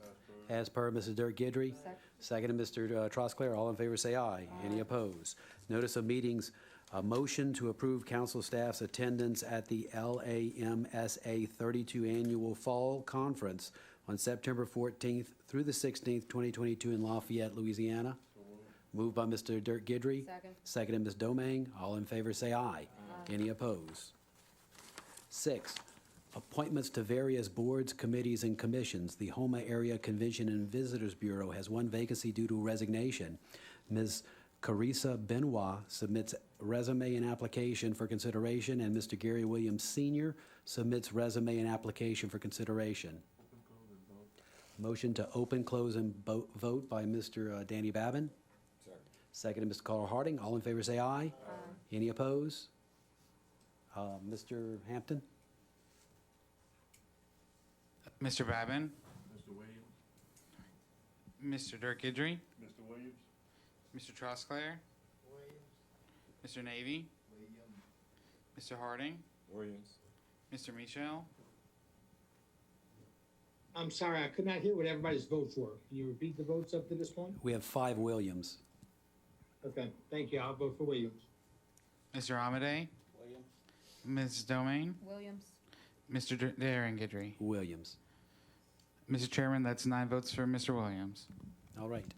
as per Mrs. Dirk Gidry. Seconded Mr. Trosclair. All in favor say aye. Any opposed? Notice of meetings. A motion to approve council staff's attendance at the LAMSA 32 Annual Fall Conference on September 14th through the 16th, 2022 in Lafayette, Louisiana. Moved by Mr. Dirk Gidry. Second. Seconded Ms. Domingue. All in favor say aye. Any opposed? 6, appointments to various boards, committees, and commissions. The Homa Area Convention and Visitors Bureau has one vacancy due to resignation. Ms. Carissa Benoit submits resume and application for consideration, and Mr. Gary Williams Sr. submits resume and application for consideration. Motion to open, close, and vote by Mr. Danny Babin. Second, Mr. Carl Harding. All in favor say aye. Any opposed? Mr. Hampton? Mr. Babin? Mr. Williams? Mr. Dirk Gidry? Mr. Williams? Mr. Trosclair? Mr. Navy? Mr. Harding? Williams. Mr. Michel? I'm sorry, I could not hear what everybody's votes were. Can you repeat the votes up to this point? We have 5 Williams. Okay, thank you. I'll vote for Williams. Mr. Amade? Williams. Ms. Domingue? Williams. Mr. Darren Gidry? Williams. Mr. Chairman, that's 9 votes for Mr. Williams. All right.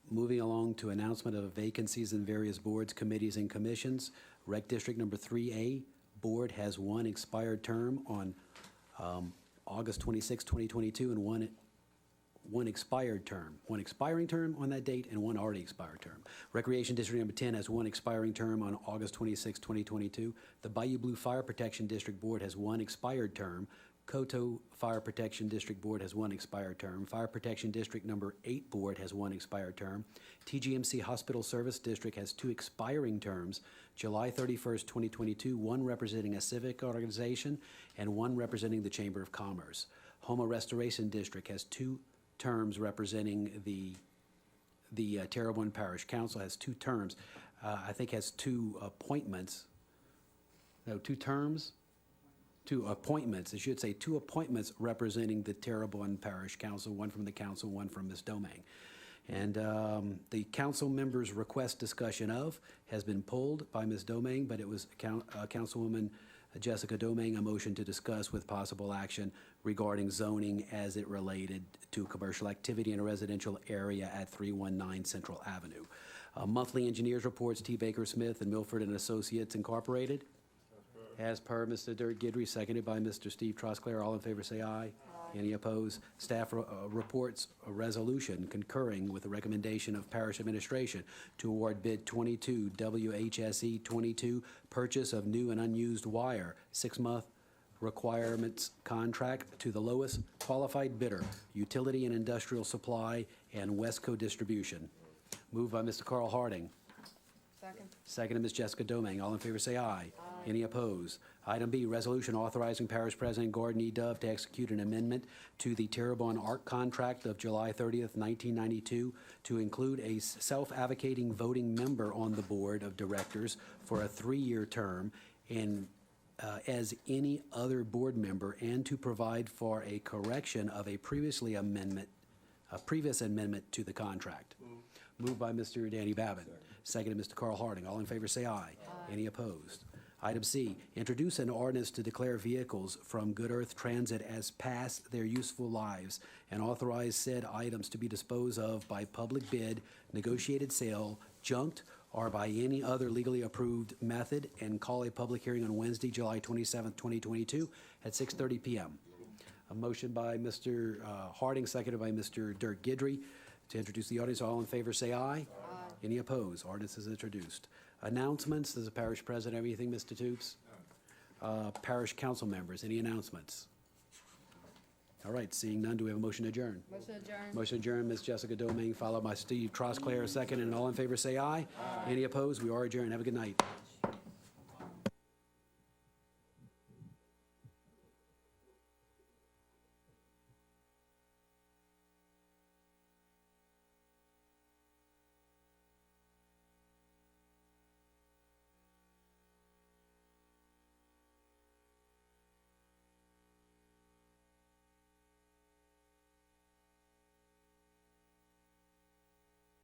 Moving along to announcement of vacancies in various boards, committees, and commissions. Rec District number 3A, board has one expired term on August 26, 2022, and one expired term. One expiring term on that date and one already expired term. Recreation District number 10 has one expiring term on August 26, 2022. The Bayou Blue Fire Protection District Board has one expired term. Coteau Fire Protection District Board has one expired term. Fire Protection District number 8 Board has one expired term. TGMC Hospital Service District has 2 expiring terms. July 31st, 2022, one representing a civic organization and one representing the Chamber of Commerce. Homa Restoration District has 2 terms representing the Terrebonne Parish Council has 2 terms. I think has 2 appointments. No, 2 terms? 2 appointments. I should say 2 appointments representing the Terrebonne Parish Council, one from the council, one from Ms. Domingue. And the council members' request discussion of has been pulled by Ms. Domingue, but it was Councilwoman Jessica Domingue a motion to discuss with possible action regarding zoning as it related to commercial activity in a residential area at 319 Central Avenue. Monthly engineers reports, T. Baker Smith and Milford and Associates Incorporated. As per Mr. Dirk Gidry, seconded by Mr. Steve Trosclair. All in favor say aye. Any opposed? Staff reports a resolution concurring with the recommendation of Parish Administration to award bid 22 WHSE 22 purchase of new and unused wire 6-month requirements contract to the lowest qualified bidder, Utility and Industrial Supply and Westco Distribution. Moved by Mr. Carl Harding. Second. Seconded Ms. Jessica Domingue. All in favor say aye. Any opposed? Item B, resolution authorizing Parish President Gordon E. Dove to execute an amendment to the Terrebonne ARC contract of July 30th, 1992, to include a self-advocating voting member on the board of directors for a 3-year term and as any other board member, and to provide for a correction of a previous amendment to the contract. Moved by Mr. Danny Babin. Seconded Mr. Carl Harding. All in favor say aye. Any opposed? Item C, introduce an ordinance to declare vehicles from Good Earth Transit as past their useful lives and authorize said items to be disposed of by public bid, negotiated sale, junked, or by any other legally approved method, and call a public hearing on Wednesday, July 27th, 2022 at 6:30 p.m. A motion by Mr. Harding, seconded by Mr. Dirk Gidry. To introduce the audience, all in favor say aye. Any opposed? Ordinance is introduced. Announcements. Does the parish president have anything, Mr. Toops? Parish council members, any announcements? All right, seeing none, do we have a motion to adjourn? Motion adjourned. Motion adjourned, Ms. Jessica Domingue, followed by Steve Trosclair, second, and all in favor say aye. Any opposed? We are adjourned. Have a good night.